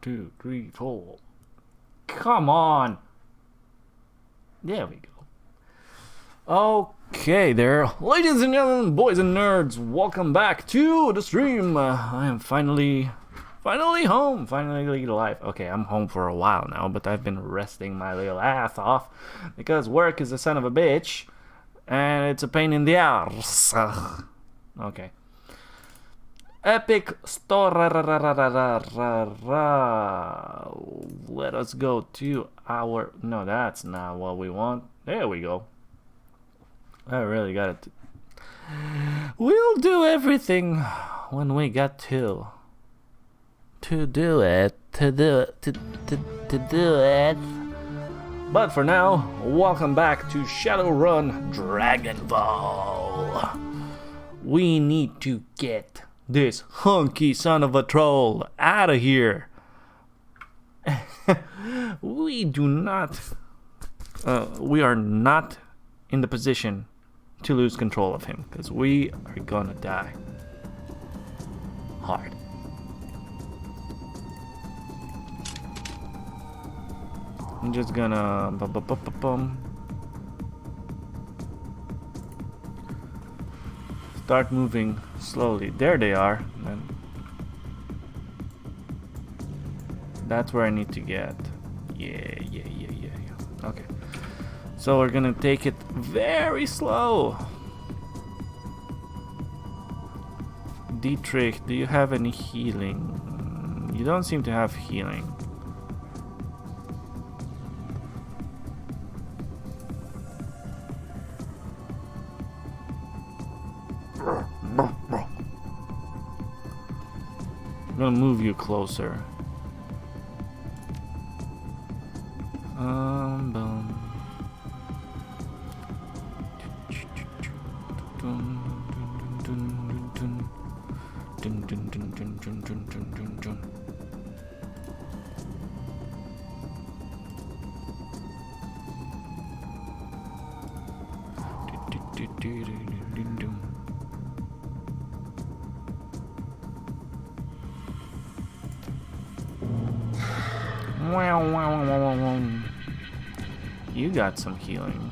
2, 3, 4. Come on. There we go. Okay, there, ladies and gentlemen, boys and nerds, welcome back to the stream. I am finally home, finally alive. Okay, I'm home for a while now, but I've been resting my little ass off because work is a son of a bitch and it's a pain in the arse. Okay. Epic story. Let us go to our... No, that's not what we want. There we go. I really got it. We'll do everything when we got to do it. But for now, welcome back to Shadowrun Dragonfall. We need to get this hunky son of a troll out of here. We are not in the position to lose control of him, because we are gonna die hard. I'm just gonna start moving slowly. There they are. And that's where I need to get. Yeah. Okay. So we're gonna take it very slow. Dietrich, do you have any healing? You don't seem to have healing. I'm gonna move you closer. Boom. You got some healing.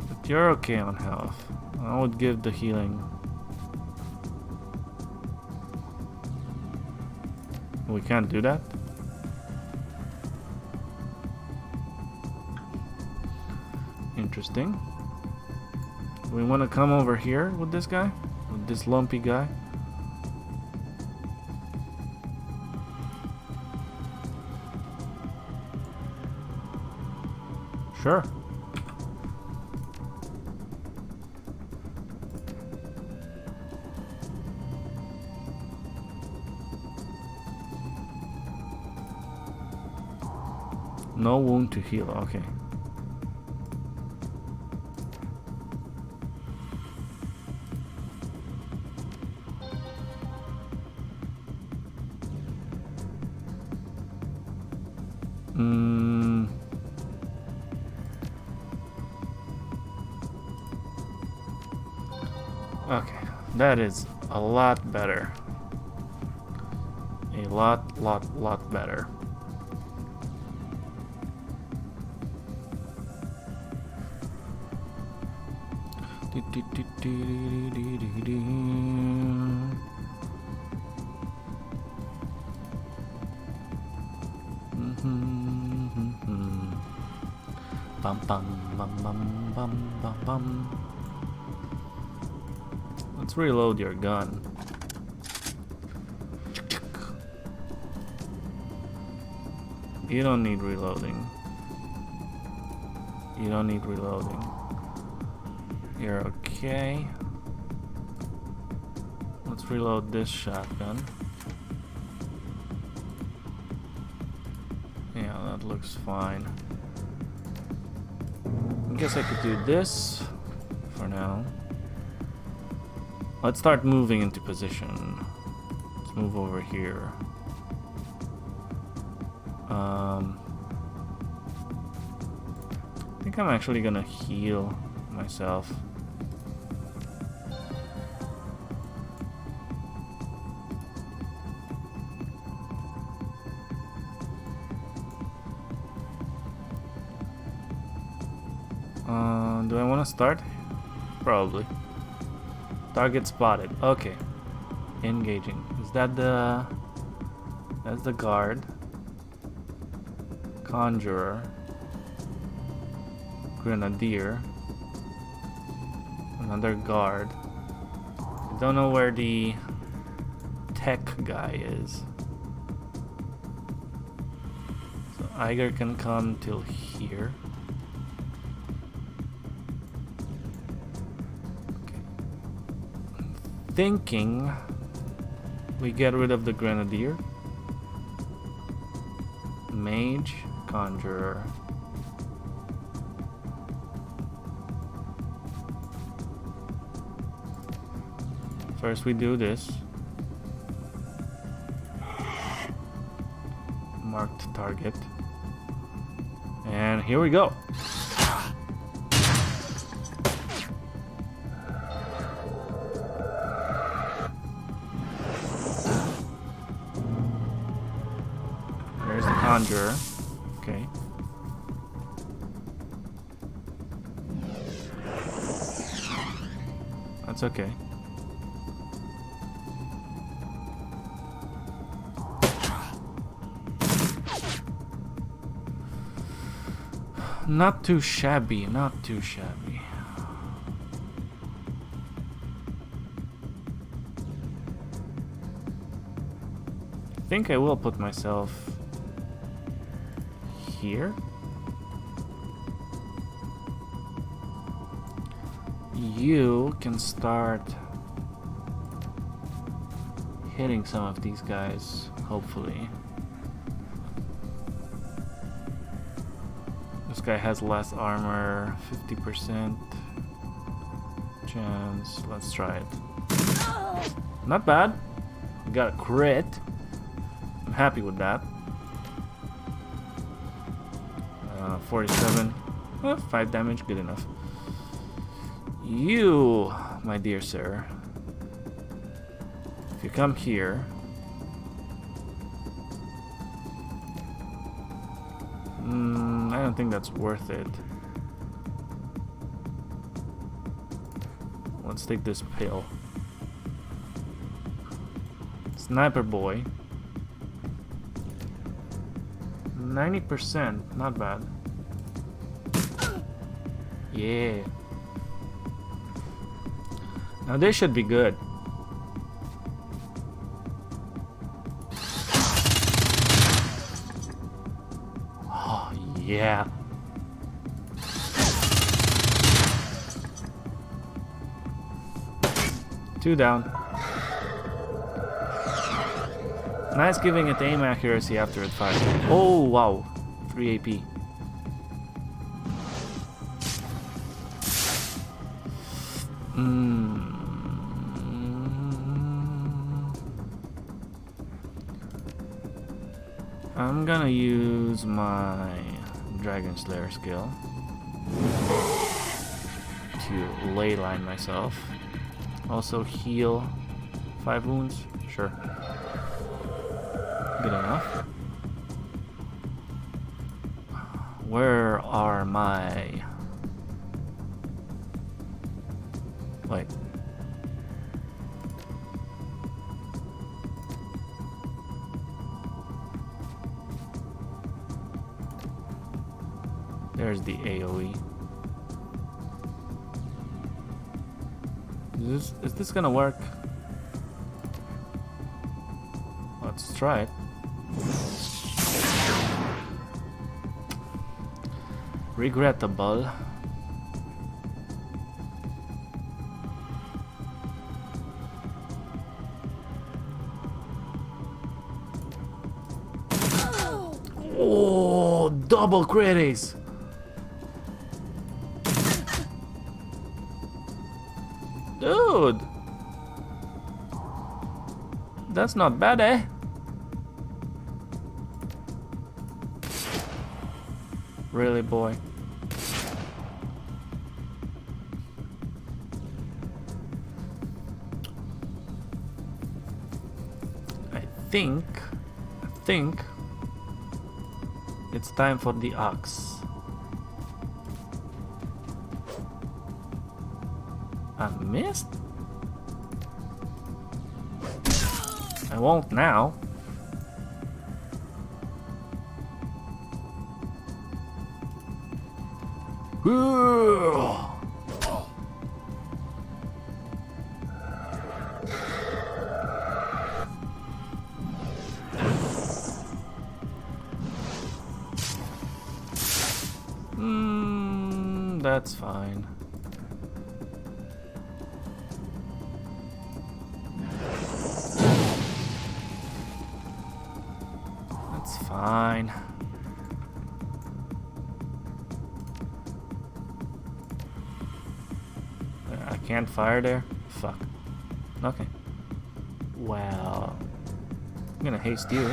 But you're okay on health. I would give the healing. We can't do that? Interesting. We want to come over here with this guy? With this lumpy guy? Sure. No wound to heal, okay. Okay, that is a lot better. A lot better. Bum. Let's reload your gun. You don't need reloading. You're okay. Let's reload this shotgun. Yeah, that looks fine. I guess I could do this for now. Let's start moving into position. Let's move over here. I think think I'm actually gonna heal myself. Do I want to start? Probably. Target spotted. Okay. Engaging. Is that the... That's the guard. Conjurer. Grenadier. Another guard. I don't know where the tech guy is. So Iger can come till here. Thinking we get rid of the Grenadier, Mage, Conjurer. First we do this. Marked target. And here we go. Conjurer. Okay. That's okay. Not too shabby, not too shabby. I think I will put myself here. You can start hitting some of these guys, hopefully. This guy has less armor, 50% chance. Let's try it. Not bad. We got a crit. I'm happy with that. 47. 5 damage, good enough. You, my dear sir, if you come here, I don't think that's worth it. Let's take this pill. Sniper boy. 90%, not bad. Yeah. Now this should be good. Oh, yeah. Two down. Nice giving it aim accuracy after it fires. Oh, wow. 3 AP. I'm gonna use my Dragon Slayer skill to ley line myself. Also heal 5 wounds. Sure. Good enough. Where are my... Wait. There's the AoE. Is this gonna work? Let's try it. Regrettable. Oh, double crits! Dude! That's not bad, eh? Really, boy? think it's time for the ox. I missed? I won't now. That's fine. That's fine. I can't fire there? Fuck. Okay. Well, I'm gonna haste you.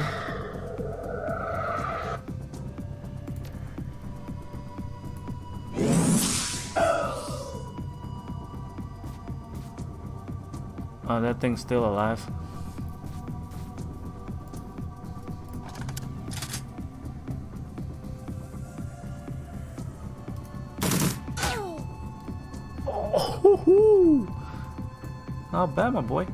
Oh, that thing's still alive. Oh, not bad, my boy.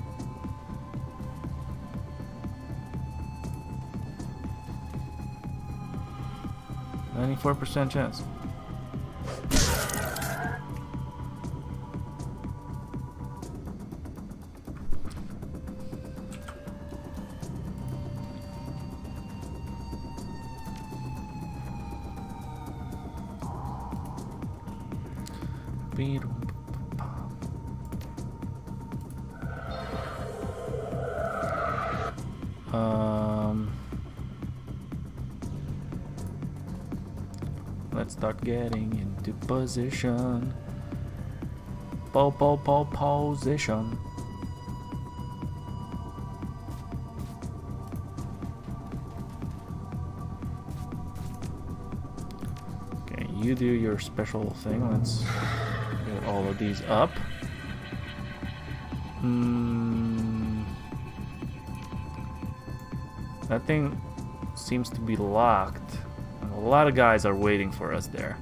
%chance. Let's start getting into position. Position. Okay, you do your special thing. Let's get all of these up. That thing seems to be locked. And a lot of guys are waiting for us there.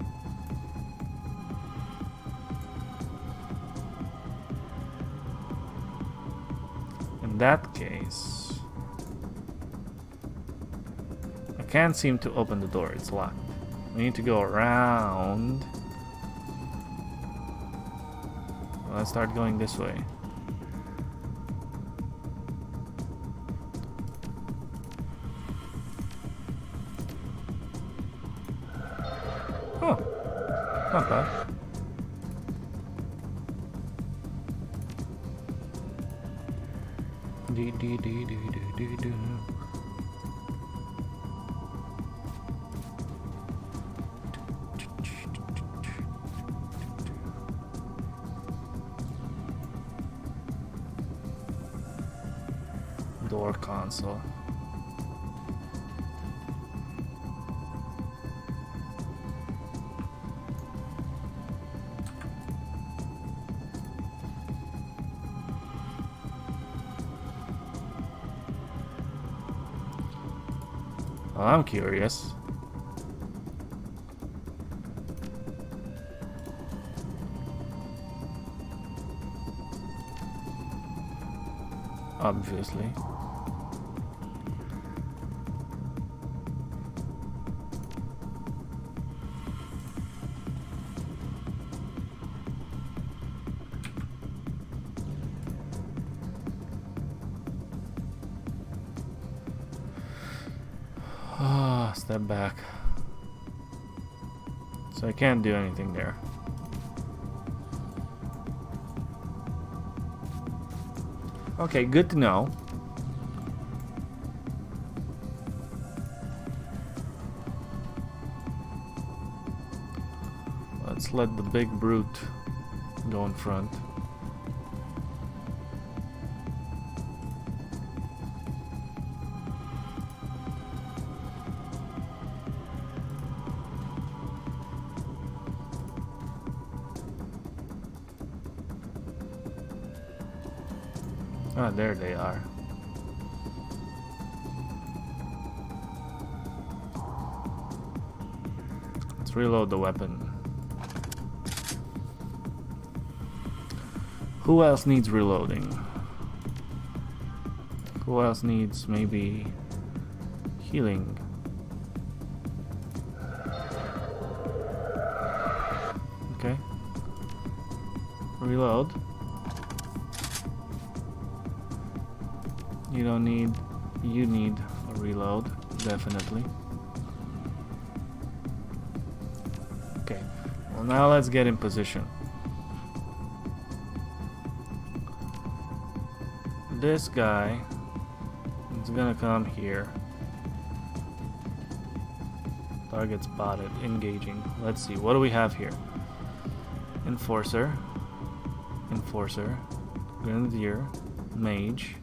In that case, I can't seem to open the door. It's locked. We need to go around. Let's start going this way. Oh, not bad. Door console. Well, I'm curious. Obviously. Step back. So I can't do anything there. Okay, good to know. Let's let the big brute go in front. Ah, there they are. reload the weapon. Who else needs reloading? Who else needs maybe healing? Okay. Reload. You don't need... You need a reload, definitely. Okay. Well, now let's get in position. This guy is gonna come here. Target spotted. Engaging. Let's see. What do we have here? Enforcer. Enforcer. Grenadier. Mage.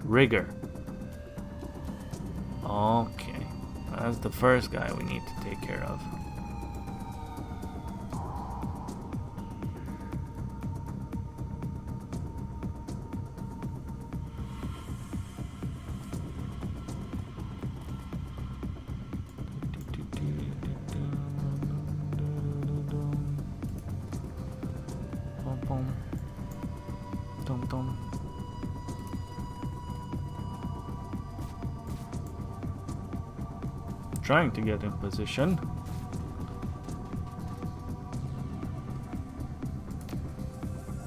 Rigger. Okay. That's the first guy we need to take care of. Trying to get in position.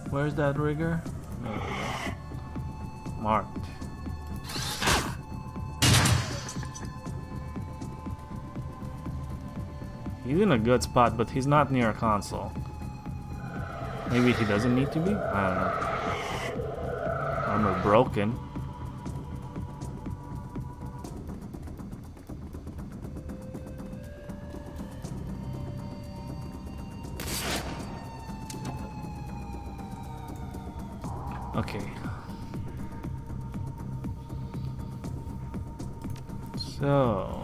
Where's that rigger? There we go. Marked. He's in a good spot, but he's not near a console. Maybe he doesn't need to be? I don't know. Armor broken. Okay. So...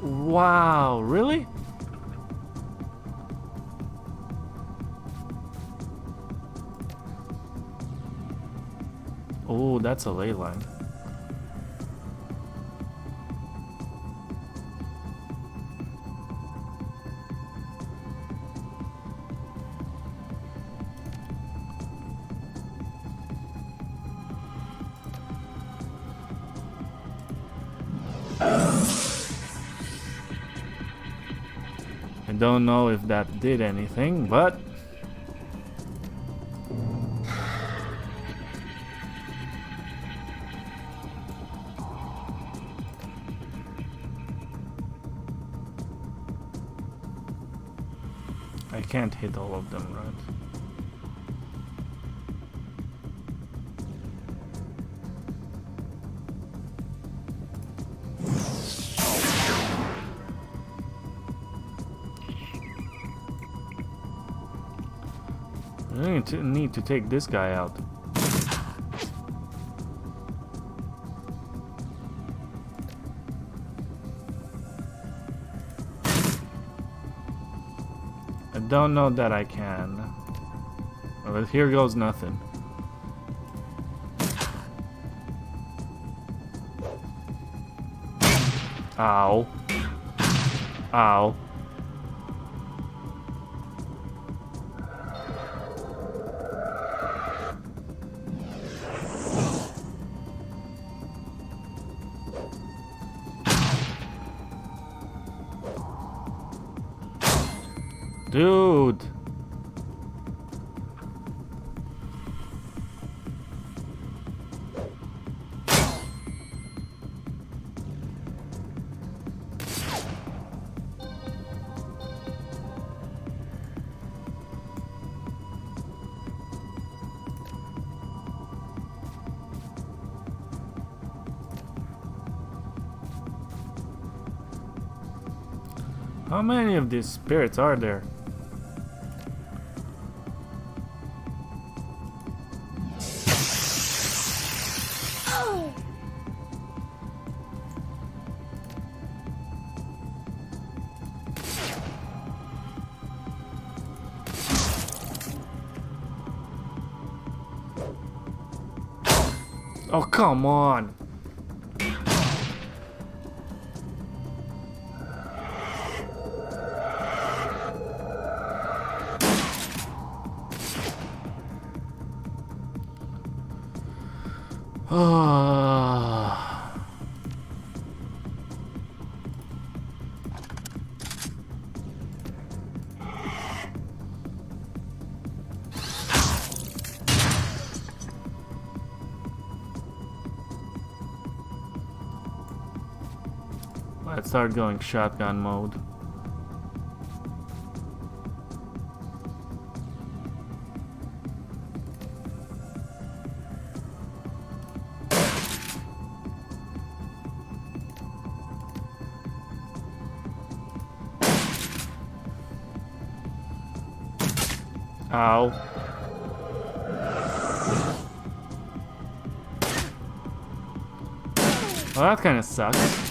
Wow, really? Oh, that's a ley line. I don't know if that did anything, but I can't hit all of them, right? I need to take this guy out. I don't know that I can. But here goes nothing. Ow. Ow. Dude. How many of these spirits are there? Oh, come on. Let's start going shotgun mode. Ow. Well, that kind of sucks.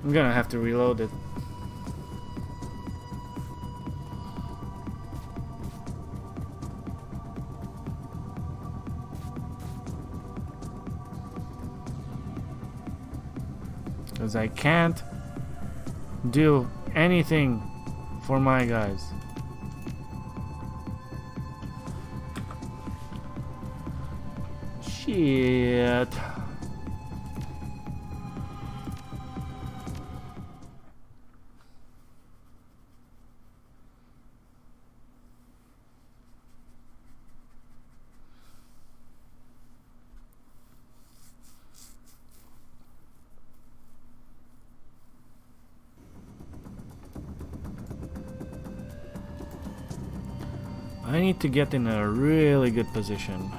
I'm gonna have to reload it. Because I can't do anything for my guys. Shit. I need to get in a really good position.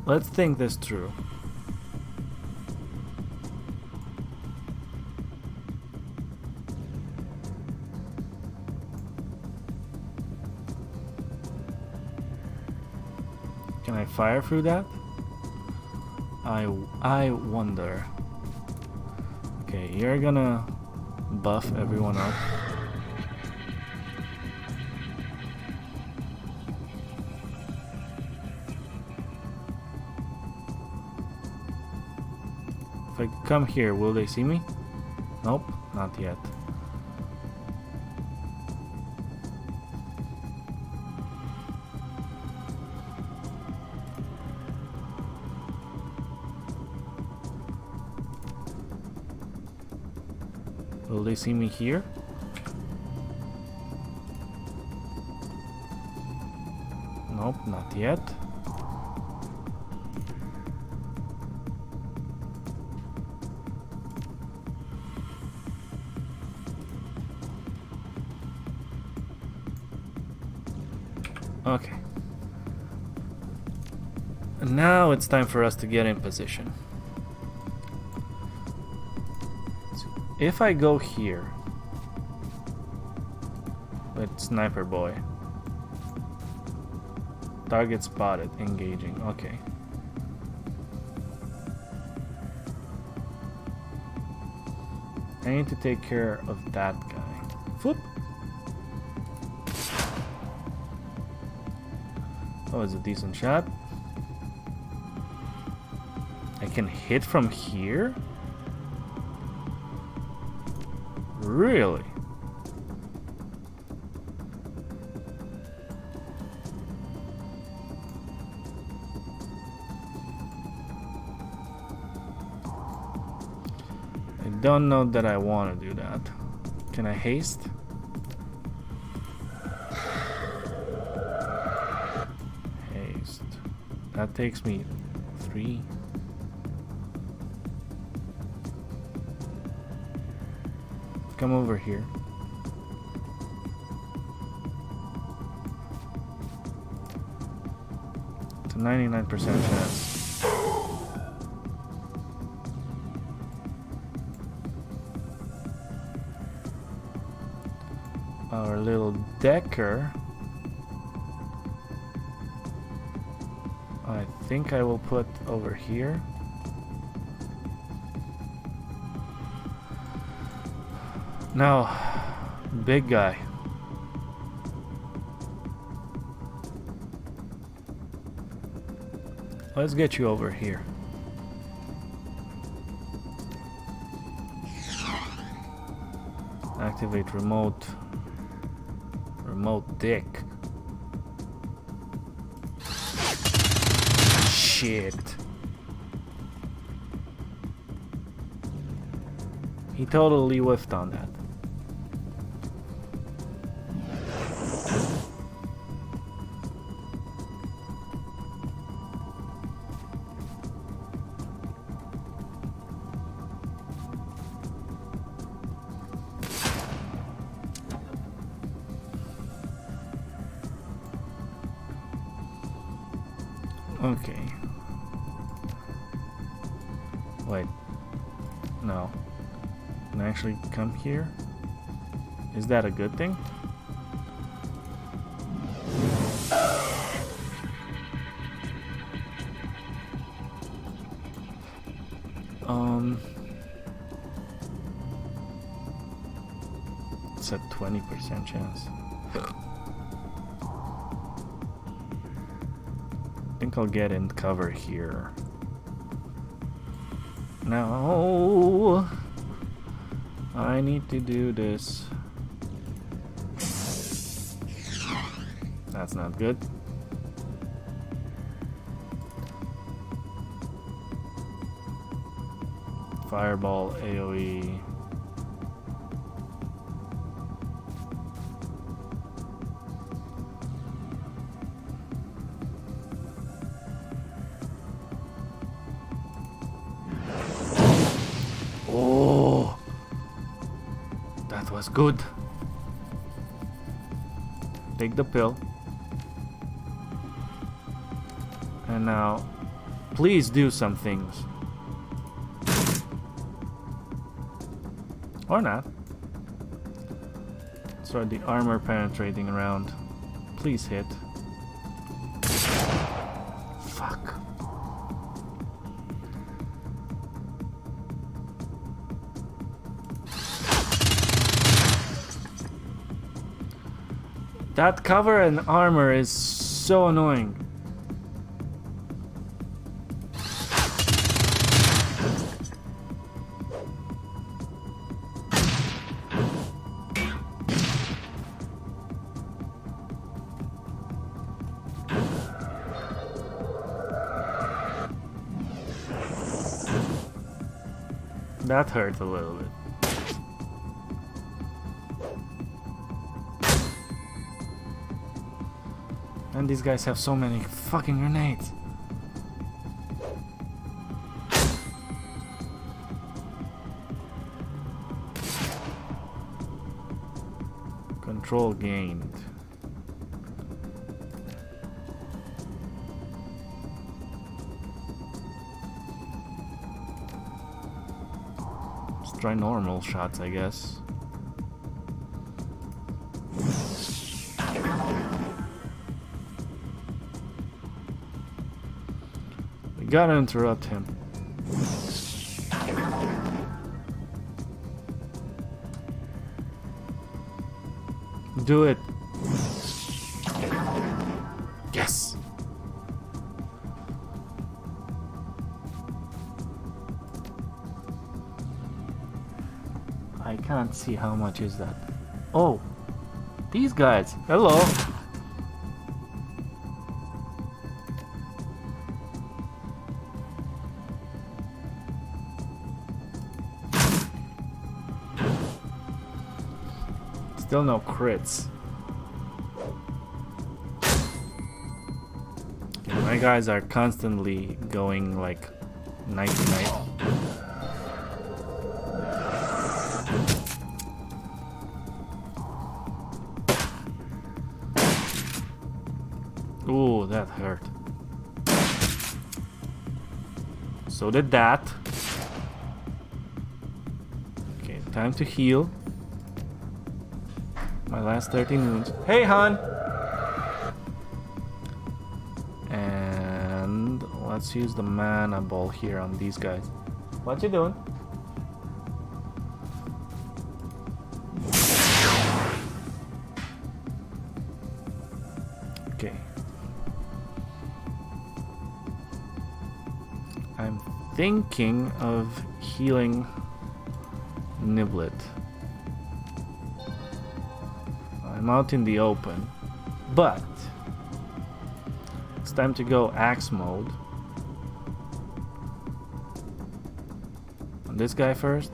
Let's think this through. Can I fire through that? I wonder. Okay, you're gonna buff everyone up. If I come here, will they see me? Nope, not yet. Will they see me here? Nope, not yet. Okay. And now it's time for us to get in position. If I go here with Sniper Boy, target spotted, engaging, okay. I need to take care of that guy. Whoop. Oh, it's a decent shot. I can hit from here? Really? I don't know that I want to do that. Can I haste? Haste. That takes me 3. Come over here. a 99% chance. Our little decker, I think I will put over here. Now, big guy. Let's get you over here. Activate remote dick. Shit. He totally whiffed on that. Okay. Wait. No. Can I actually come here? Is that a good thing? It's a 20% chance. I think I'll get in cover here. No, I need to do this. That's not good. Fireball, AoE. Oh, that was good. Take the pill. And now, please do some things. Or not. Start the armor penetrating around. Please hit. Fuck. That cover and armor is so annoying. That hurt a little bit. And these guys have so many fucking grenades. Control gained. Let's try normal shots, I guess. We gotta interrupt him. Do it. Yes. I can't see how much is that. Oh, these guys. Hello. Still no crits. Yeah, my guys are constantly going like night to night. Ooh, that hurt. So did that. Okay, time to heal. My last 13 wounds. Hey, hon! And let's use the mana ball here on these guys. What you doing? Okay. I'm thinking of healing Niblet. I'm out in the open, but it's time to go axe mode. On this guy first.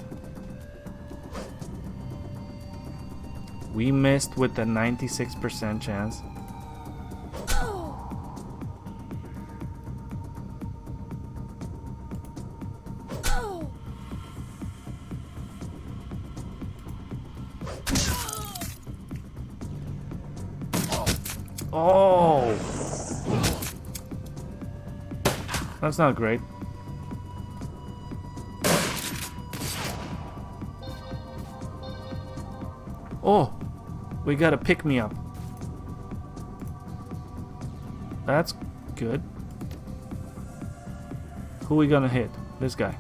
We missed with a 96% chance. Oh! That's not great. Oh! We got a pick-me-up. That's good. Who we gonna hit? This guy.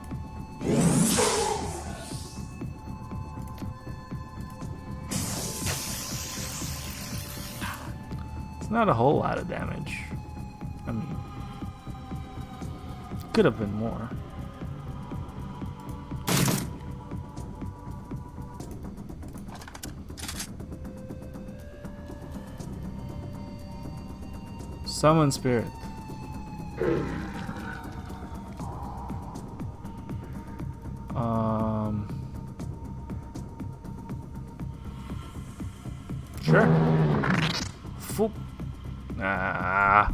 Not a whole lot of damage. I mean, could have been more. Summon spirit. Sure. Foop. Ah.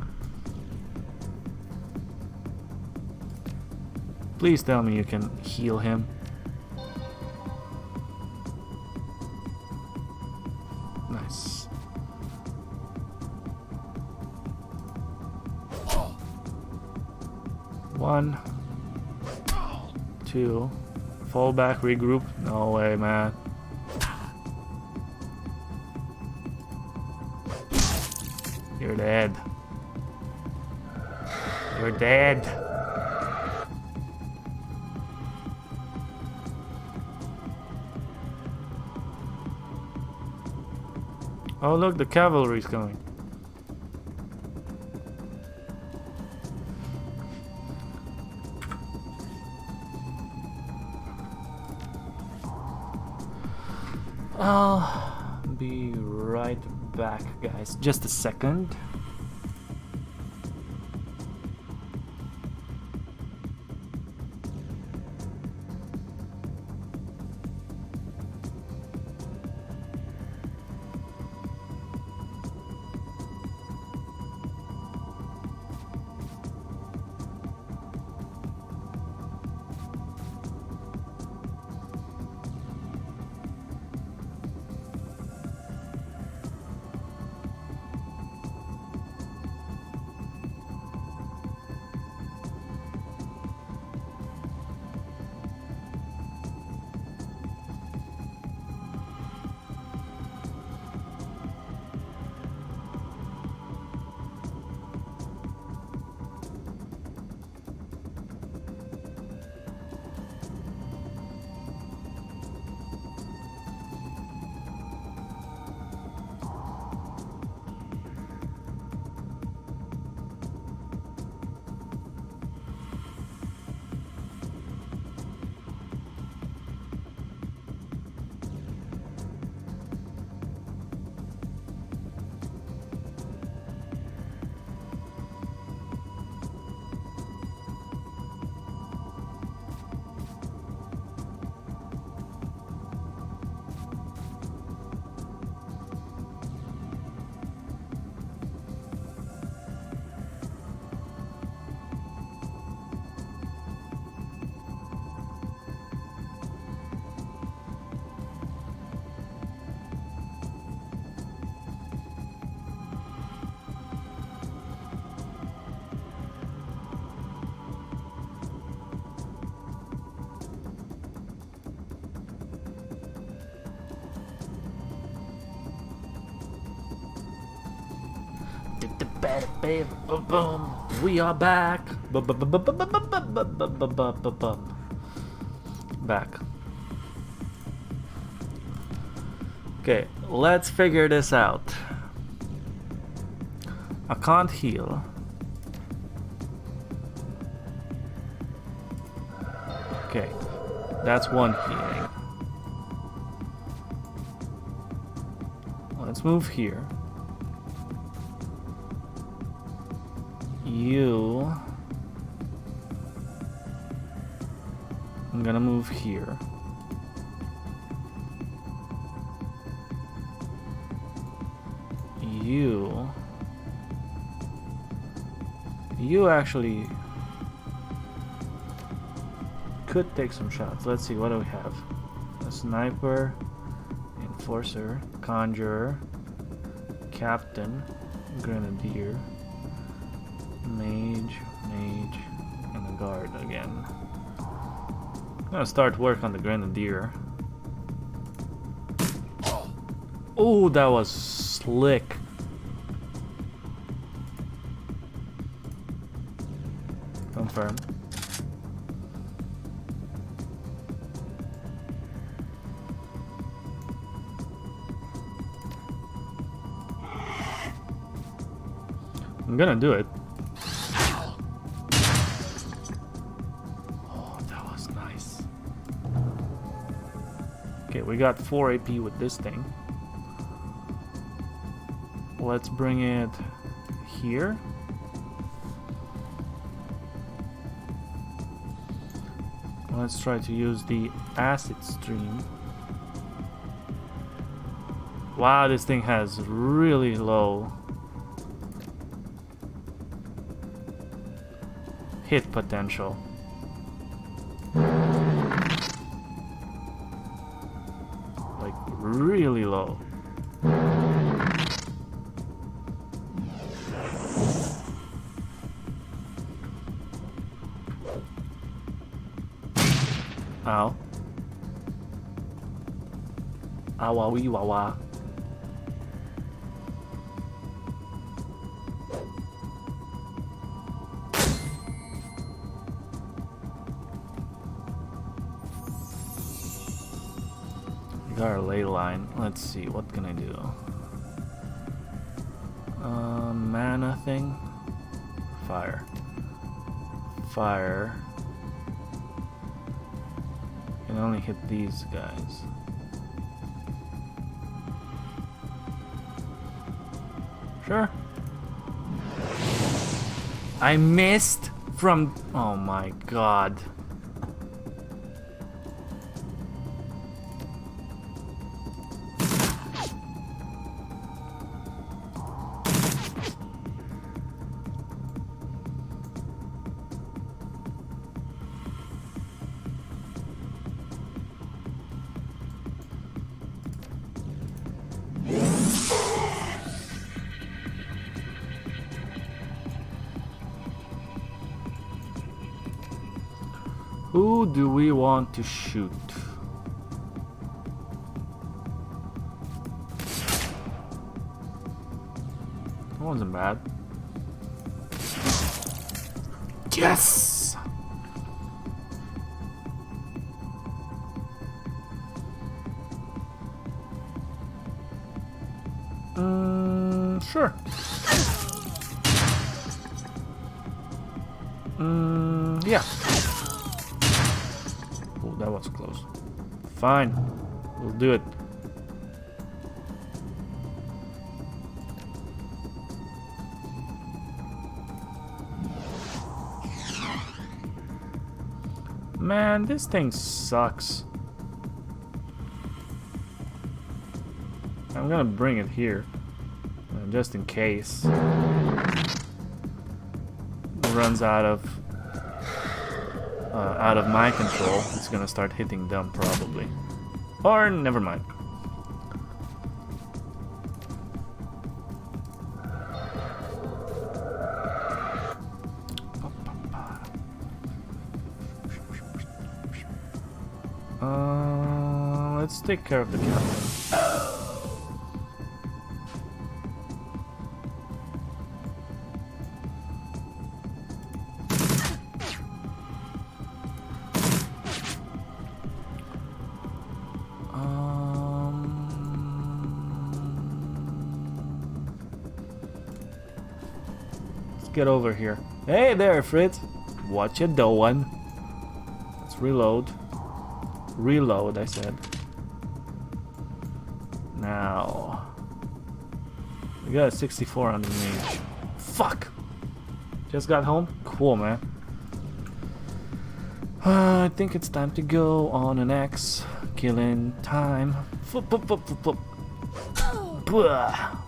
Please tell me you can heal him. Nice. One. Two. Fall back, regroup. No way, man. You're dead. You're dead. Oh look, the cavalry's coming. I'll be right back, guys. Just a second. We are back. Back. Okay, let's figure this out. I can't heal. Okay, that's one healing. Let's move here. You... I'm gonna move here. You actually could take some shots. Let's see, what do we have? A sniper, enforcer, conjurer, captain, grenadier, mage, and a guard again. I'm gonna start work on the grenadier. Oh, that was slick. Confirm. I'm gonna do it. Oh, that was nice. Okay, we got 4 AP with this thing. Let's bring it here. Let's try to use the acid stream. Wow, this thing has really low hit potential. Like, really low. Ow. Awa wee wawa. We got our ley line. Let's see, what can I do? Mana thing. Fire. Fire. Can only hit these guys. Sure. I missed from... Oh my god. Who do we want to shoot? That wasn't bad. Yes! Sure. Yeah. Oh, that was close. Fine. We'll do it. Man, this thing sucks. I'm gonna bring it here, just in case it runs out of my control. It's gonna start hitting them probably, or never mind. Let's take care of the captain. Let's get over here. Hey there, Fritz. What you doing? Let's reload. Reload, I said. Now. We got a 64 on the mage. Fuck! Just got home? Cool, man. I think it's time to go on an X. Killing time. Foop, foop, foop, foop, foop. Blah.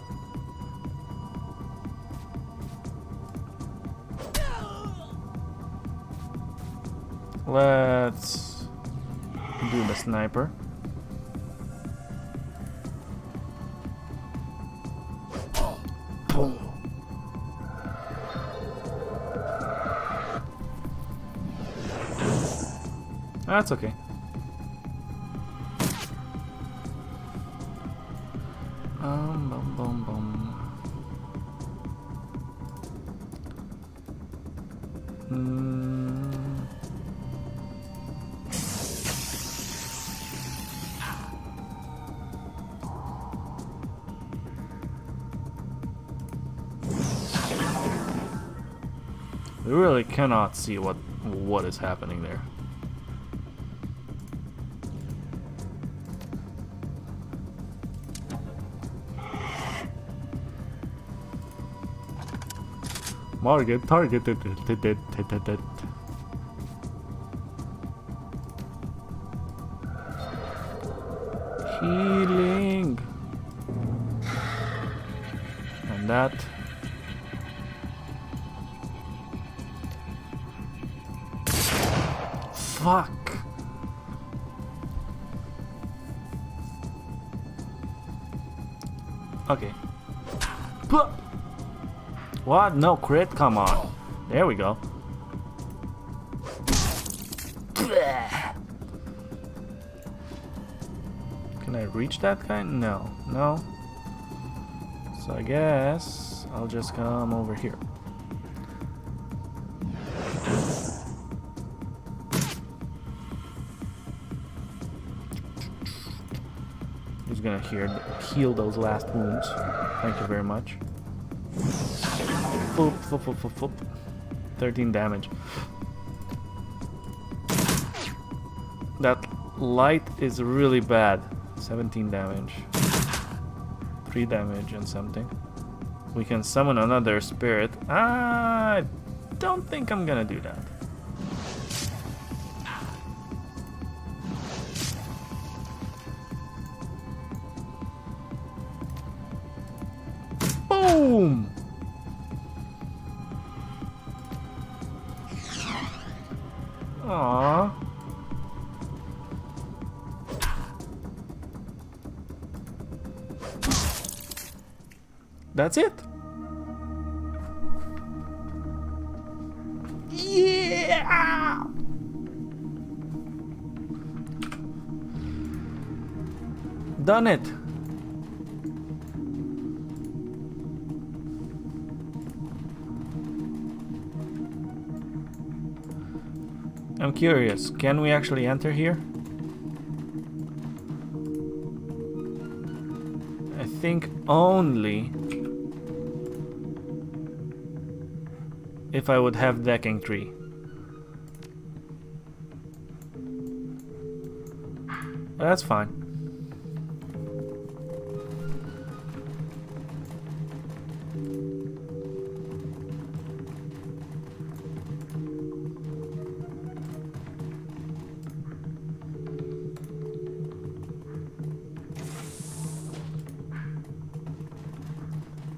Let's do the sniper. Boom. That's okay. Boom, boom, boom. We really cannot see what is happening there. Target. Healing. And that. Fuck. Okay. What? No crit? Come on. There we go. Can I reach that guy? No. No. So I guess I'll just come over here. He's gonna heal those last wounds. Thank you very much. Foop, foop, foop, foop, foop. 13 damage. That light is really bad. 17 damage. 3 damage and something. We can summon another spirit. I don't think I'm gonna do that. Boom! Aww. That's it. Yeah! Done it. I'm curious, can we actually enter here? I think only if I would have decking tree. That's fine.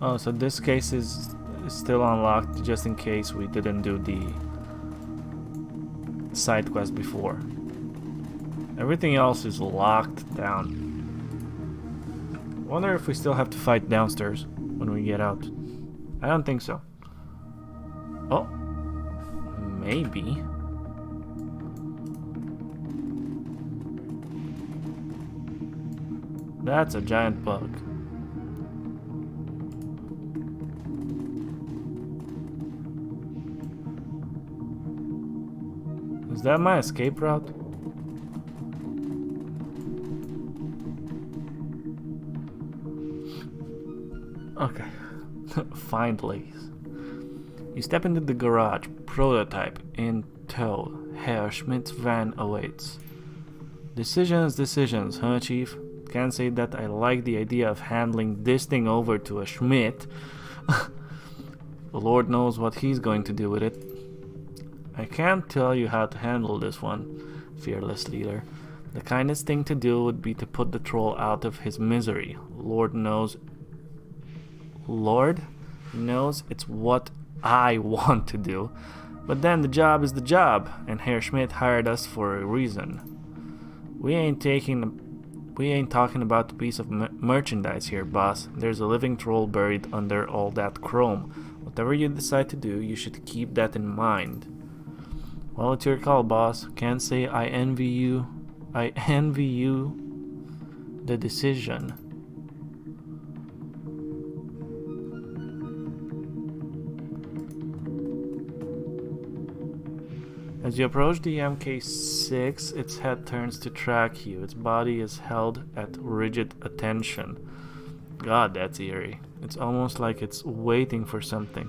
Oh, so this case is still unlocked just in case we didn't do the side quest before. Everything else is locked down. Wonder if we still have to fight downstairs when we get out. I don't think so. Oh, maybe. That's a giant bug. Is that my escape route? Okay. Find lace. You step into the garage, prototype in tow. Herr Schmidt's van awaits. Decisions, huh, Chief? Can't say that I like the idea of handling this thing over to a Schmidt. The Lord knows what he's going to do with it. I can't tell you how to handle this one, fearless leader. The kindest thing to do would be to put the troll out of his misery. Lord knows it's what I want to do. But then the job is the job, and Herr Schmidt hired us for a reason. We ain't talking about the piece of merchandise here, boss. There's a living troll buried under all that chrome. Whatever you decide to do, you should keep that in mind. Well, it's your call, boss. Can't say I envy you the decision. As you approach the MK6, its head turns to track you. Its body is held at rigid attention. God, that's eerie. It's almost like it's waiting for something.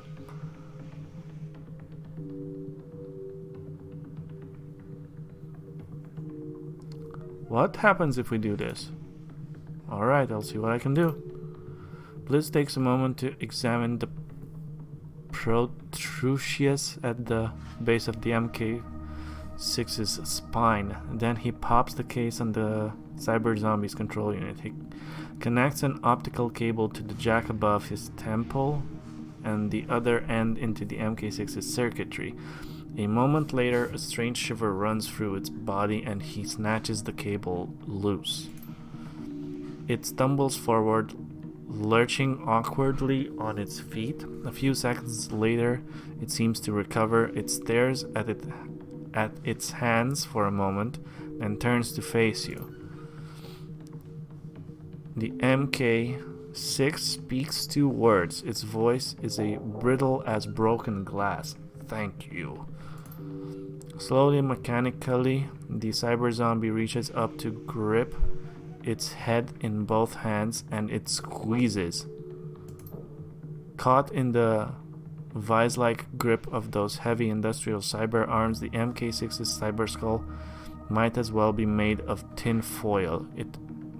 What happens if we do this? Alright, I'll see what I can do. Blitz takes a moment to examine the protrusius at the base of the MK6's spine. Then he pops the case on the cyber zombie's control unit. He connects an optical cable to the jack above his temple and the other end into the MK6's circuitry. A moment later, a strange shiver runs through its body and he snatches the cable loose. It stumbles forward, lurching awkwardly on its feet. A few seconds later, it seems to recover. It stares at its hands for a moment, then turns to face you. The MK6 speaks 2 words. Its voice is as brittle as broken glass. Thank you. Slowly, mechanically, the cyber zombie reaches up to grip its head in both hands and it squeezes. Caught in the vise-like grip of those heavy industrial cyber arms, the MK6's cyber skull might as well be made of tin foil.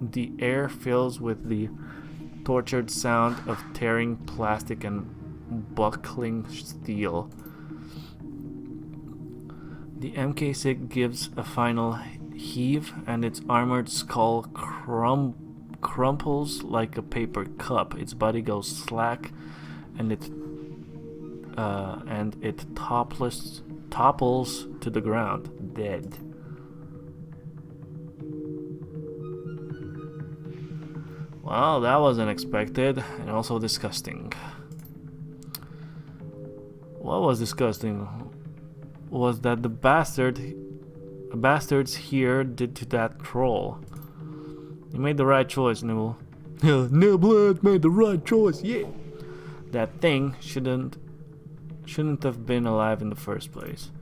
The air fills with the tortured sound of tearing plastic and buckling steel. The MK6 gives a final heave, and its armored skull crumples like a paper cup. Its body goes slack, and it topples to the ground, dead. Well, that was unexpected and also disgusting. What was disgusting was that the bastards here did to that troll. You made the right choice, Nibble. Niblet made the right choice, yeah. That thing shouldn't have been alive in the first place.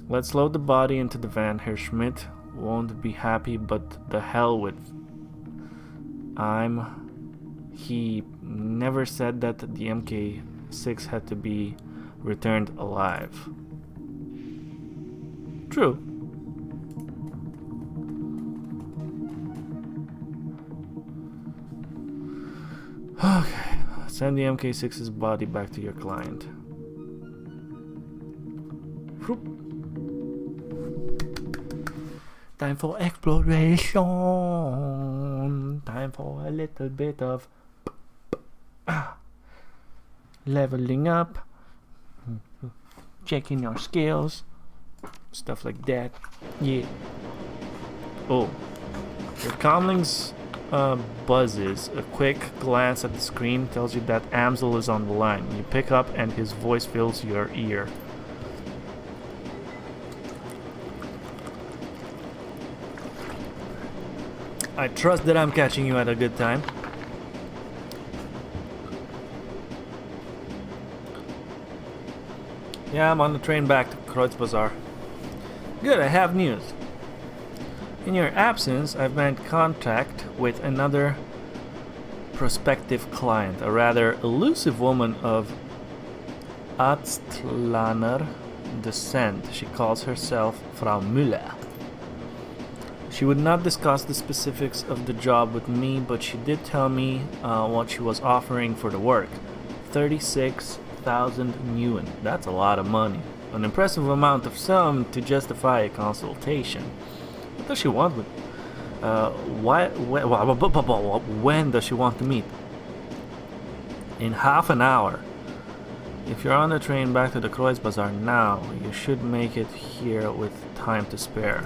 Let's load the body into the van. Herr Schmidt won't be happy, but the hell with he never said that the MK6 had to be returned alive. True. Okay, send the MK6's body back to your client. Time for exploration. Time for a little bit of leveling up, checking your skills, stuff like that. Yeah. Oh, your comling's buzzes. A quick glance at the screen tells you that Amsel is on the line. You pick up and his voice fills your ear. I trust that I'm catching you at a good time. Yeah, I'm on the train back to Kreuzbazar. Good, I have news. In your absence, I've made contact with another prospective client, a rather elusive woman of Astlaner descent. She calls herself Frau Müller. She would not discuss the specifics of the job with me, but she did tell me what she was offering for the work. 36,000 yuan. That's a lot of money. An impressive amount of sum to justify a consultation. What does she want with... when does she want to meet? In half an hour. If you're on the train back to the Kreuzbazar now, you should make it here with time to spare.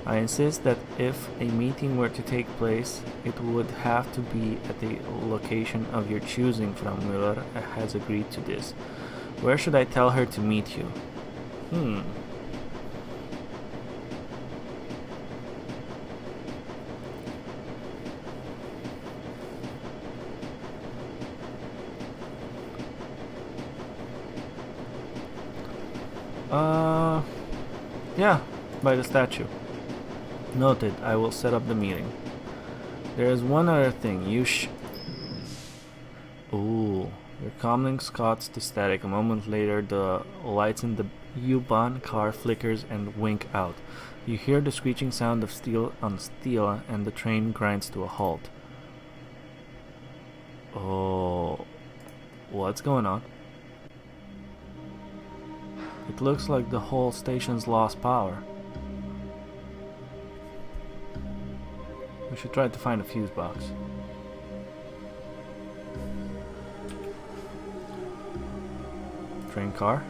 I insist that if a meeting were to take place, it would have to be at the location of your choosing. Frau Müller has agreed to this. Where should I tell her to meet you? Yeah, by the statue. Noted, I will set up the meeting. There is one other thing, Ooh, your comlink scots to static. A moment later, the lights in the U-Bahn car flickers and wink out. You hear the screeching sound of steel on steel, and the train grinds to a halt. Oh, what's going on? It looks like the whole station's lost power. We should try to find a fuse box. Train car.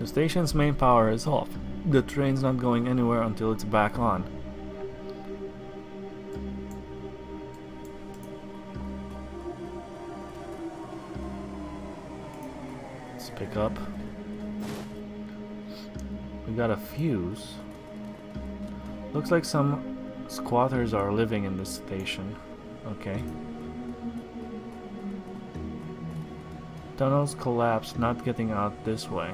The station's main power is off. The train's not going anywhere until it's back on. Let's pick up. We got a fuse. Looks like some squatters are living in this station. Okay. Tunnels collapsed, not getting out this way.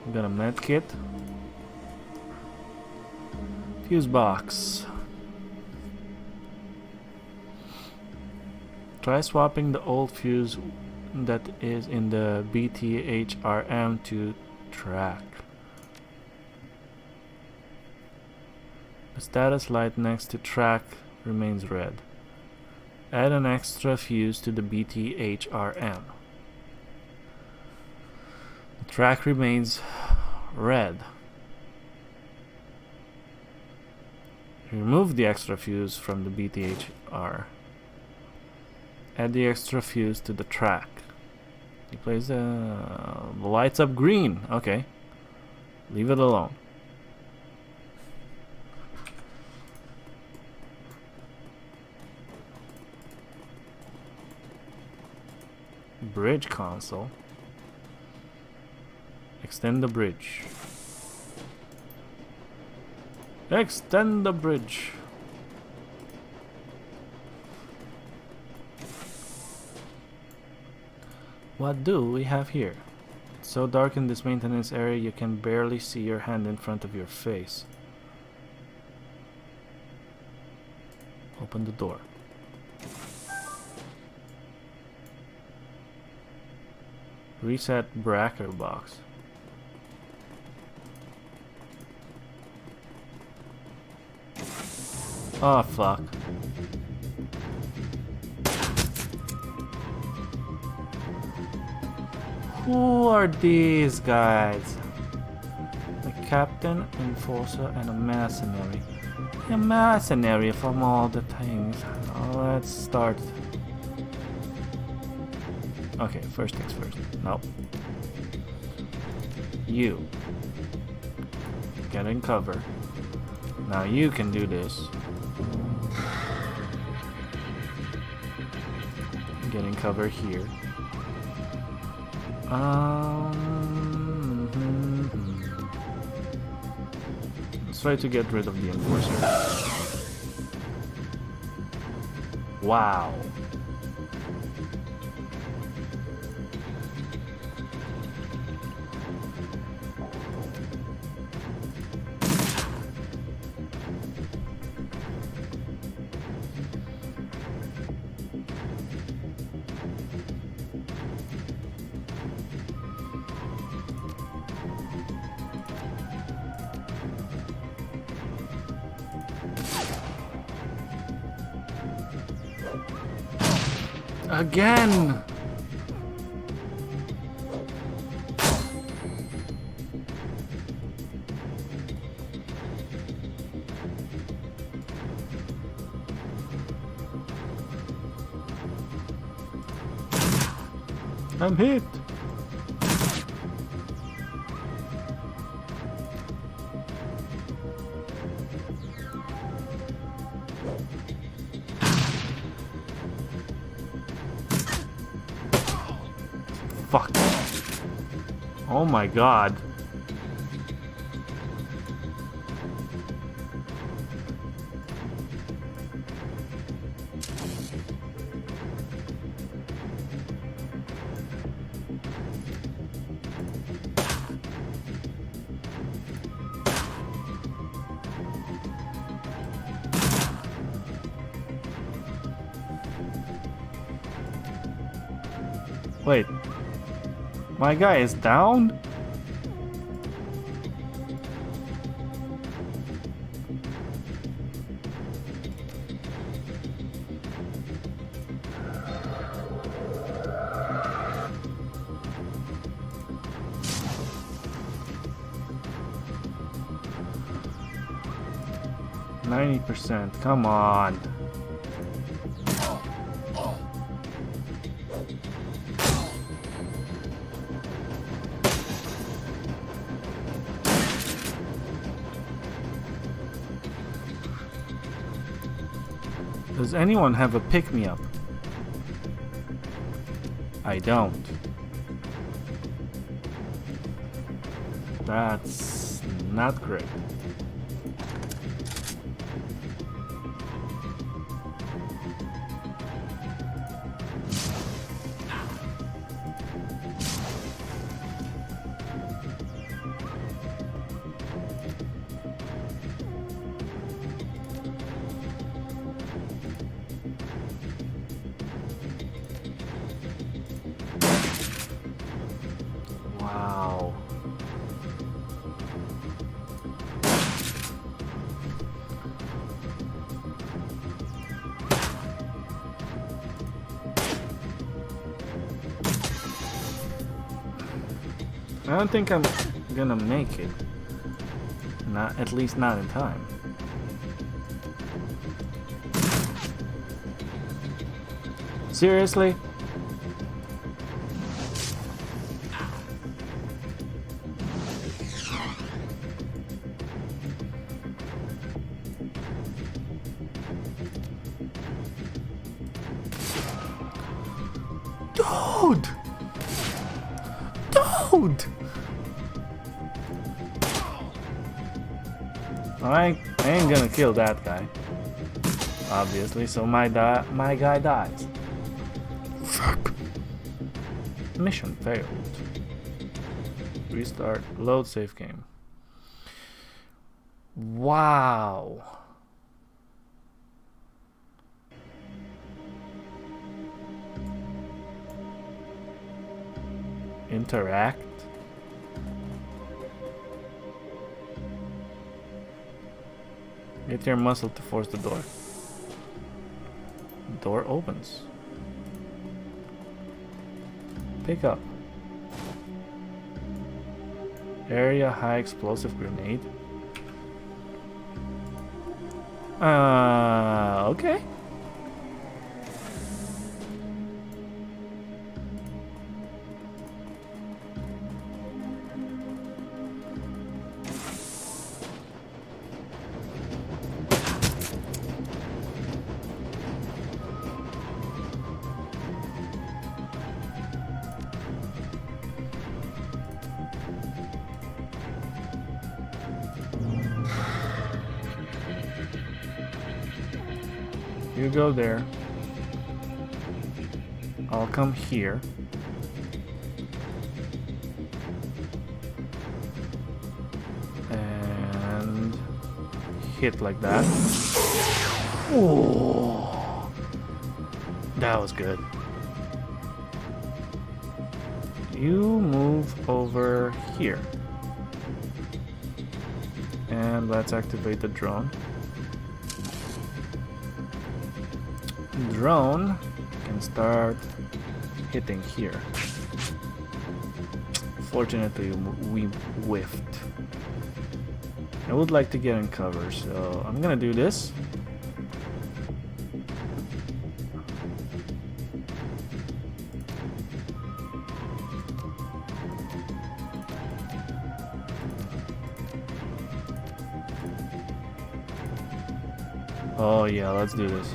We got a med kit. Fuse box. Try swapping the old fuse that is in the BTHRM to track. The status light next to track remains red. Add an extra fuse to the BTHRM. The track remains red. Remove the extra fuse from the BTHR. Add the extra fuse to the track. You place the lights up green. Okay. Leave it alone. Bridge console. Extend the bridge. Extend the bridge. What do we have here? It's so dark in this maintenance area you can barely see your hand in front of your face. Open the door. Reset breaker box. Oh fuck. Who are these guys? A captain, enforcer, and a mercenary. A mercenary from all the things. Let's start. Okay, first things first. Nope. You. Get in cover. Now you can do this. Get in cover here. Let's try to get rid of the enforcer. Wow. Again! I'm hit! Fuck. Oh my god. Wait. My guy is down? %. Come on. Does anyone have a pick-me-up? I don't. That's not great. Wow. I don't think I'm gonna make it. Not, at least not in time. Seriously? Dude! Dude! I ain't gonna kill that guy, obviously, so my guy dies. Fuck. Mission failed. Restart, load save game. Wow. Interact. Hit your muscle to force the door. Door opens. Pick up. Area high explosive grenade. Okay. You go there. I'll come here. And hit like that. Oh, that was good. You move over here. And let's activate the drone. Drone and start hitting here. Fortunately, we whiffed. I would like to get in cover, so I'm gonna do this. Oh yeah, let's do this.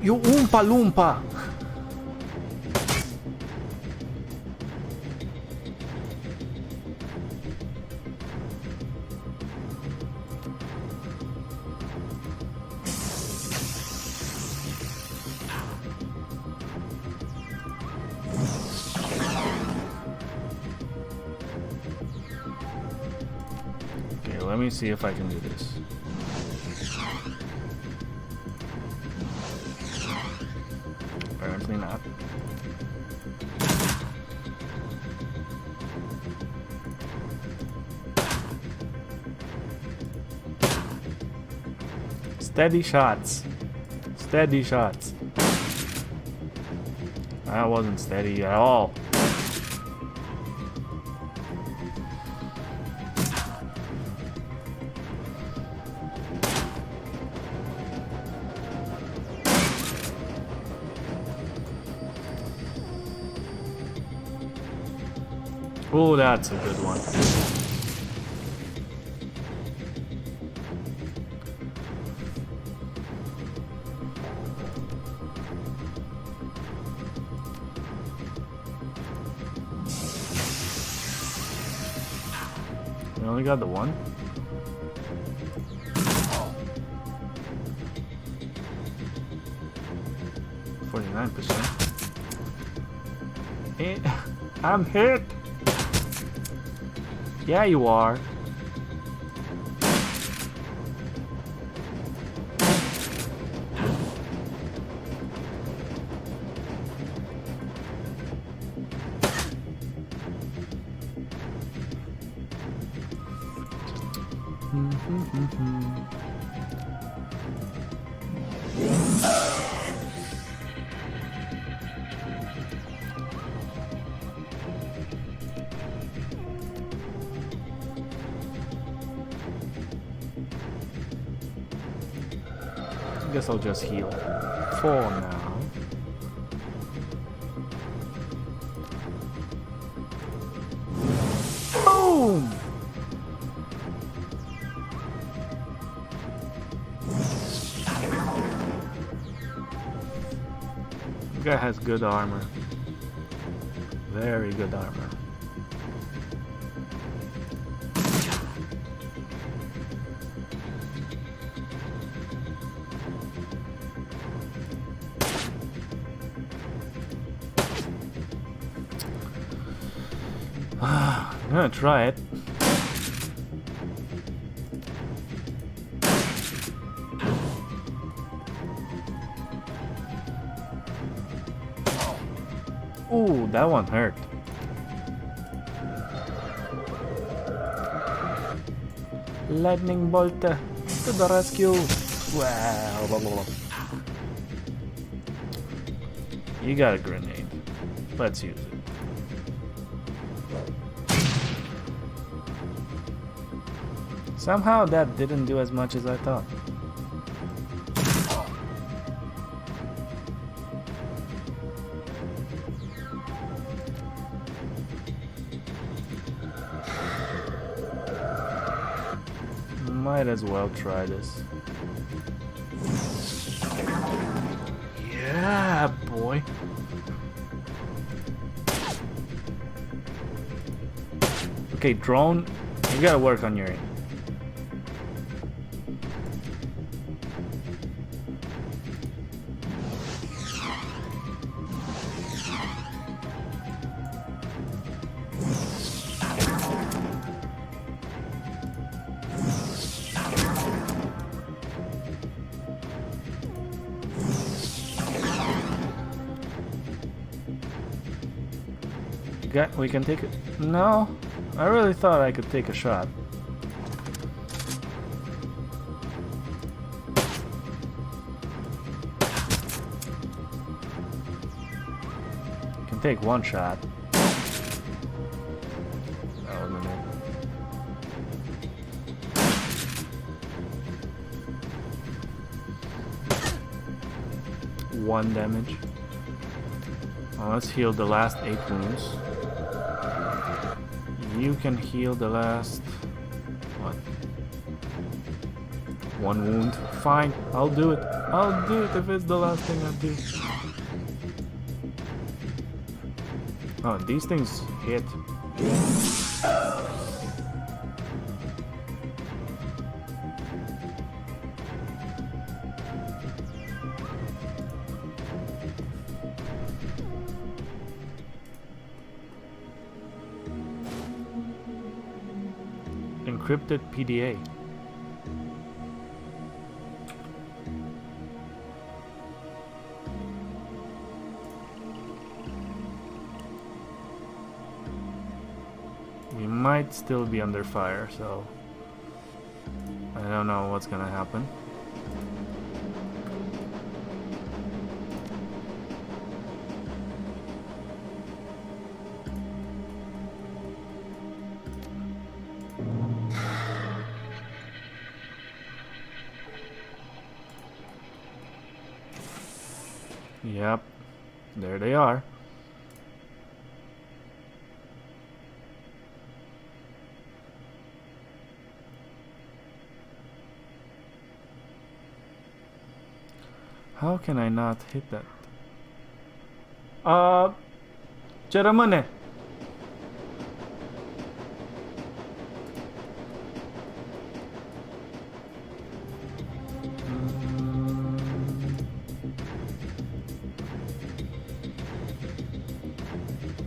You Oompa Loompa! Okay, let me see if I can do this. Apparently not. Steady shots. Steady shots. That wasn't steady at all. Oh, that's a good one. We only got the one? %. I'm hit! Yeah, you are. I guess I'll just heal for now. Boom! The guy has good armor. Very good armor. I'm gonna try it. Ooh, that one hurt. Lightning bolt to the rescue. Wow. You got a grenade. Let's use it. Somehow that didn't do as much as I thought. Might as well try this. Yeah, boy. Okay, drone, you gotta work on your aim. We can take it. No, I really thought I could take a shot. take one shot. That wasn't it. One damage. Well, let's heal the last 8 wounds. You can heal the last... what? 1 wound. Fine, I'll do it. I'll do it if it's the last thing I do. Oh, these things hit. Encrypted PDA. We might still be under fire, so I don't know what's gonna happen. Yep, there they are. How can I not hit that? Charamane.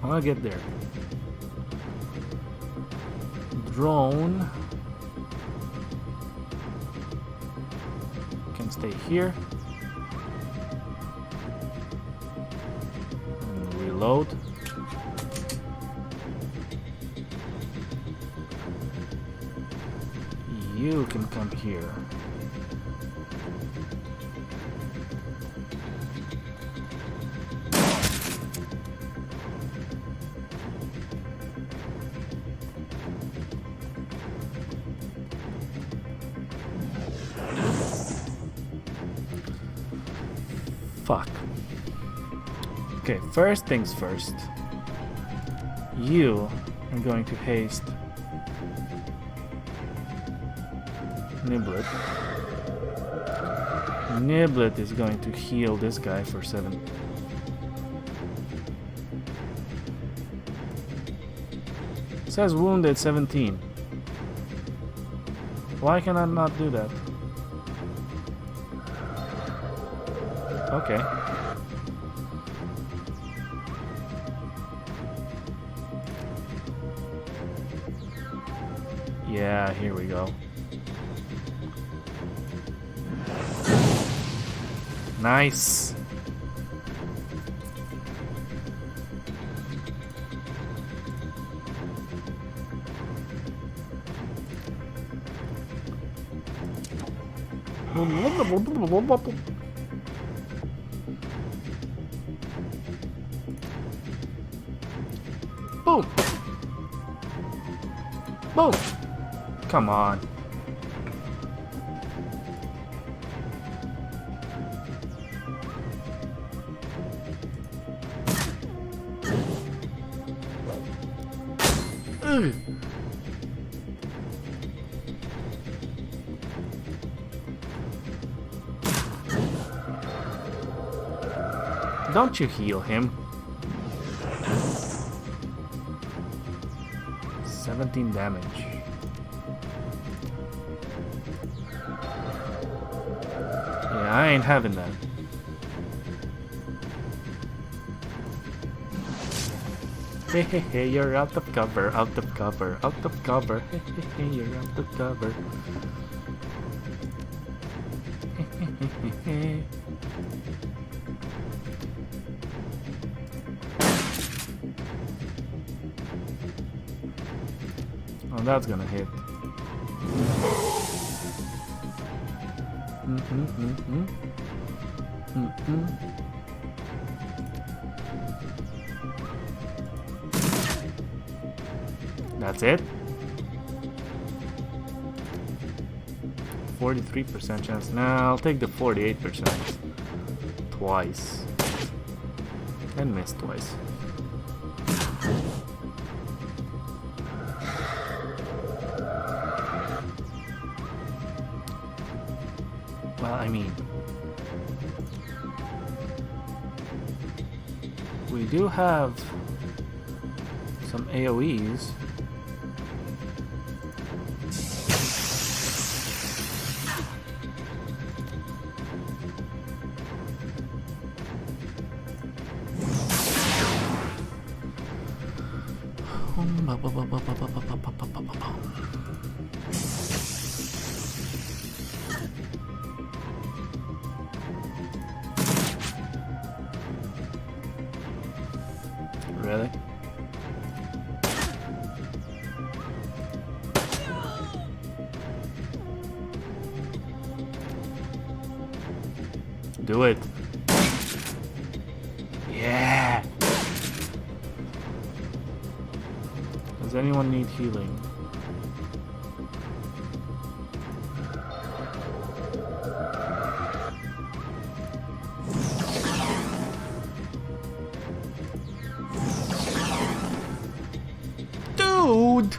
I'll get there. Drone can stay here. And reload. You can come here. Fuck. Okay, first things first. You are going to haste Niblet. Niblet is going to heal this guy for 7. It says wounded 17. Why can I not do that? Okay. Yeah, here we go. Nice. Boom! Boom! Come on. Ugh. Don't you heal him? 17 damage. Yeah, I ain't having that. Hey, hey, hey, you're out of cover, out of cover, out of cover. Hey, hey, hey, you're out of cover. Hey, hey, hey, hey. Oh, that's gonna hit. That's it? 43% chance. Nah, I'll take the 48%. Twice. And miss twice. Well, I mean, we do have some AoEs. Really? Do it. Yeah. Does anyone need healing? Dude!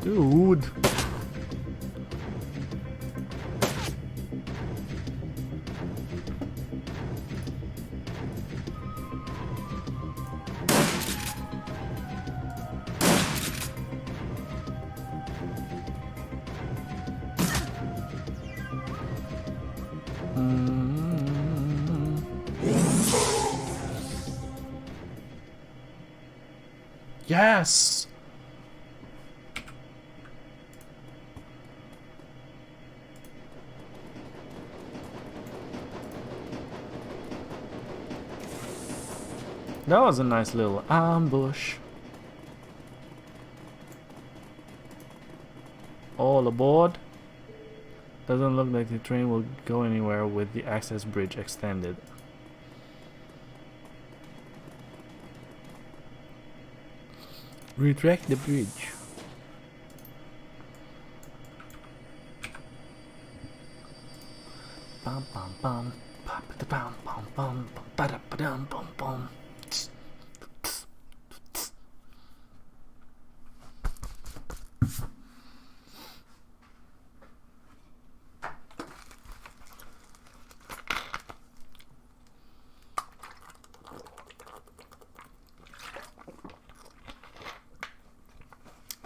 Dude! Yes! That was a nice little ambush. All aboard. Doesn't look like the train will go anywhere with the access bridge extended. Retract the bridge. Bum bum bum, bum bum bum bum, bum bum bum bum.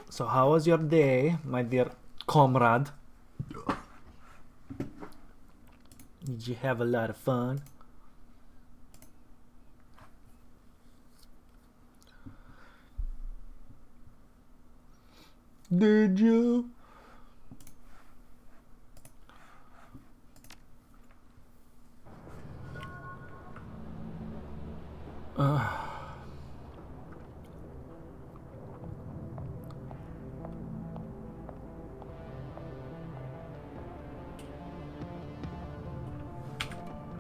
So how was your day, my dear comrade? Did you have a lot of fun? Did you?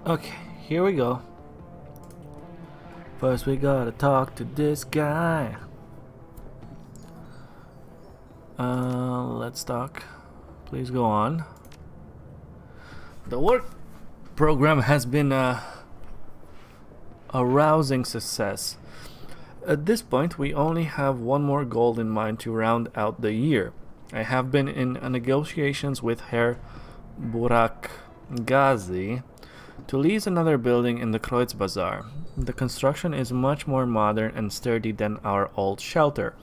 Okay, here we go. First we gotta talk to this guy. Let's talk. Please go on. The work program has been a rousing success. At this point, we only have one more goal in mind to round out the year. I have been in negotiations with Herr Burak Ghazi to lease another building in the Kreuz Bazaar. The construction is much more modern and sturdy than our old shelter.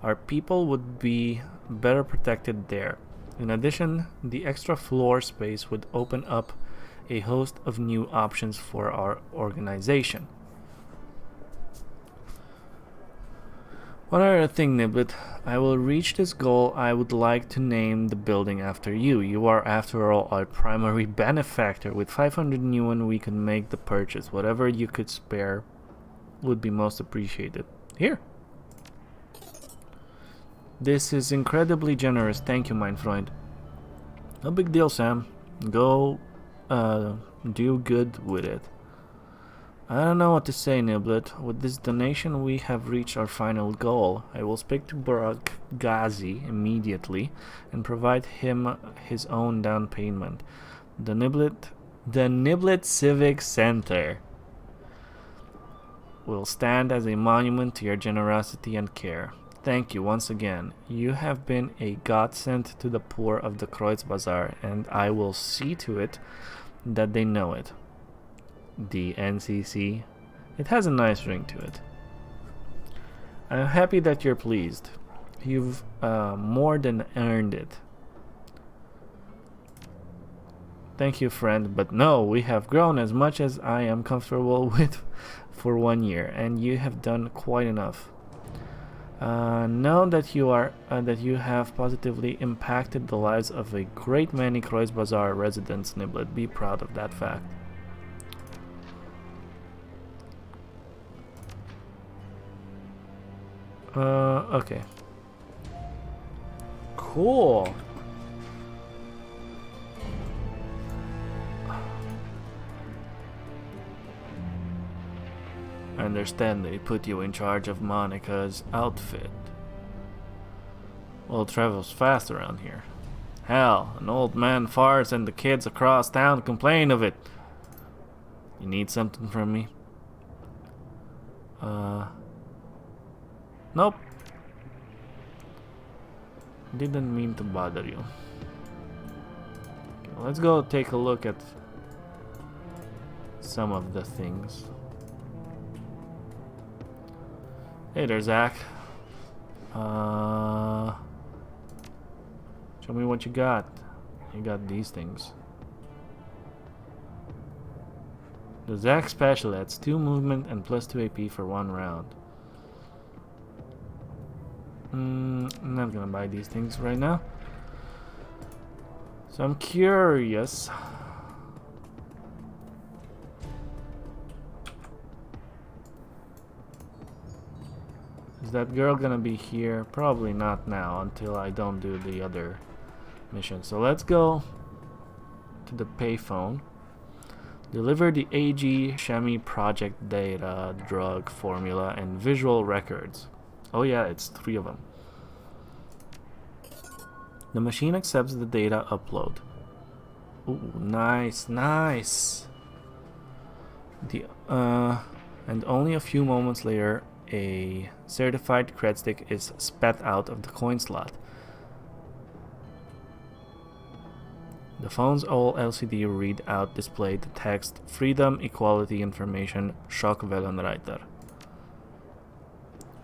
Our people would be better protected there. In addition, the extra floor space would open up a host of new options for our organization. One other thing, Niblet. I will reach this goal. I would like to name the building after you. You are, after all, our primary benefactor. With 500 yuan, we can make the purchase. Whatever you could spare would be most appreciated. Here. This is incredibly generous. Thank you, mein Freund. No big deal, Sam. Go do good with it. I don't know what to say, Niblet. With this donation, we have reached our final goal. I will speak to Barak Ghazi immediately and provide him his own down payment. The Niblet Civic Center will stand as a monument to your generosity and care. Thank you once again. You have been a godsend to the poor of the Kreuz Bazaar, and I will see to it that they know it. The NCC. It has a nice ring to it. I'm happy that you're pleased. You've more than earned it. Thank you, friend, but no, we have grown as much as I am comfortable with for 1 year, and you have done quite enough. Know that you have positively impacted the lives of a great many Kreuz Bazaar residents, Niblet. Be proud of that fact. Okay. Cool. I understand they put you in charge of Monica's outfit. Well, it travels fast around here. Hell, an old man farts and the kids across town complain of it. You need something from me? Nope. Didn't mean to bother you. Okay, let's go take a look at some of the things. Hey there, Zach. Show me what you got. You got these things. The Zach special adds 2 movement and plus 2 AP for 1 round. I'm not gonna buy these things right now. So I'm curious. Is that girl gonna be here? Probably not now until I don't do the other mission. So let's go to the payphone. Deliver the AG Shami project data, drug formula, and visual records. Oh yeah, it's 3 of them. The machine accepts the data upload. Ooh, nice, nice. And only a few moments later, a certified cred stick is spat out of the coin slot. The phone's old LCD readout displayed the text Freedom, Equality, Information, Schockwellenreiter.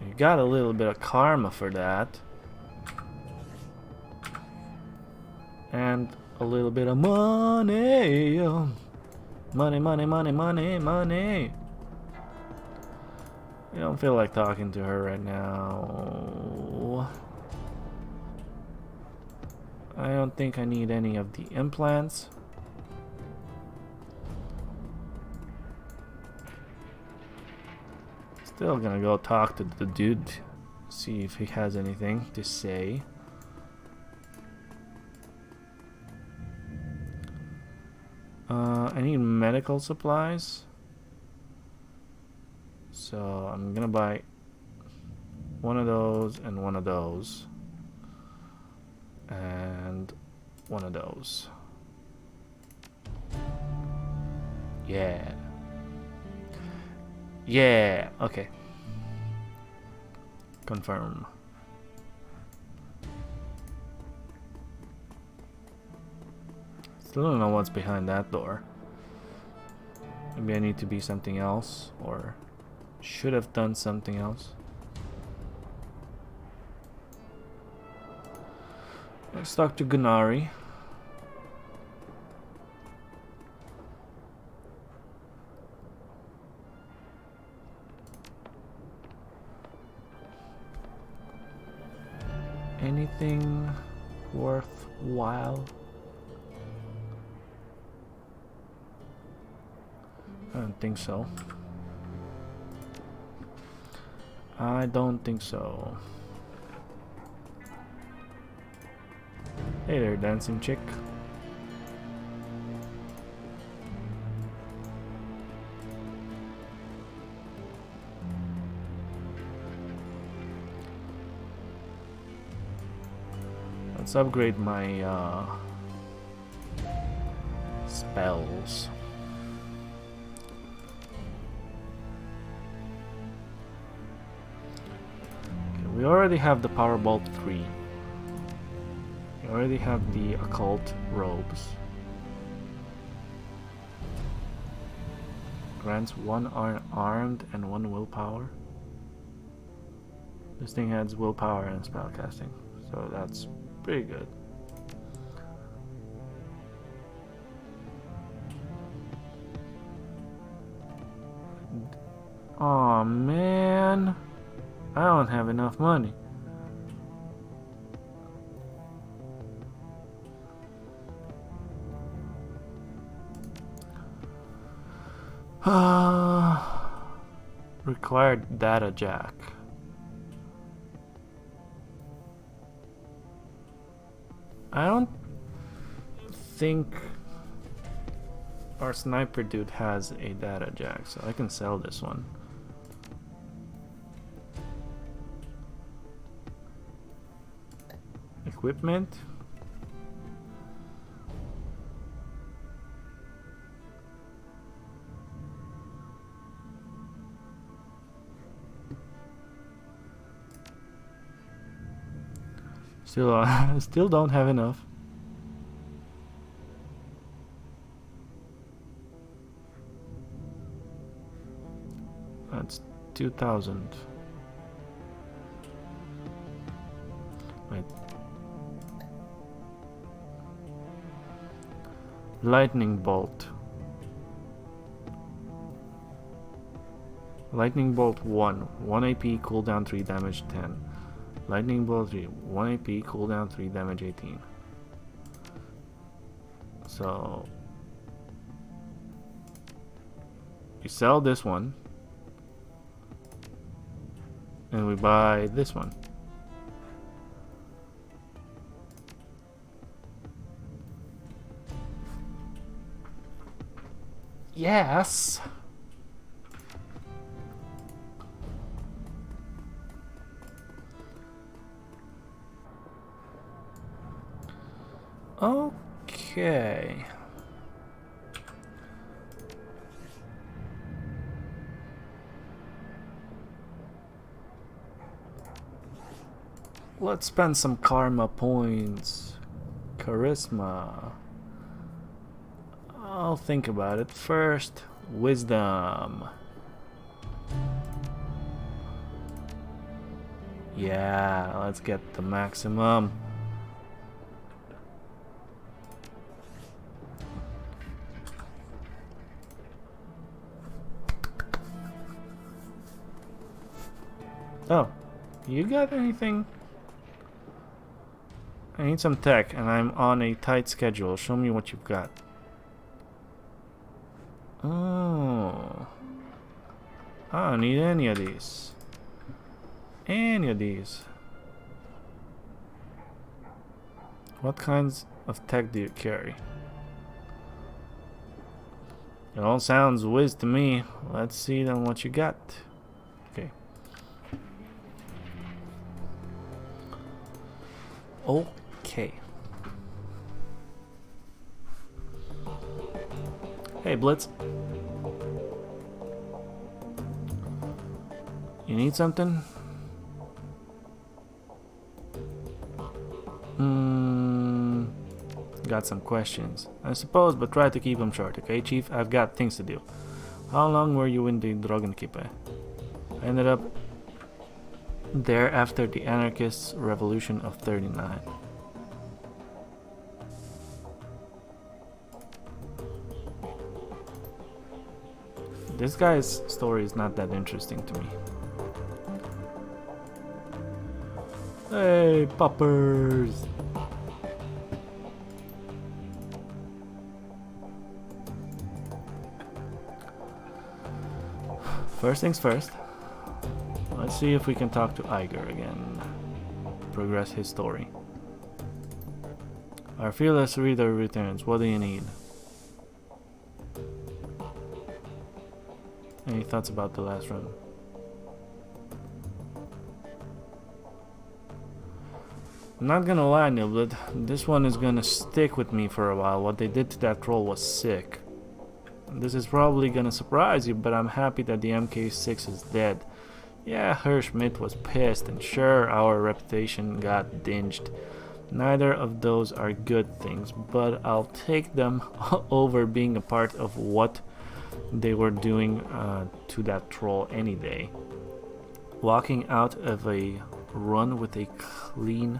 You got a little bit of karma for that. And a little bit of money. Money, money, money, money, money. I don't feel like talking to her right now. I don't think I need any of the implants. Still gonna go talk to the dude, see if he has anything to say. I need medical supplies. So I'm gonna buy one of those and one of those. And one of those. Yeah. Yeah, okay. Confirm. Still don't know what's behind that door. Maybe I need to be something else, or should have done something else. Let's talk to Gunari. Anything worthwhile? I don't think so. I don't think so. Hey there, dancing chick. Let's upgrade my spells. Okay, we already have the Powerbolt 3. We already have the occult robes. Grants 1 armed and 1 willpower. This thing adds willpower and spellcasting, so that's pretty good. Aw, man, I don't have enough money. Required data jack. I don't think our sniper dude has a data jack, so I can sell this one. Equipment. Still don't have enough. That's 2,000. Wait. Lightning bolt. Lightning bolt 1 AP, cooldown 3, damage 10. Lightning bolt 3, 1 AP, cooldown 3, damage 18. So we sell this one and we buy this one. Yes. Okay. Let's spend some karma points. Charisma. I'll think about it first. Wisdom. Yeah, let's get the maximum. Oh, you got anything? I need some tech and I'm on a tight schedule. Show me what you've got. Oh, I don't need any of these. Any of these. What kinds of tech do you carry? It all sounds whiz to me. Let's see then what you got. Okay. Okay. Hey, Blitz. You need something? Got some questions, I suppose, but try to keep them short, okay, Chief? I've got things to do. How long were you in the Dragonkippe? I ended up there after the anarchists' revolution of 39. This guy's story is not that interesting to me. Hey, poppers! First things first, let's see if we can talk to Iger again. Progress his story. Our fearless reader returns. What do you need? Any thoughts about the last run? I'm not gonna lie, Niblet. This one is gonna stick with me for a while. What they did to that troll was sick. This is probably gonna surprise you, but I'm happy that the MK6 is dead. Yeah, Herr Schmidt was pissed, and sure, our reputation got dinged. Neither of those are good things, but I'll take them over being a part of what they were doing to that troll any day. Walking out of a run with a clean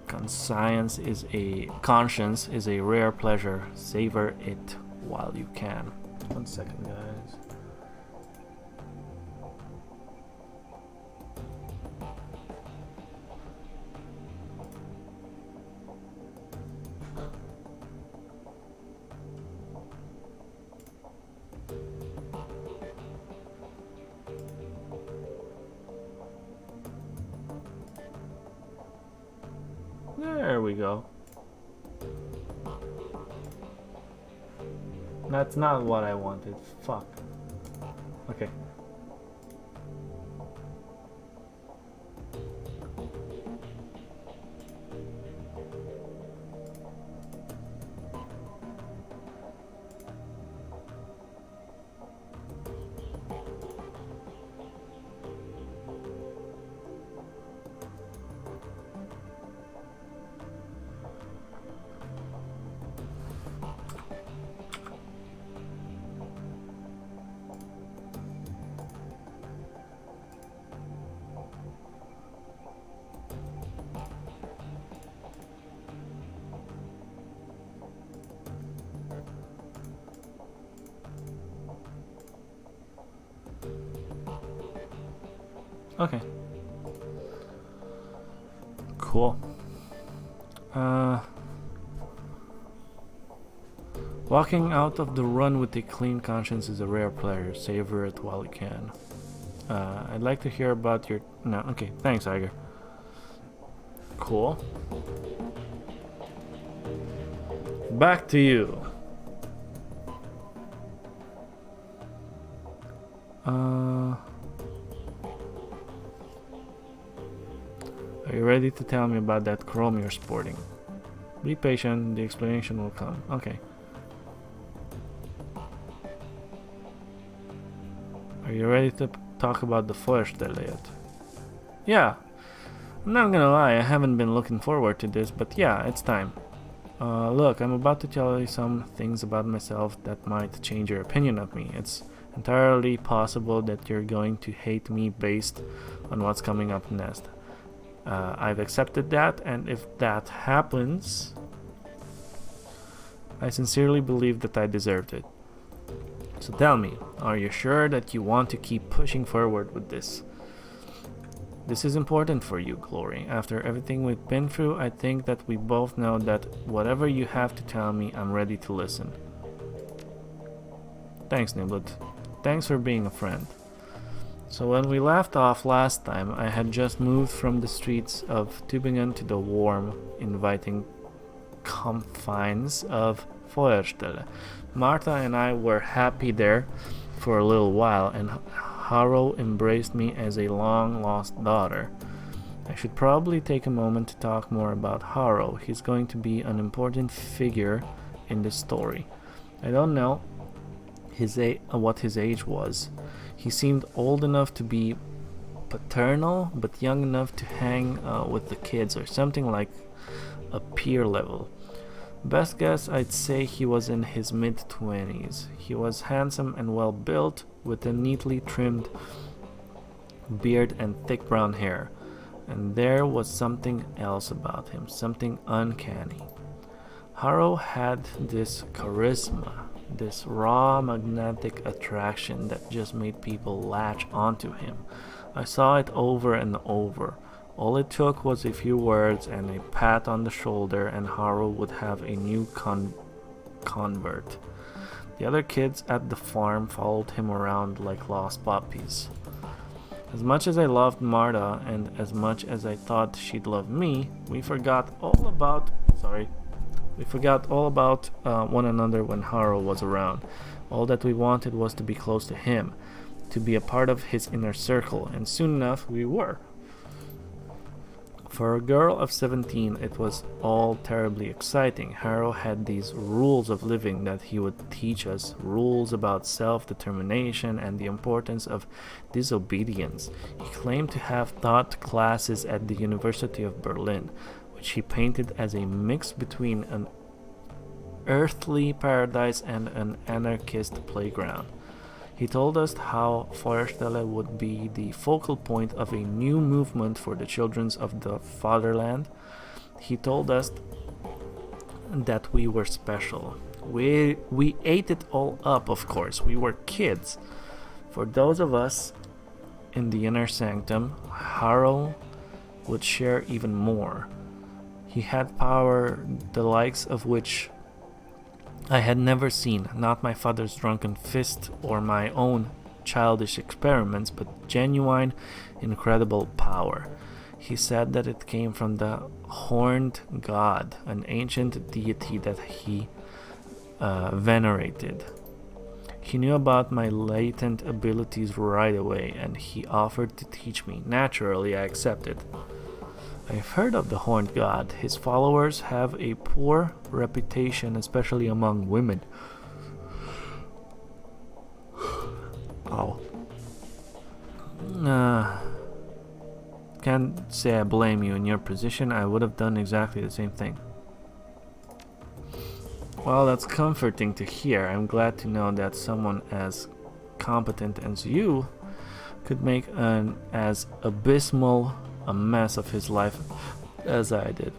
conscience is a rare pleasure. Savor it while you can. 1 second, guys. There we go. That's not what I wanted. Fuck. Okay. Okay. Cool. Walking out of the run with a clean conscience is a rare pleasure. Savor it while you can. I'd like to hear about your... No, okay. Thanks, Iger. Cool. Back to you. Are you ready to tell me about that chrome you're sporting? Be patient, the explanation will come. Okay. Are you ready to talk about the Feuerstelle yet? Yeah. I'm not gonna lie, I haven't been looking forward to this, but yeah, it's time. Look, I'm about to tell you some things about myself that might change your opinion of me. It's entirely possible that you're going to hate me based on what's coming up next. I've accepted that, and if that happens, I sincerely believe that I deserved it. So tell me, are you sure that you want to keep pushing forward with this? This is important for you, Glory. After everything we've been through, I think that we both know that whatever you have to tell me, I'm ready to listen. Thanks, Niblet. Thanks for being a friend. So when we left off last time, I had just moved from the streets of Tübingen to the warm, inviting confines of Feuerstelle. Martha and I were happy there for a little while, and Harrow embraced me as a long-lost daughter. I should probably take a moment to talk more about Harrow. He's going to be an important figure in this story. I don't know what his age was. He seemed old enough to be paternal, but young enough to hang with the kids, or something like a peer level. Best guess, I'd say he was in his mid-20s. He was handsome and well-built, with a neatly trimmed beard and thick brown hair. And there was something else about him, something uncanny. Harrow had this charisma, this raw magnetic attraction that just made people latch onto him. I saw it over and over. All it took was a few words and a pat on the shoulder, and Harrow would have a new convert. The other kids at the farm followed him around like lost puppies. As much as I loved Marta and as much as I thought she'd love me, we forgot all about one another when Haro was around. All that we wanted was to be close to him, to be a part of his inner circle, and soon enough we were. For a girl of 17, it was all terribly exciting. Haro had these rules of living that he would teach us, rules about self-determination and the importance of disobedience. He claimed to have taught classes at the University of Berlin, which he painted as a mix between an earthly paradise and an anarchist playground. He told us how Feuerstelle would be the focal point of a new movement for the children of the fatherland. He told us that we were special. We ate it all up, of course. We were kids. For those of us in the inner sanctum, Haro would share even more. He had power the likes of which I had never seen, not my father's drunken fist or my own childish experiments, but genuine, incredible power. He said that it came from the horned god, an ancient deity that he venerated. He knew about my latent abilities right away, and he offered to teach me. Naturally, I accepted. I've heard of the Horned God. His followers have a poor reputation, especially among women. Oh. Can't say I blame you. In your position, I would have done exactly the same thing. Well, that's comforting to hear. I'm glad to know that someone as competent as you could make an as abysmal a mess of his life as I did.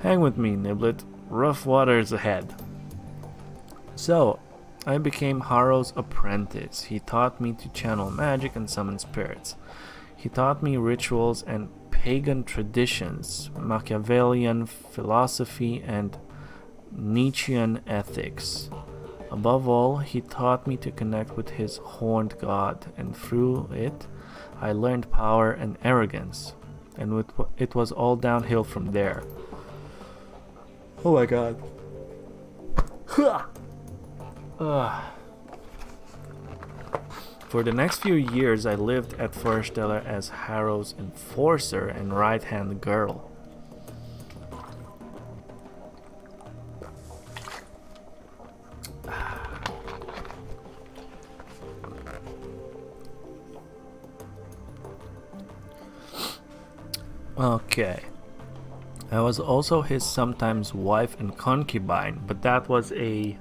Hang with me, Niblet. Rough waters ahead. So, I became Haro's apprentice. He taught me to channel magic and summon spirits. He taught me rituals and pagan traditions, Machiavellian philosophy, and Nietzschean ethics. Above all, he taught me to connect with his horned god, and through it, I learned power and arrogance. And it was all downhill from there. Oh my god. For the next few years, I lived at Feuerstelle as Haro's enforcer and right-hand girl. Okay. I was also his sometimes wife and concubine, but that was a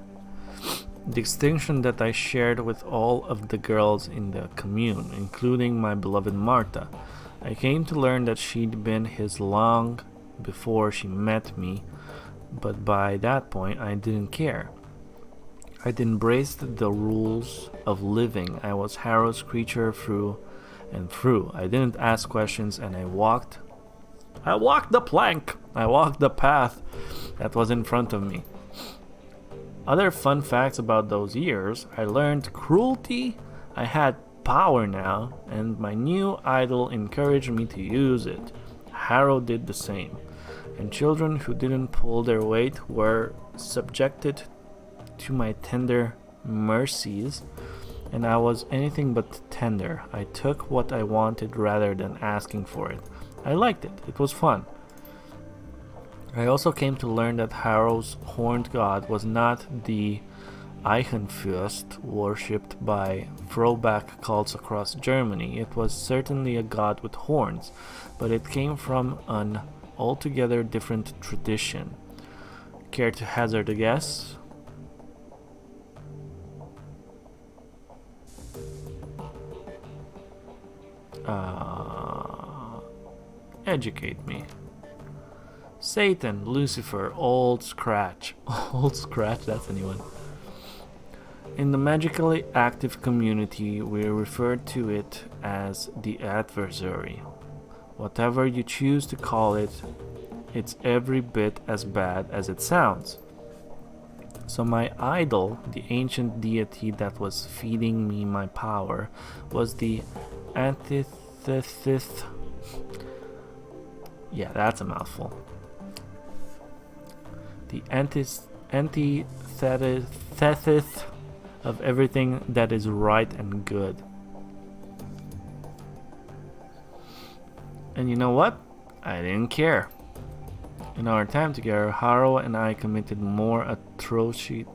distinction that I shared with all of the girls in the commune, including my beloved Marta. I came to learn that she'd been his long before she met me, but by that point I didn't care. I'd embraced the rules of living. I was Haro's creature through and through. I didn't ask questions, and I walked the plank. I walked the path that was in front of me. Other fun facts about those years: I learned cruelty, I had power now, and my new idol encouraged me to use it. Haro did the same, and children who didn't pull their weight were subjected to my tender mercies, and I was anything but tender. I took what I wanted rather than asking for it. I liked it. It was fun. I also came to learn that Haro's horned god was not the Eichenfürst worshipped by throwback cults across Germany. It was certainly a god with horns, but it came from an altogether different tradition. Care to hazard a guess? Educate me. Satan, Lucifer, Old Scratch. Old Scratch, that's a new one. In the magically active community, we refer to it as the adversary. Whatever you choose to call it, it's every bit as bad as it sounds. So my idol, the ancient deity that was feeding me my power, was the Yeah, that's a mouthful. The antithesis of everything that is right and good. And you know what? I didn't care. In our time together, Haro and I committed more atrocities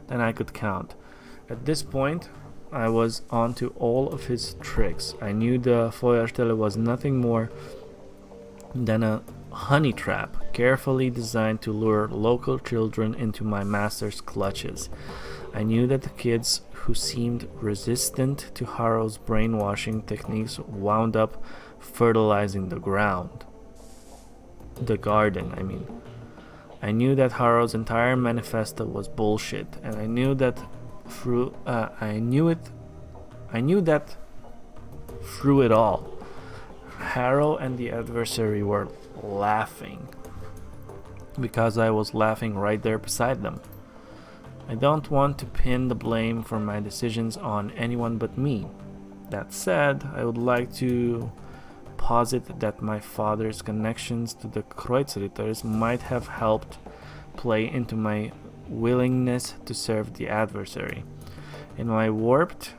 than I could count. At this point, I was onto all of his tricks. I knew the Feuerstelle was nothing more than a honey trap, carefully designed to lure local children into my master's clutches. I knew that the kids who seemed resistant to Haro's brainwashing techniques wound up fertilizing the ground. The garden, I mean. I knew that Haro's entire manifesto was bullshit, and I knew that through it all, Haro and the adversary were laughing, because I was laughing right there beside them. I don't want to pin the blame for my decisions on anyone but me. That said, I would like to posit that my father's connections to the Kreuzritters might have helped play into my willingness to serve the adversary. In my warped,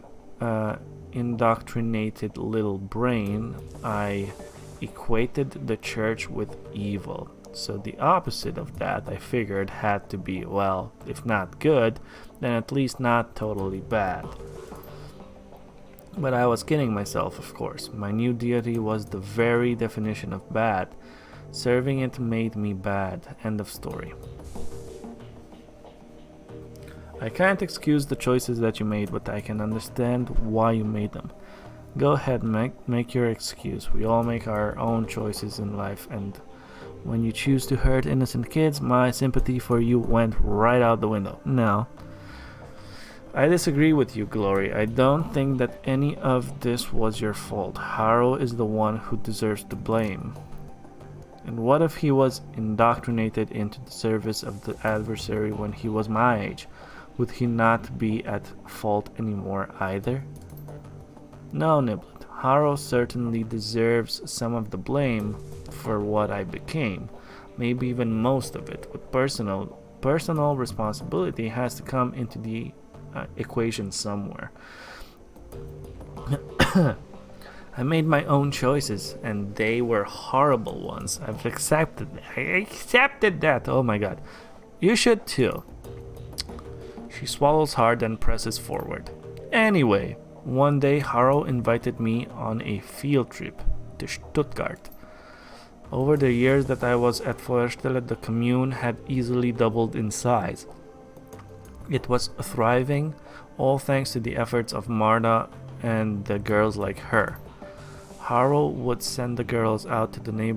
indoctrinated little brain, I equated the church with evil. So the opposite of that, I figured, had to be, well, if not good, then at least not totally bad. But I was kidding myself, of course. My new deity was the very definition of bad. Serving it made me bad. End of story. I can't excuse the choices that you made, but I can understand why you made them. Go ahead, make your excuse. We all make our own choices in life, and when you choose to hurt innocent kids, my sympathy for you went right out the window. No. I disagree with you, Glory. I don't think that any of this was your fault. Haro is the one who deserves the blame. And what if he was indoctrinated into the service of the adversary when he was my age? Would he not be at fault anymore either? No, Niblet. Haro certainly deserves some of the blame for what I became. Maybe even most of it. But personal responsibility has to come into the equation somewhere. I made my own choices, and they were horrible ones. I accepted that. Oh my god. You should too. She swallows hard and presses forward. Anyway, one day Haro invited me on a field trip to Stuttgart. Over the years that I was at Feuerstelle, the commune had easily doubled in size. It was thriving, all thanks to the efforts of Marta and the girls like her. Haro would send the girls out to the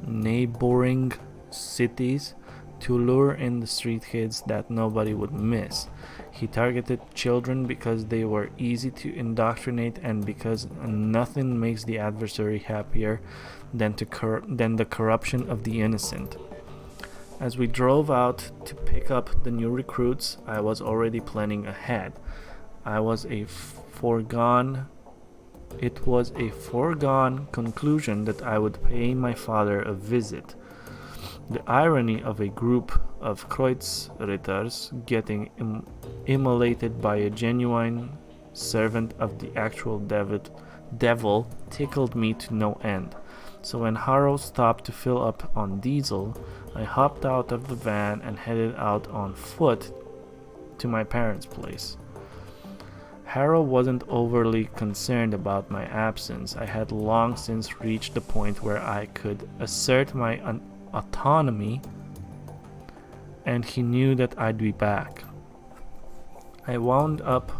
neighboring cities to lure in the street kids that nobody would miss. He targeted children because they were easy to indoctrinate and because nothing makes the adversary happier than the corruption of the innocent. As we drove out to pick up the new recruits, I was already planning ahead. It was a foregone conclusion that I would pay my father a visit. The irony of a group of Kreuzritters getting immolated by a genuine servant of the actual devil tickled me to no end. So when Haro stopped to fill up on diesel, I hopped out of the van and headed out on foot to my parents' place. Haro wasn't overly concerned about my absence. I had long since reached the point where I could assert my autonomy, and he knew that I'd be back. I wound up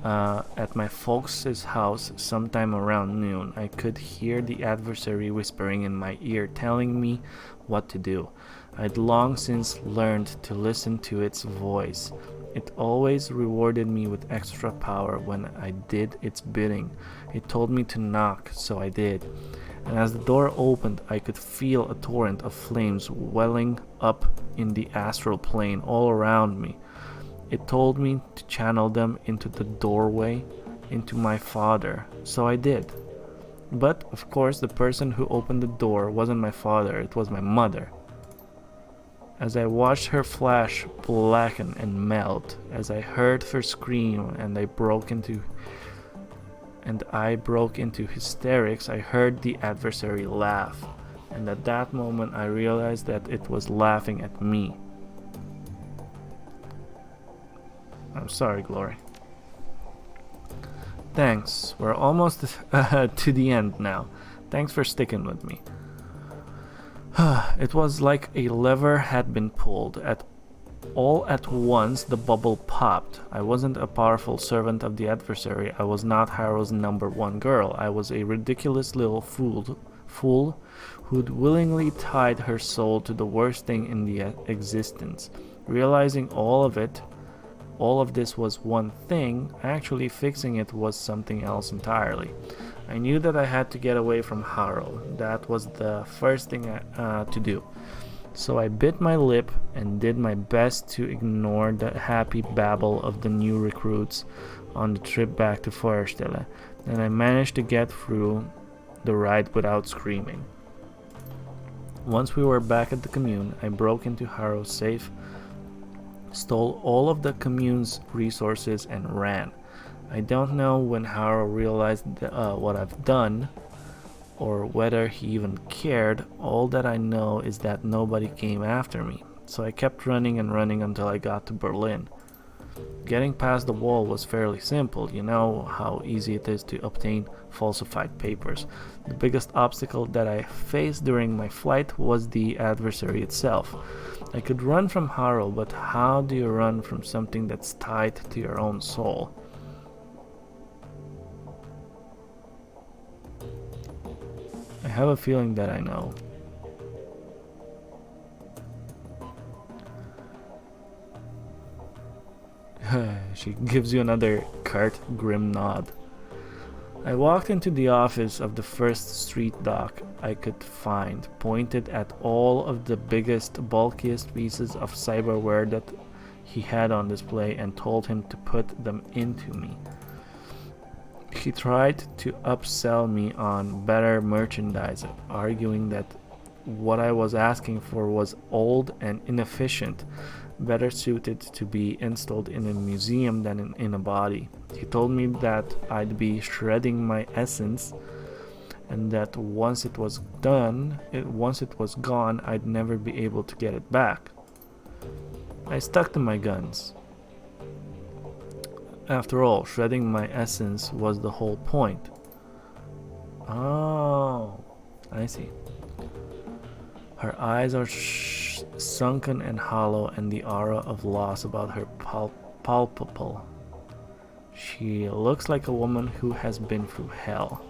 at my folks' house sometime around noon. I could hear the adversary whispering in my ear, telling me what to do. I'd long since learned to listen to its voice. It always rewarded me with extra power when I did its bidding. It told me to knock, so I did. And as the door opened, I could feel a torrent of flames welling up in the astral plane all around me. It told me to channel them into the doorway into my father, so I did. But, of course, the person who opened the door wasn't my father, it was my mother. As I watched her flash blacken and melt, as I heard her scream and I broke into hysterics, I heard the adversary laugh. And at that moment I realized that it was laughing at me. I'm sorry, Glory. Thanks. We're almost to the end now. Thanks for sticking with me. It was like a lever had been pulled. All at once, the bubble popped. I wasn't a powerful servant of the adversary. I was not Harrow's #1 girl. I was a ridiculous little fool who'd willingly tied her soul to the worst thing in the existence. Realizing all of this was one thing, actually fixing it was something else entirely. I knew that I had to get away from Harrow. That was the first thing to do. So I bit my lip and did my best to ignore the happy babble of the new recruits on the trip back to Feuerstelle, and I managed to get through the ride without screaming. Once we were back at the commune, I broke into Harrow's safe, stole all of the commune's resources, and ran. I don't know when Harrow realized what I've done, or whether he even cared. All that I know is that nobody came after me, so I kept running and running until I got to Berlin. Getting past the wall was fairly simple. You know how easy it is to obtain falsified papers. The biggest obstacle that I faced during my flight was the adversary itself. I could run from Harrow, but how do you run from something that's tied to your own soul? I have a feeling that I know. She gives you another curt, grim nod. I walked into the office of the first street doc I could find, pointed at all of the biggest, bulkiest pieces of cyberware that he had on display, and told him to put them into me. He tried to upsell me on better merchandise, arguing that what I was asking for was old and inefficient, better suited to be installed in a museum than in a body. He told me that I'd be shredding my essence, and that once it was gone, I'd never be able to get it back. I stuck to my guns. After all, shredding my essence was the whole point. Oh, I see. Her eyes are sunken and hollow, and the aura of loss about her palpable. She looks like a woman who has been through hell.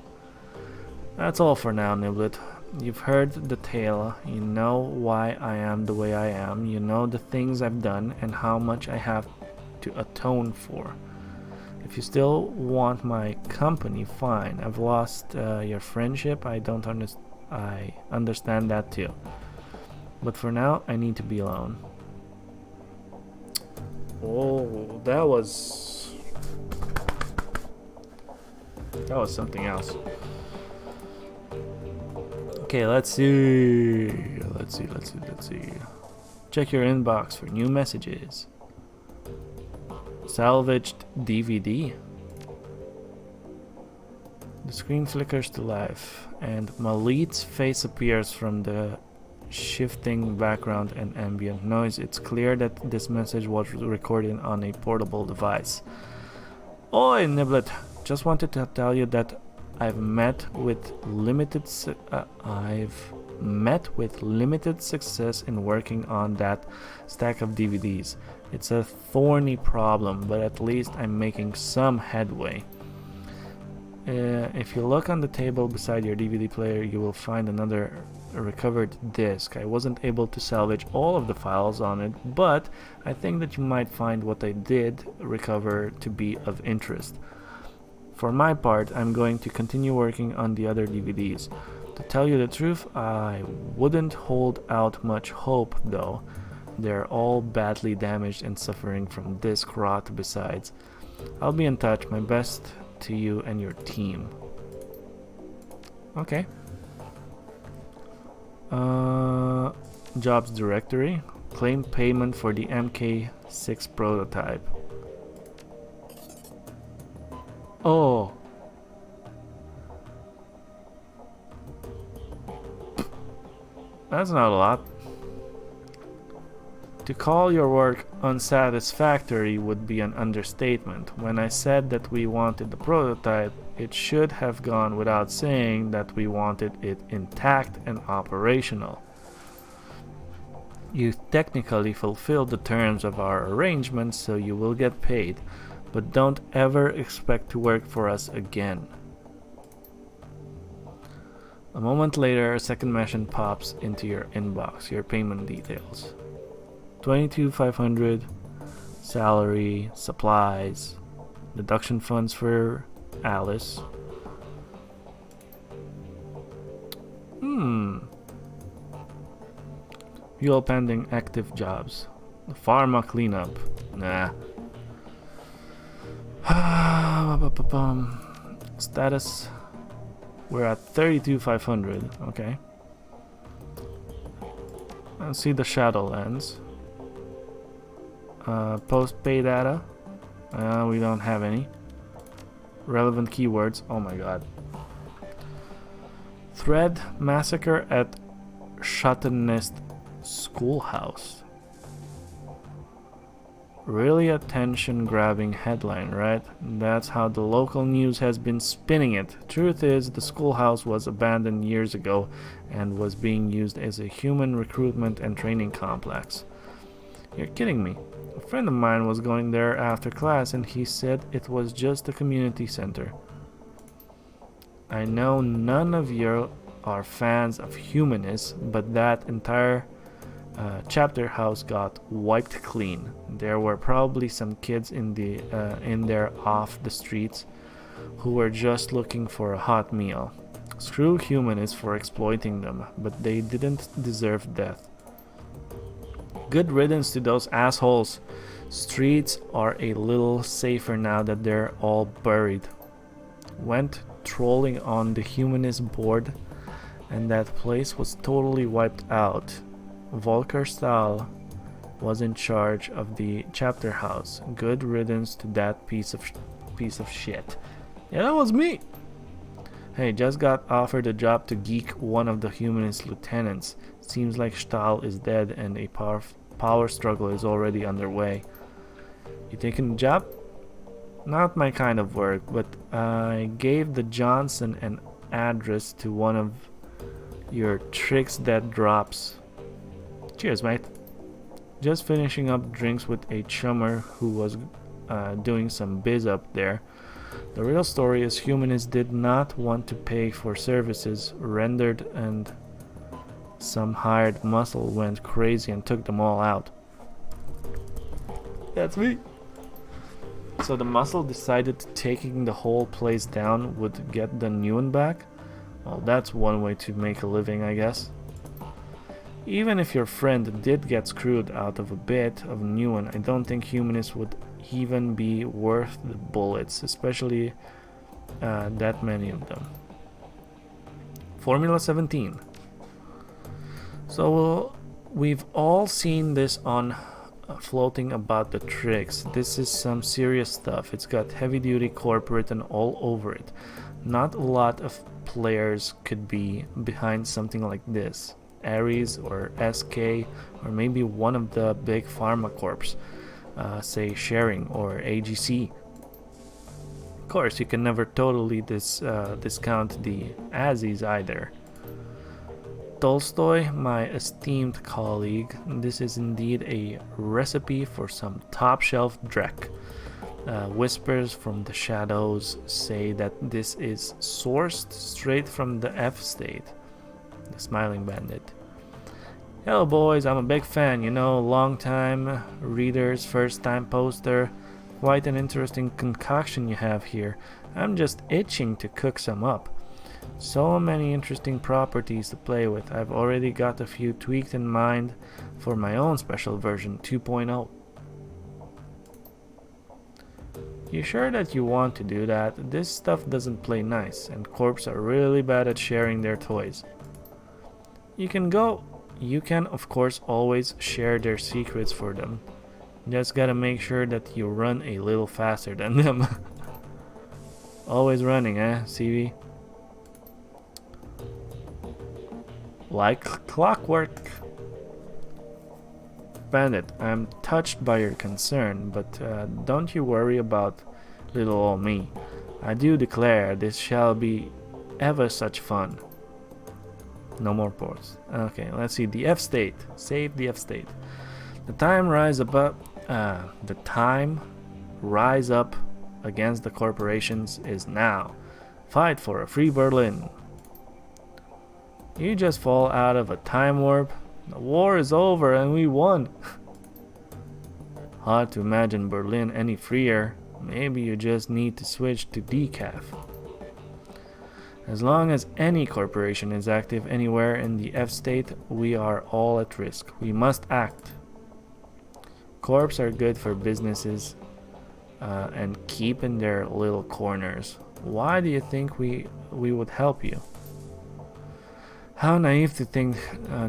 That's all for now, Niblet. You've heard the tale. You know why I am the way I am. You know the things I've done and how much I have to atone for. If you still want my company, fine. I've lost your friendship. I understand that too. But for now, I need to be alone. Oh, that was something else. Okay, let's see. Check your inbox for new messages. Salvaged DVD. The screen flickers to life, and Malit's face appears from the shifting background and ambient noise. It's clear that this message was recorded on a portable device. Oi, Niblet! Just wanted to tell you that I've met with limited success in working on that stack of DVDs. It's a thorny problem, but at least I'm making some headway. If you look on the table beside your DVD player, you will find another recovered disc. I wasn't able to salvage all of the files on it, but I think that you might find what I did recover to be of interest. For my part, I'm going to continue working on the other DVDs. To tell you the truth, I wouldn't hold out much hope, though. They're all badly damaged and suffering from disc rot besides. I'll be in touch. My best to you and your team. Okay. Jobs directory. Claim payment for the MK6 prototype. Oh. That's not a lot. To call your work unsatisfactory would be an understatement. When I said that we wanted the prototype, it should have gone without saying that we wanted it intact and operational. You technically fulfilled the terms of our arrangement, so you will get paid, but don't ever expect to work for us again. A moment later, a second message pops into your inbox, your payment details. 22,500, salary, supplies, deduction funds for Alice. Fuel pending active jobs. The pharma cleanup. Nah. Status. We're at 32,500. Okay. Let's see the Shadowlands. Post-pay data. We don't have any. Relevant keywords. Oh my god. Thread massacre at Shuttenest Schoolhouse. Really attention-grabbing headline, right? That's how the local news has been spinning it. Truth is, the schoolhouse was abandoned years ago and was being used as a human recruitment and training complex. You're kidding me. A friend of mine was going there after class and he said it was just a community center. I know none of you are fans of humanists, but that entire chapter house got wiped clean. There were probably some kids in there off the streets who were just looking for a hot meal. Screw humanists for exploiting them, but they didn't deserve death. Good riddance to those assholes. Streets are a little safer now that they're all buried. Went trolling on the humanist board and that place was totally wiped out. Volker Stahl was in charge of the chapter house. Good riddance to that piece of shit. Yeah, that was me. Hey, just got offered a job to geek one of the humanist lieutenants. Seems like Stahl is dead and a power struggle is already underway. You taking the job? Not my kind of work, but I gave the Johnson an address to one of your tricks that drops. Cheers, mate. Just finishing up drinks with a chummer who was doing some biz up there. The real story is humanists did not want to pay for services rendered and some hired muscle went crazy and took them all out. That's me. So the muscle decided taking the whole place down would get the new one back? Well, that's one way to make a living, I guess. Even if your friend did get screwed out of a bit of new one, I don't think humanists would even be worth the bullets, especially that many of them. Formula 17. So we've all seen this on floating about the tricks. This is some serious stuff. It's got heavy duty corporate and all over it. Not a lot of players could be behind something like this. Ares or SK or maybe one of the big pharma corps, say Sharing or AGC. Of course, you can never totally discount the Azis either. Tolstoy, my esteemed colleague, this is indeed a recipe for some top-shelf dreck. Whispers from the shadows say that this is sourced straight from the F state. The Smiling Bandit. Hello boys, I'm a big fan, you know, long time readers, first time poster. Quite an interesting concoction you have here. I'm just itching to cook some up. So many interesting properties to play with. I've already got a few tweaked in mind for my own special version 2.0. You sure that you want to do that? This stuff doesn't play nice, and corps are really bad at sharing their toys. You can of course always share their secrets for them. Just gotta make sure that you run a little faster than them. Always running, eh, CV? Like clockwork. Bandit, I'm touched by your concern, but don't you worry about little old me. I do declare this shall be ever such fun. No more ports. Okay, let's see. The F state. Save the F state. The time rise up against the corporations is now. Fight for a free Berlin. You just fall out of a time warp. The war is over and we won. Hard to imagine Berlin any freer. Maybe you just need to switch to decaf. As long as any corporation is active anywhere in the F state, we are all at risk. We must act. Corps are good for businesses and keep in their little corners. Why do you think we would help you? How naive to think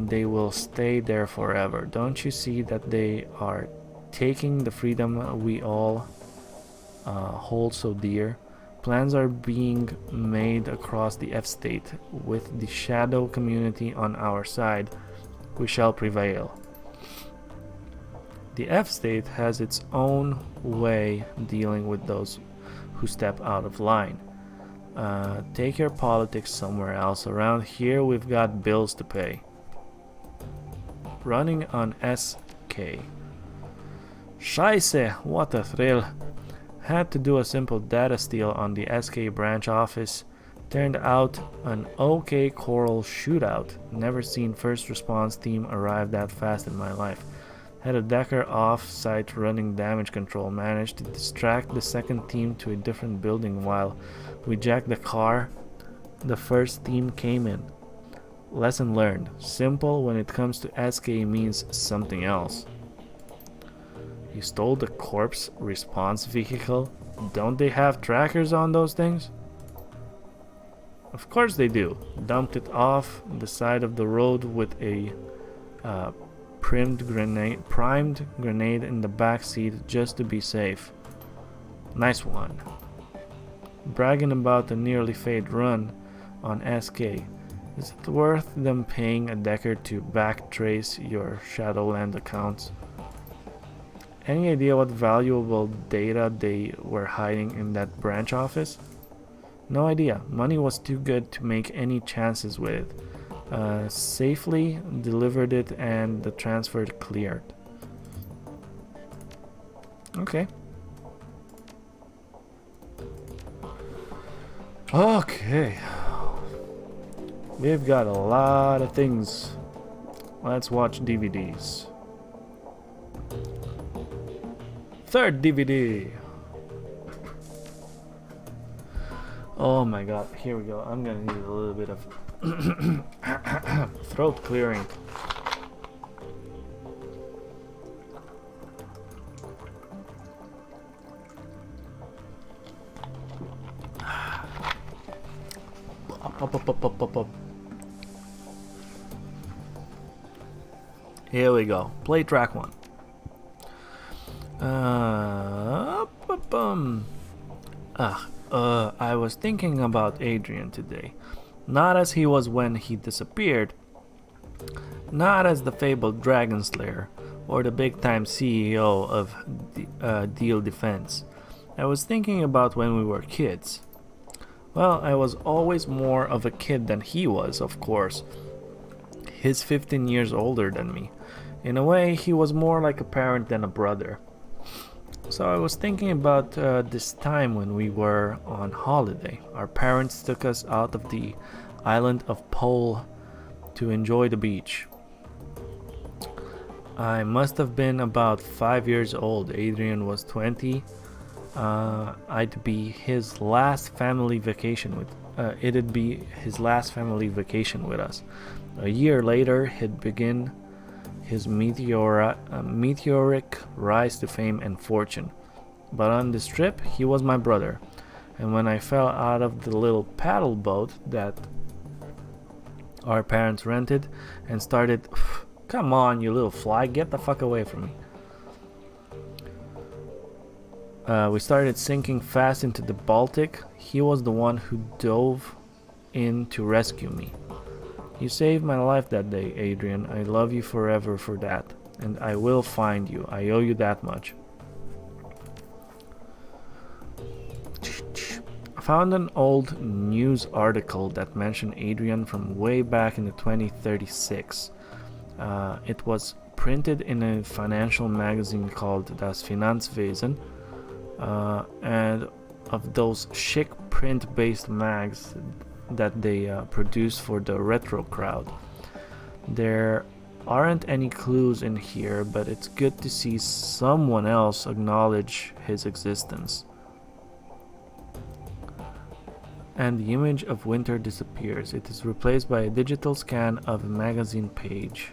they will stay there forever. Don't you see that they are taking the freedom we all hold so dear? Plans are being made across the F state. With the shadow community on our side, we shall prevail. The F state has its own way dealing with those who step out of line. Take your politics somewhere else. Around here we've got bills to pay. Running on SK. Scheiße, what a thrill. Had to do a simple data steal on the SK branch office. Turned out an OK Coral shootout. Never seen first response team arrive that fast in my life. Had a Decker off-site running damage control. Managed to distract the second team to a different building while we jacked the car. The first team came in. Lesson learned. Simple when it comes to SK means something else. You stole the corpse response vehicle? Don't they have trackers on those things? Of course they do. Dumped it off the side of the road with a primed grenade in the back seat just to be safe. Nice one. Bragging about a nearly failed run on SK. Is it worth them paying a Decker to backtrace your Shadowland accounts? Any idea what valuable data they were hiding in that branch office? No idea. Money was too good to make any chances with it. Safely delivered it and the transfer cleared. Okay. Okay. We've got a lot of things. Let's watch DVDs. Third DVD. Oh my god, here we go. I'm gonna need a little bit of throat clearing. Up. Here we go. Play track 1. I was thinking about Adrian today. Not as he was when he disappeared. Not as the fabled Dragon Slayer or the big-time CEO of Deal Defense. I was thinking about when we were kids. Well, I was always more of a kid than he was, of course. He's 15 years older than me. In a way, he was more like a parent than a brother. So I was thinking about this time when we were on holiday. Our parents took us out of the island of Pole to enjoy the beach. I must have been about 5 years old. Adrian was 20. It'd be his last family vacation with us. A year later, he'd begin his meteoric rise to fame and fortune. But on this trip, he was my brother. And when I fell out of the little paddle boat that our parents rented and started, come on, you little fly, get the fuck away from me. We started sinking fast into the Baltic. He was the one who dove in to rescue me. You saved my life that day, Adrian. I love you forever for that. And I will find you. I owe you that much. I found an old news article that mentioned Adrian from way back in the 2036. It was printed in a financial magazine called Das Finanzwesen. And of those chic print-based mags that they produce for the retro crowd. There aren't any clues in here, but it's good to see someone else acknowledge his existence. And the image of Winter disappears. It is replaced by a digital scan of a magazine page.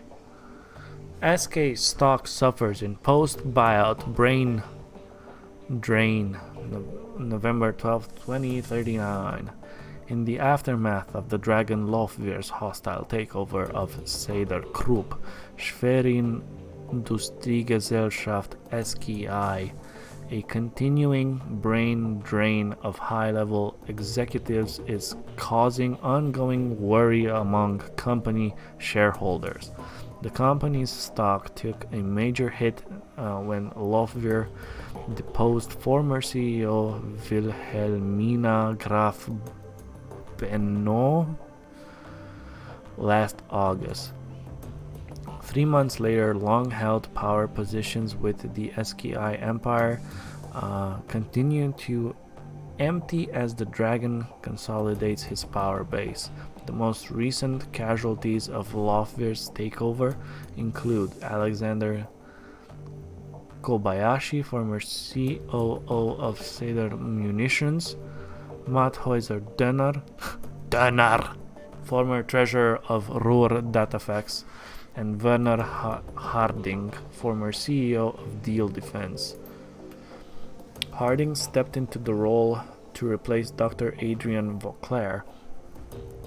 SK stock suffers in post-buyout brain drain. November 12, 2039. In the aftermath of the Dragon Lofvir's hostile takeover of Seder Krupp, Schwerin Industriegesellschaft SKI, a continuing brain drain of high-level executives is causing ongoing worry among company shareholders. The company's stock took a major hit when Lofvir deposed former CEO Wilhelmina Graf Benno last August. 3 months later, long-held power positions with the SKI empire continue to empty as the dragon consolidates his power base. The most recent casualties of Lofvir's takeover include Alexander Kobayashi, former COO of Seder Munitions, Mathäuser Dönner, former treasurer of Ruhr Datafex, and Werner Harding, former CEO of Deal Defense. Harding stepped into the role to replace Dr. Adrian Vauclair,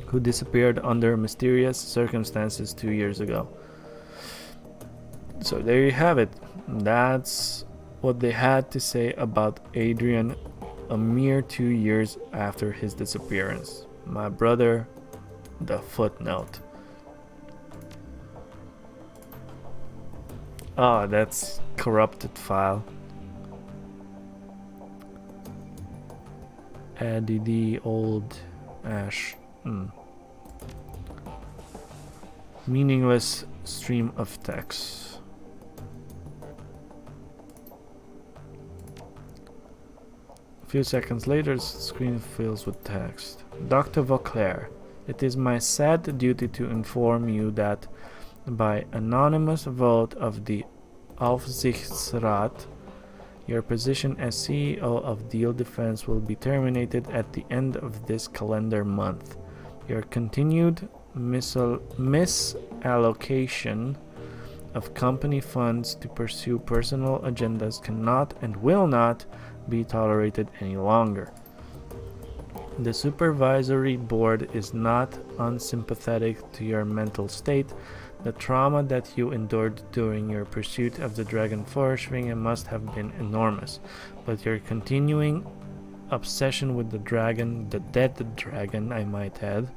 who disappeared under mysterious circumstances 2 years ago. So there you have it. That's what they had to say about Adrian a mere 2 years after his disappearance. My brother, the footnote. Oh, that's corrupted file. Add old ash. Meaningless stream of text. A few seconds later, the screen fills with text. Dr. Vauclair, it is my sad duty to inform you that by anonymous vote of the Aufsichtsrat, your position as CEO of Deal Defense will be terminated at the end of this calendar month. Your continued misallocation of company funds to pursue personal agendas cannot and will not be tolerated any longer. The supervisory board is not unsympathetic to your mental state. The trauma that you endured during your pursuit of the Dragon Vorschwingen must have been enormous, but your continuing obsession with the dragon, the dead dragon I might add,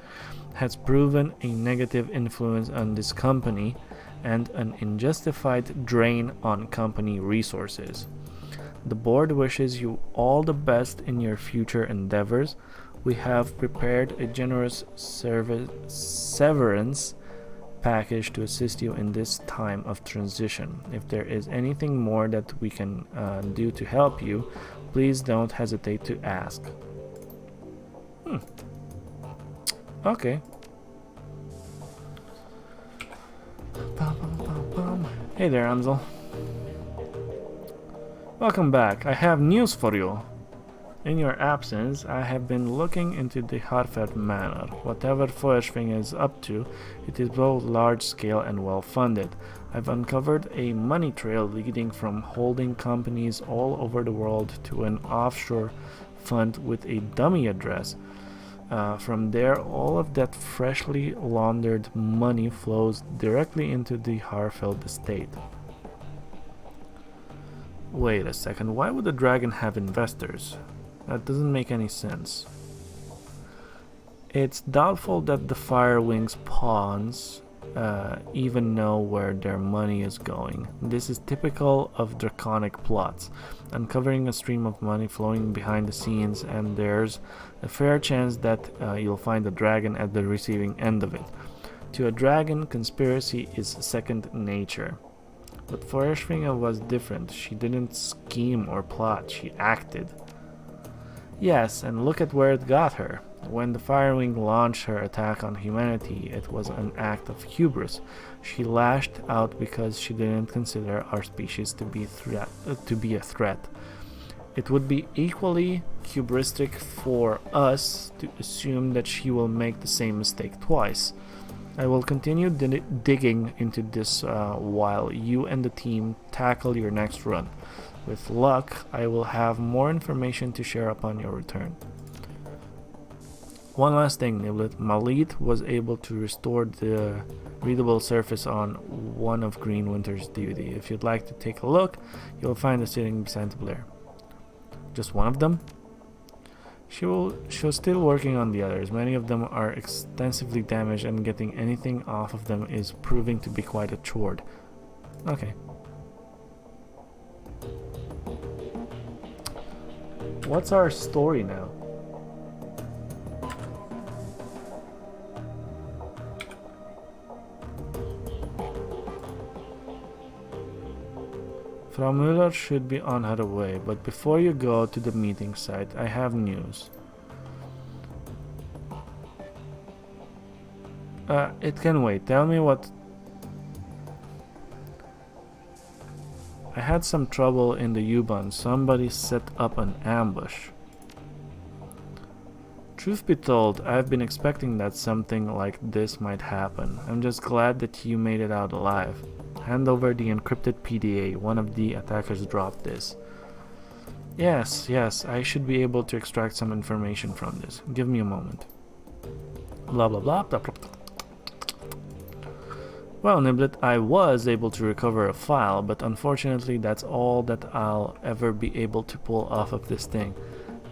has proven a negative influence on this company and an unjustified drain on company resources. The board wishes you all the best in your future endeavors. We have prepared a generous severance package to assist you in this time of transition. If there is anything more that we can do to help you, please don't hesitate to ask. Okay. Hey there, Amsel. Welcome back. I have news for you. In your absence, I have been looking into the Harfeld Manor. Whatever Feuerschwing is up to, it is both large-scale and well-funded. I've uncovered a money trail leading from holding companies all over the world to an offshore fund with a dummy address. From there, all of that freshly laundered money flows directly into the Harfeld estate. Wait a second, why would a dragon have investors? That doesn't make any sense. It's doubtful that the Firewing's pawns even know where their money is going. This is typical of draconic plots, uncovering a stream of money flowing behind the scenes, and there's a fair chance that you'll find a dragon at the receiving end of it. To a dragon, conspiracy is second nature. But Feuerschwinge was different. She didn't scheme or plot, she acted. Yes, and look at where it got her. When the Firewing launched her attack on humanity, it was an act of hubris. She lashed out because she didn't consider our species to be a threat. It would be equally hubristic for us to assume that she will make the same mistake twice. I will continue digging into this while you and the team tackle your next run. With luck, I will have more information to share upon your return. One last thing, Niblet. Malit was able to restore the readable surface on one of Green Winter's duty. If you'd like to take a look, you'll find it sitting beside the Blair. Just one of them? She's still working on the others. Many of them are extensively damaged, and getting anything off of them is proving to be quite a chore. Okay. What's our story now? Frau Müller should be on her way, but before you go to the meeting site, I have news. It can wait. Tell me what... I had some trouble in the U-Bahn. Somebody set up an ambush. Truth be told, I've been expecting that something like this might happen. I'm just glad that you made it out alive. Hand over the encrypted PDA. One of the attackers dropped this. Yes, I should be able to extract some information from this. Give me a moment. Blah blah blah blah blah. Well, Niblet, I was able to recover a file, but unfortunately that's all that I'll ever be able to pull off of this thing.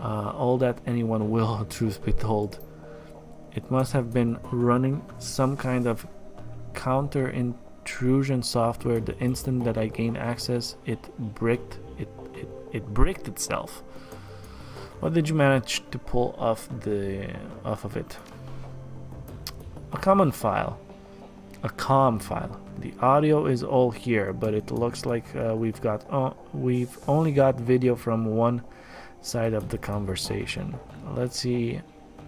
All that anyone will, truth be told. It must have been running some kind of counter-intrusion software. The instant that I gained access, it bricked itself. What did you manage to pull off of it? A common file. A COM file. The audio is all here, but it looks like we've only got video from one side of the conversation. Let's see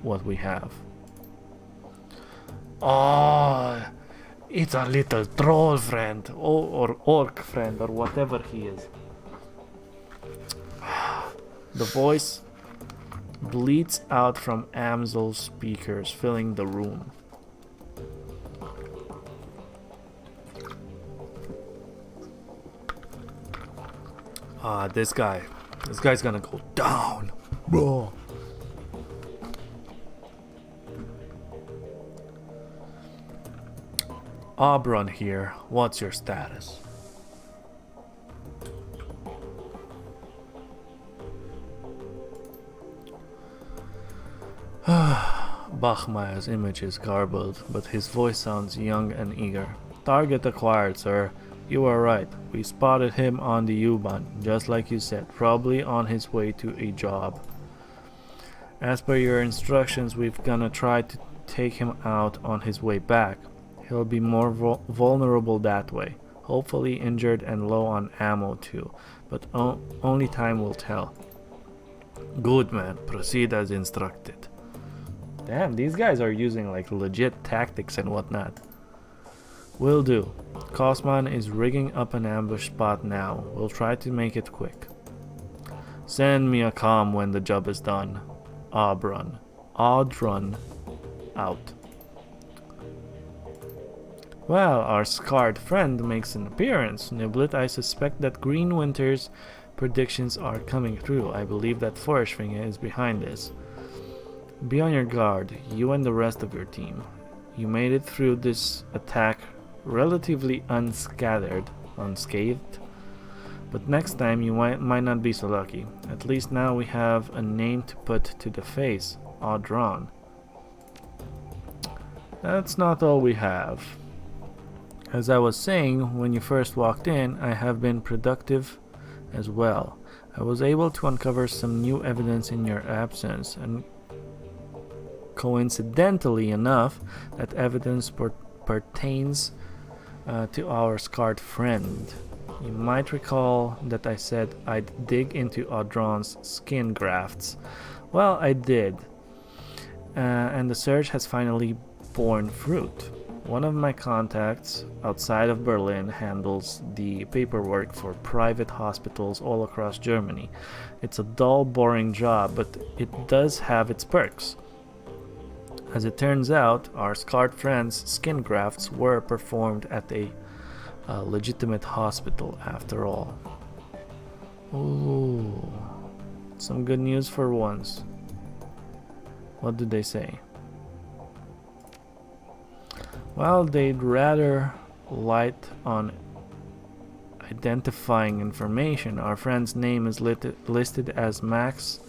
what we have. Oh, it's a little troll friend, or orc friend, or whatever he is. The voice bleats out from Amsel's speakers, filling the room. This guy's gonna go down, bro. Oberon here. What's your status? Bachmeier's image is garbled, but his voice sounds young and eager. Target acquired, sir. You are right. We spotted him on the U-Bahn, just like you said, probably on his way to a job. As per your instructions, we're gonna try to take him out on his way back. He'll be more vulnerable that way. Hopefully injured and low on ammo too, but only time will tell. Good man, proceed as instructed. Damn, these guys are using like legit tactics and whatnot. Will do. Kosman is rigging up an ambush spot now. We'll try to make it quick. Send me a comm when the job is done. Audrun out. Well, our scarred friend makes an appearance. Niblet, I suspect that Green Winter's predictions are coming through. I believe that Forestfinger is behind this. Be on your guard, you and the rest of your team. You made it through this attack relatively unscathed, but next time you might not be so lucky. At least now we have a name to put to the face, Audron. That's not all we have. As I was saying when you first walked in, I have been productive as well. I was able to uncover some new evidence in your absence, and coincidentally enough, that evidence pertains to our scarred friend. You might recall that I said I'd dig into Audron's skin grafts. Well, I did, and the search has finally borne fruit. One of my contacts outside of Berlin handles the paperwork for private hospitals all across Germany. It's a dull, boring job, but it does have its perks. As it turns out, our scarred friend's skin grafts were performed at a legitimate hospital after all. Ooh, some good news for once. What did they say? Well, they'd rather light on identifying information. Our friend's name is listed as Max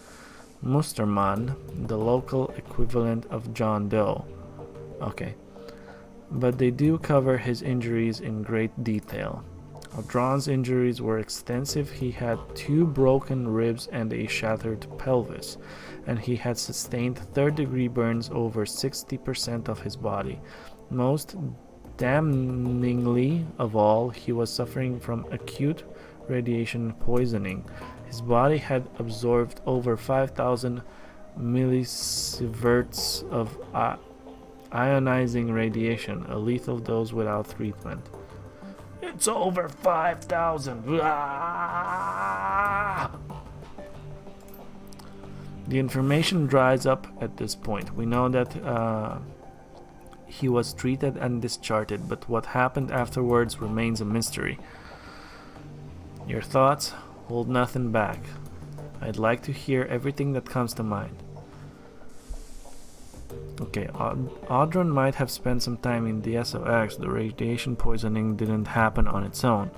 Mustermann, the local equivalent of John Doe. Okay. But they do cover his injuries in great detail. Audron's injuries were extensive. He had 2 broken ribs and a shattered pelvis, and he had sustained third-degree burns over 60% of his body. Most damningly of all, he was suffering from acute radiation poisoning. His body had absorbed over 5,000 millisieverts of ionizing radiation, a lethal dose without treatment. It's over 5,000! The information dries up at this point. We know that he was treated and discharged, but what happened afterwards remains a mystery. Your thoughts? Hold nothing back. I'd like to hear everything that comes to mind. Okay, Audron might have spent some time in the SOX. The radiation poisoning didn't happen on its own.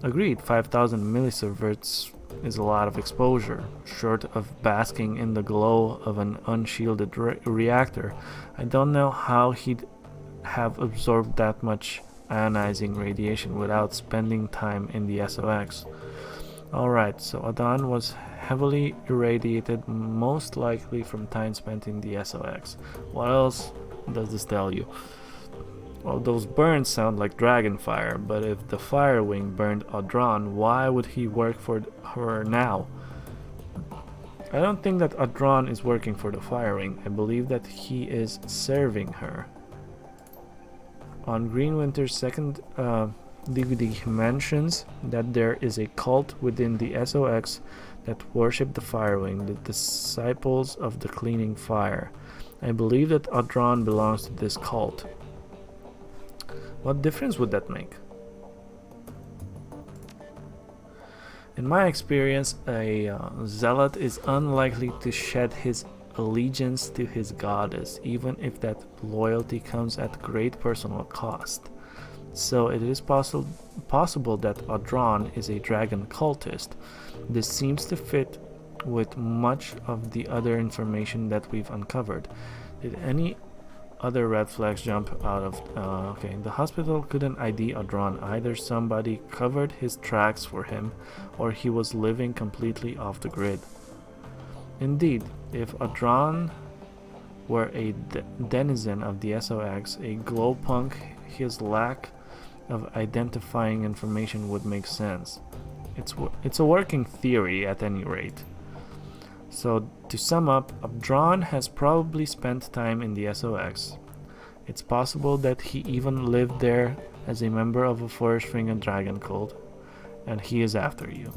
Agreed, 5,000 millisieverts is a lot of exposure. Short of basking in the glow of an unshielded reactor, I don't know how he'd have absorbed that much ionizing radiation without spending time in the SOX. Alright, so Audron was heavily irradiated, most likely from time spent in the SOX. What else does this tell you? Well, those burns sound like dragon fire, but if the fire wing burned Audron, why would he work for her now? I don't think that Audron is working for the fire wing. I believe that he is serving her. On Greenwinter's second DVD mentions that there is a cult within the SOX that worship the fire wing, the disciples of the cleaning fire. I believe that Audron belongs to this cult. What difference would that make? In my experience, a zealot is unlikely to shed his allegiance to his goddess, even if that loyalty comes at great personal cost. So it is possible that Audron is a dragon cultist. This seems to fit with much of the other information that we've uncovered. Did any other red flags jump out of... okay, the hospital couldn't ID Audron. Either somebody covered his tracks for him, or he was living completely off the grid. Indeed, if Audron were a denizen of the SOX, a glowpunk, his lack of identifying information would make sense. It's a working theory at any rate. So to sum up, Audron has probably spent time in the SOX. It's possible that he even lived there as a member of a Shadowrun Dragon cult, and he is after you.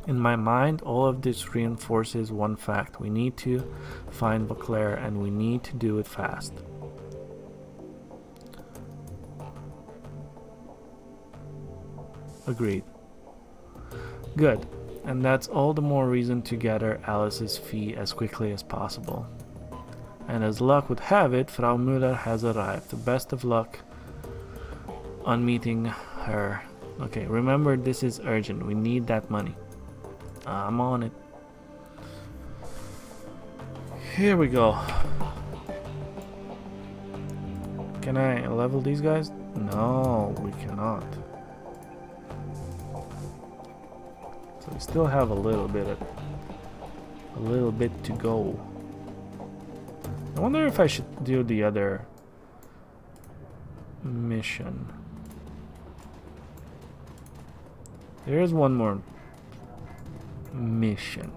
In my mind, all of this reinforces one fact. We need to find Vauclair, and we need to do it fast. Agreed. Good. And that's all the more reason to gather Alice's fee as quickly as possible. And as luck would have it, Frau Müller has arrived. The best of luck on meeting her. Okay, remember, this is urgent. We need that money. I'm on it. Here we go. Can I level these guys? No, we cannot. So we still have a little bit to go. I wonder if I should do the other mission. There is one more mission,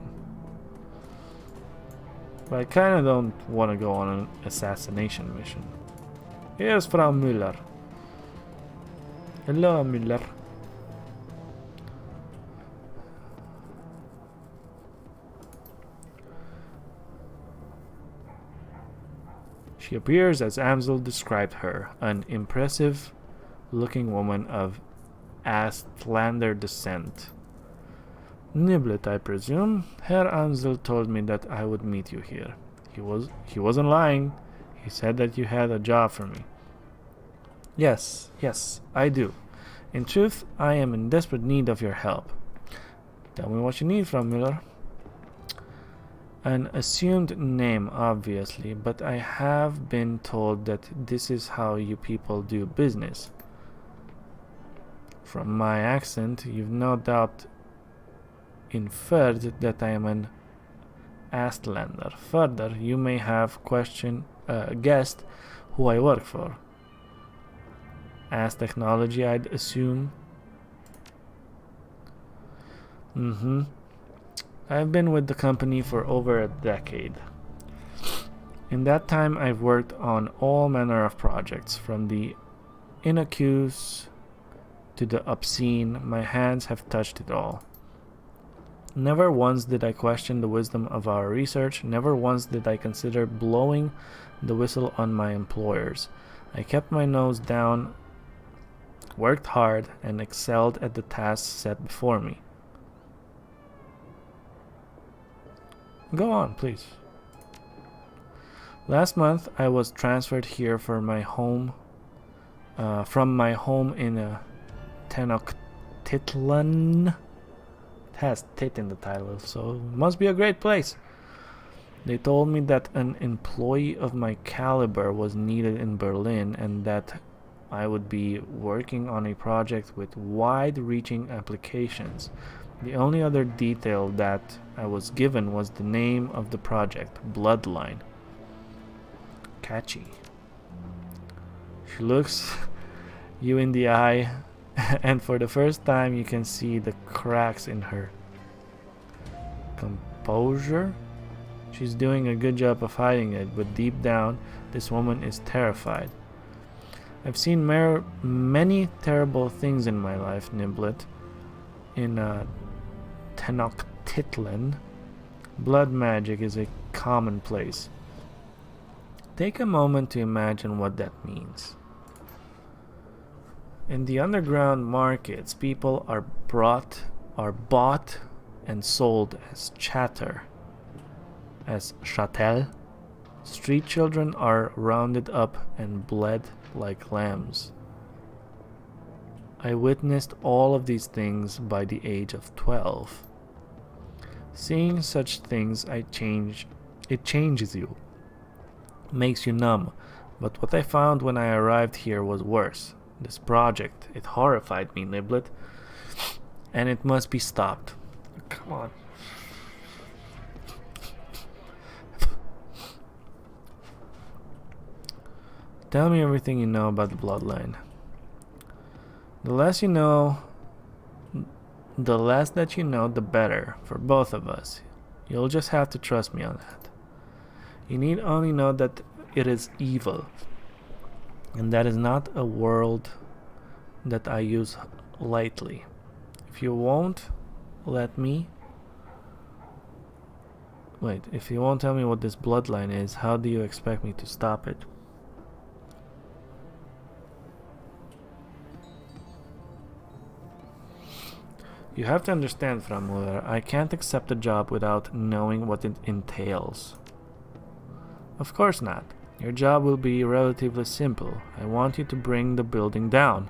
but I kind of don't want to go on an assassination mission. Here's Frau Müller. Hello, Müller. She appears as Amsel described her, an impressive-looking woman of Astlander descent. Niblet, I presume. Herr Amsel told me that I would meet you here. He wasn't lying. He said that you had a job for me. Yes, I do. In truth, I am in desperate need of your help. Tell me what you need from Müller. An assumed name, obviously, but I have been told that this is how you people do business. From my accent, you've no doubt inferred that I am an Astlander. Further, you may have guessed who I work for. Ast Technology, I'd assume. I've been with the company for over a decade. In that time, I've worked on all manner of projects, from the innocuous to the obscene. My hands have touched it all. Never once did I question the wisdom of our research. Never once did I consider blowing the whistle on my employers. I kept my nose down, worked hard, and excelled at the tasks set before me. Go on, please. Last month, I was transferred here for my home, from my home in Tenochtitlan. It has tit in the title, so it must be a great place. They told me that an employee of my caliber was needed in Berlin, and that I would be working on a project with wide-reaching applications. The only other detail that I was given was the name of the project, Bloodline. Catchy. She looks you in the eye, and for the first time you can see the cracks in her composure. She's doing a good job of hiding it, but deep down, this woman is terrified. I've seen many terrible things in my life, Niblet. In Tenochtitlan, blood magic is a commonplace. Take a moment to imagine what that means. In the underground markets, people are bought and sold as chatter, as chattel. Street children are rounded up and bled like lambs. I witnessed all of these things by the age of 12. Seeing such things, it changes you, makes you numb. But what I found when I arrived here was worse. This project, it horrified me, Niblet, and it must be stopped. Come on. Tell me everything you know about the bloodline. The less that you know, the better for both of us. You'll just have to trust me on that. You need only know that it is evil, and that is not a word that I use lightly. If you won't let me, Wait, if you won't tell me what this bloodline is, how do you expect me to stop it? You have to understand, Frammuller, I can't accept a job without knowing what it entails. Of course not. Your job will be relatively simple. I want you to bring the building down.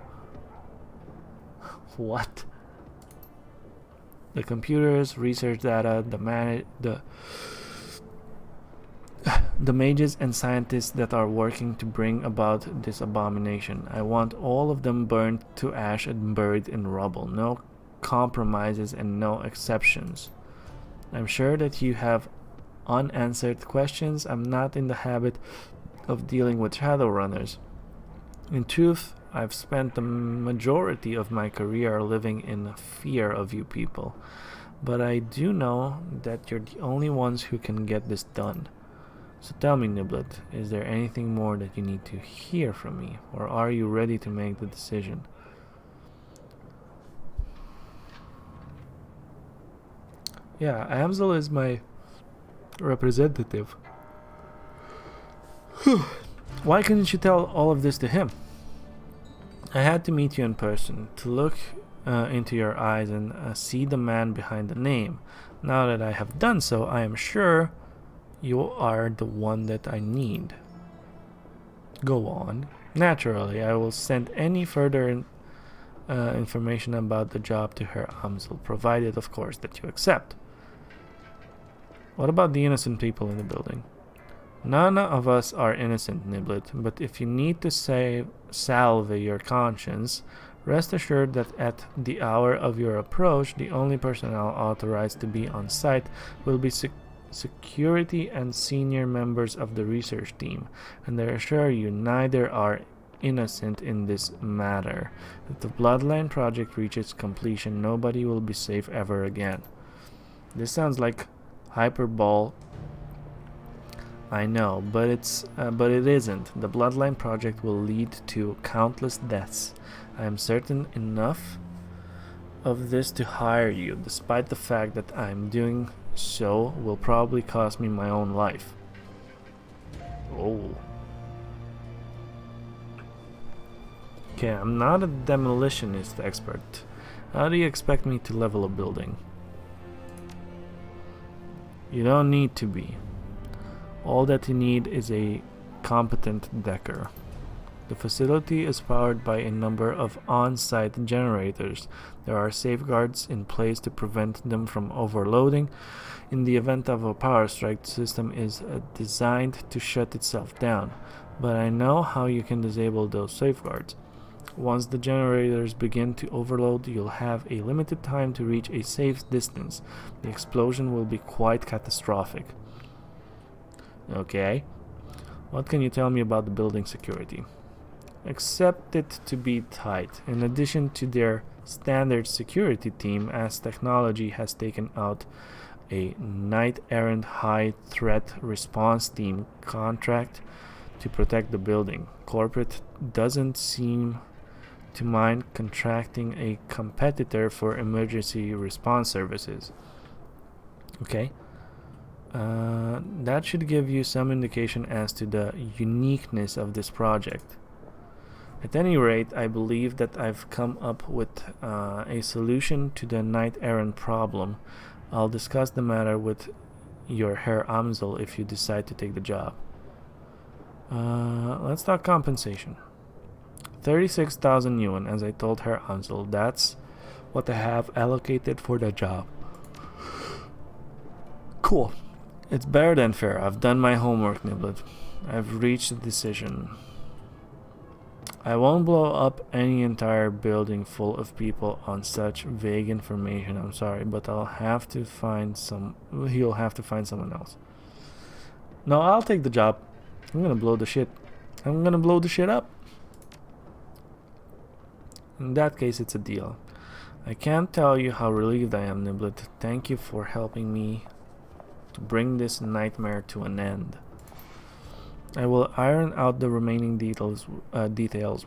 What? The computers, research data, the mages and scientists that are working to bring about this abomination. I want all of them burned to ash and buried in rubble. No compromises and no exceptions. I'm sure that you have unanswered questions. I'm not in the habit of dealing with Shadowrunners. In truth, I've spent the majority of my career living in fear of you people. But I do know that you're the only ones who can get this done. So tell me, Niblet, is there anything more that you need to hear from me? Or are you ready to make the decision? Yeah, Amsel is my representative. Why couldn't you tell all of this to him? I had to meet you in person, to look into your eyes and see the man behind the name. Now that I have done so, I am sure you are the one that I need. Go on. Naturally, I will send any further information about the job to Herr Amsel, provided, of course, that you accept. What about the innocent people in the building? None of us are innocent, Niblet, but if you need to salve your conscience, rest assured that at the hour of your approach, the only personnel authorized to be on site will be security and senior members of the research team, and I assure you neither are innocent in this matter. If the Bloodline project reaches completion, nobody will be safe ever again. This sounds like hyperbole, I know, but it isn't. The Bloodline project will lead to countless deaths. I am certain enough of this to hire you, despite the fact that I'm doing so will probably cost me my own life. Oh. Okay, I'm not a demolitionist expert. How do you expect me to level a building? You don't need to be. All that you need is a competent decker. The facility is powered by a number of on-site generators. There are safeguards in place to prevent them from overloading. In the event of a power strike, the system is designed to shut itself down. But I know how you can disable those safeguards. Once the generators begin to overload, you'll have a limited time to reach a safe distance. The explosion will be quite catastrophic. Okay. What can you tell me about the building security? Accept it to be tight. In addition to their standard security team, as technology has taken out a knight-errant high-threat response team contract to protect the building. Corporate doesn't seem to mind contracting a competitor for emergency response services. Okay. That should give you some indication as to the uniqueness of this project. At any rate, I believe that I've come up with a solution to the knight-errant problem. I'll discuss the matter with your Herr Amsel if you decide to take the job. Let's talk compensation. 36,000 yuan, as I told Herr Amsel. That's what I have allocated for the job. Cool. It's better than fair. I've done my homework, Niblet. I've reached a decision. I won't blow up any entire building full of people on such vague information. I'm sorry, but I'll have to find he'll have to find someone else. No, I'll take the job. I'm gonna blow the shit up. In that case, it's a deal. I can't tell you how relieved I am, Niblet. Thank you for helping me to bring this nightmare to an end. I will iron out the remaining details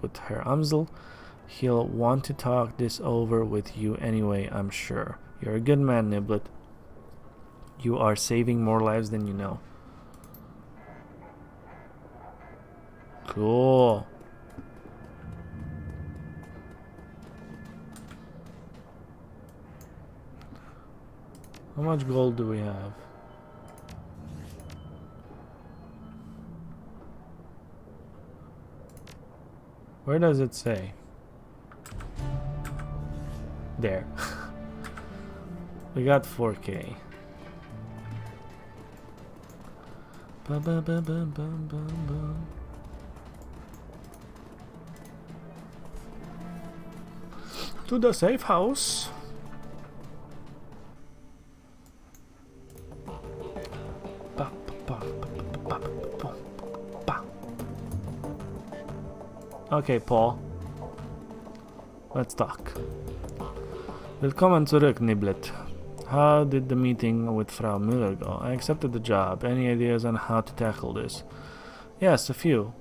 with Herr Amsel. He'll want to talk this over with you anyway, I'm sure. You're a good man, Niblet. You are saving more lives than you know. Cool. How much gold do we have? Where does it say? There. We got 4K. To the safe house. Okay, Paul. Let's talk. Willkommen zurück, Niblet. How did the meeting with Frau Müller go? I accepted the job. Any ideas on how to tackle this? Yes, a few.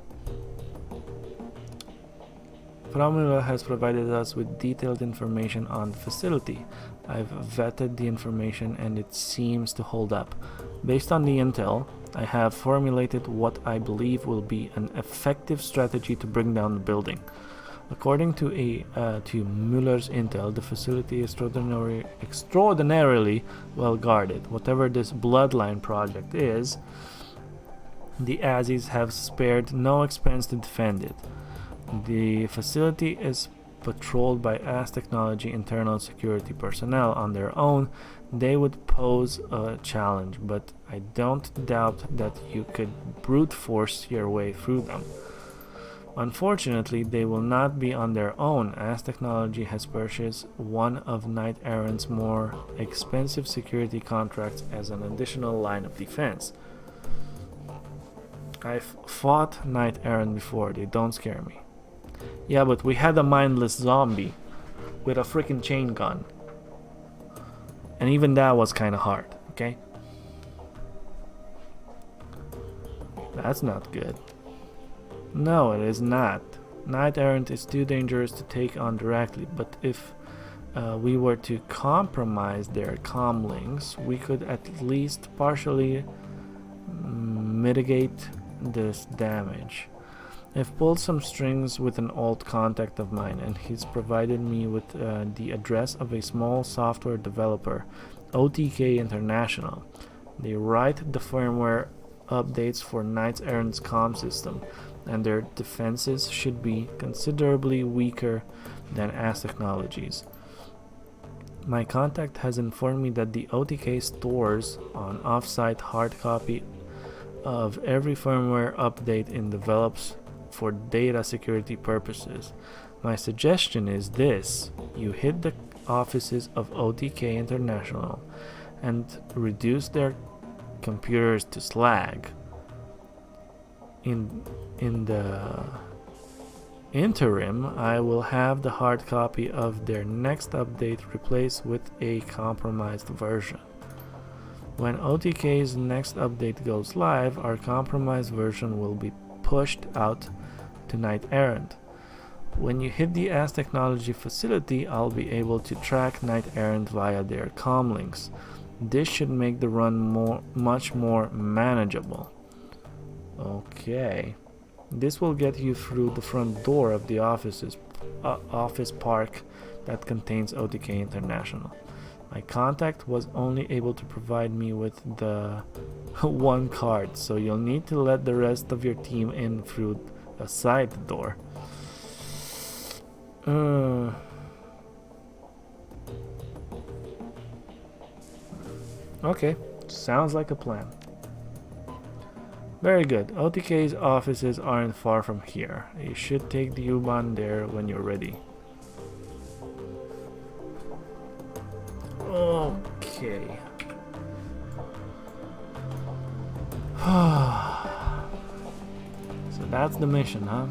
Frau Müller has provided us with detailed information on the facility. I've vetted the information and it seems to hold up. Based on the intel, I have formulated what I believe will be an effective strategy to bring down the building. According to Müller's intel, the facility is extraordinarily well guarded. Whatever this bloodline project is, the Azis have spared no expense to defend it. The facility is patrolled by AS Technology internal security personnel. On their own, they would pose a challenge, but I don't doubt that you could brute force your way through them. Unfortunately, they will not be on their own, as Technology has purchased one of Knight Errant's more expensive security contracts as an additional line of defense. I've fought Knight Errant before, they don't scare me. Yeah, but we had a mindless zombie with a freaking chain gun. And even that was kind of hard, okay? That's not good. No, it is not. Knight Errant is too dangerous to take on directly, but if we were to compromise their comlinks, we could at least partially mitigate this damage. I've pulled some strings with an old contact of mine, and he's provided me with the address of a small software developer, OTK International. They write the firmware updates for Knight Errant's comm system, and their defenses should be considerably weaker than AS Technologies. My contact has informed me that the OTK stores an off-site hard copy of every firmware update and develops for data security purposes. My suggestion is this: you hit the offices of OTK International and reduce their computers to slag. In the interim, I will have the hard copy of their next update replaced with a compromised version. When OTK's next update goes live, our compromised version will be pushed out to Knight Errant. When you hit the AS Technology facility, I'll be able to track Knight Errant via their comlinks. This should make the run much more manageable. Okay. This will get you through the front door of the office park that contains OTK International. My contact was only able to provide me with the one card, so you'll need to let the rest of your team in through a side door. Okay, sounds like a plan. Very good. OTK's offices aren't far from here. You should take the U-Bahn there when you're ready. Okay. So that's the mission, huh?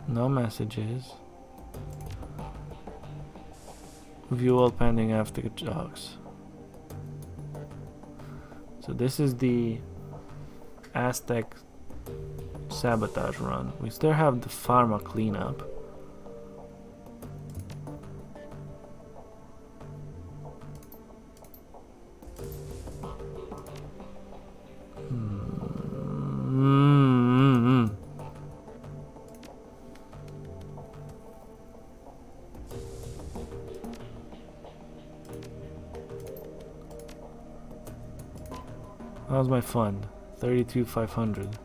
No messages. View all pending after jogs. So this is the Aztec sabotage run. We still have the pharma cleanup. How's my fund? 32,500.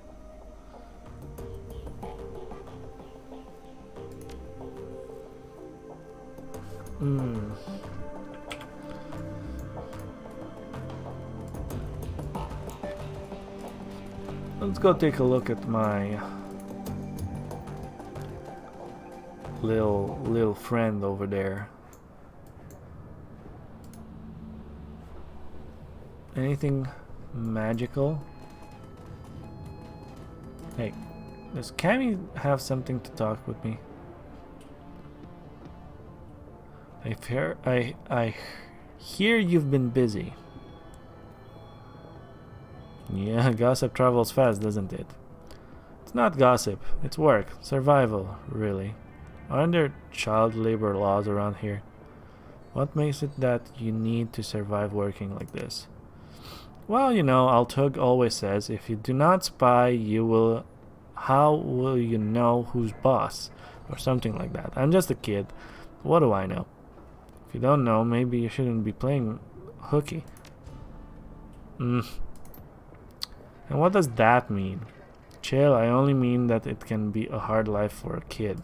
Let's go take a look at my little friend over there. Anything magical? Hey, does Cammy have something to talk with me? I hear you've been busy. Yeah, gossip travels fast, doesn't it? It's not gossip, it's work, survival, really. Aren't there child labor laws around here? What makes it that you need to survive working like this? Well, you know, Altug always says, if you do not spy, how will you know who's boss? Or something like that. I'm just a kid. What do I know? If you don't know, maybe you shouldn't be playing hooky. And what does that mean? Chill, I only mean that it can be a hard life for a kid.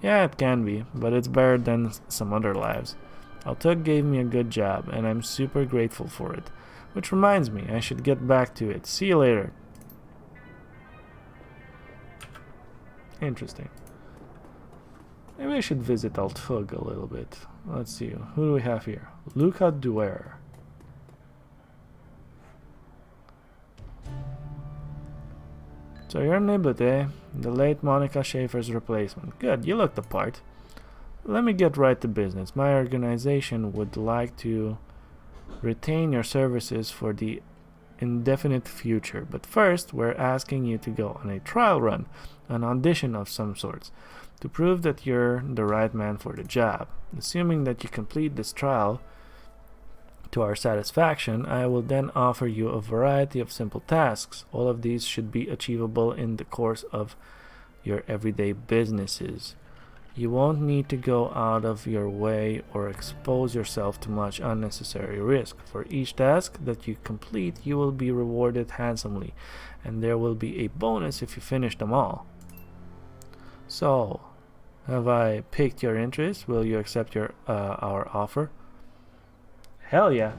Yeah, it can be, but it's better than some other lives. Altug gave me a good job, and I'm super grateful for it. Which reminds me, I should get back to it. See you later. Interesting. Maybe I should visit Altug a little bit. Let's see, who do we have here? Luca Duer. So you're Niblet, eh? The late Monica Schaefer's replacement. Good, you look the part. Let me get right to business. My organization would like to retain your services for the indefinite future. But first, we're asking you to go on a trial run, an audition of some sorts, to prove that you're the right man for the job. Assuming that you complete this trial to our satisfaction, I will then offer you a variety of simple tasks. All of these should be achievable in the course of your everyday businesses. You won't need to go out of your way or expose yourself to much unnecessary risk. For each task that you complete, you will be rewarded handsomely, and there will be a bonus if you finish them all. So, have I piqued your interest? Will you accept our offer? Hell yeah.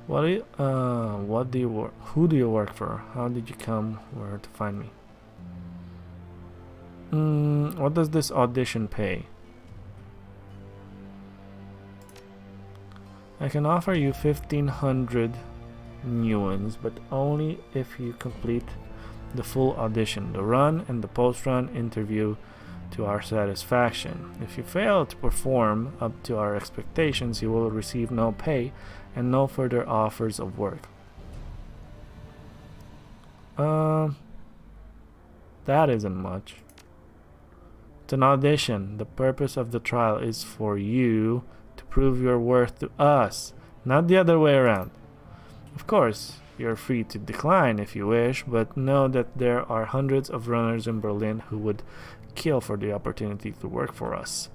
Who do you work for? How did you come where to find me? What does this audition pay? I can offer you 1,500 nuance, but only if you complete the full audition, the run and the post-run interview to our satisfaction. If you fail to perform up to our expectations, you will receive no pay and no further offers of work. That isn't much. It's an audition. The purpose of the trial is for you to prove your worth to us, not the other way around. Of course, you're free to decline if you wish, but know that there are hundreds of runners in Berlin who would kill for the opportunity to work for us.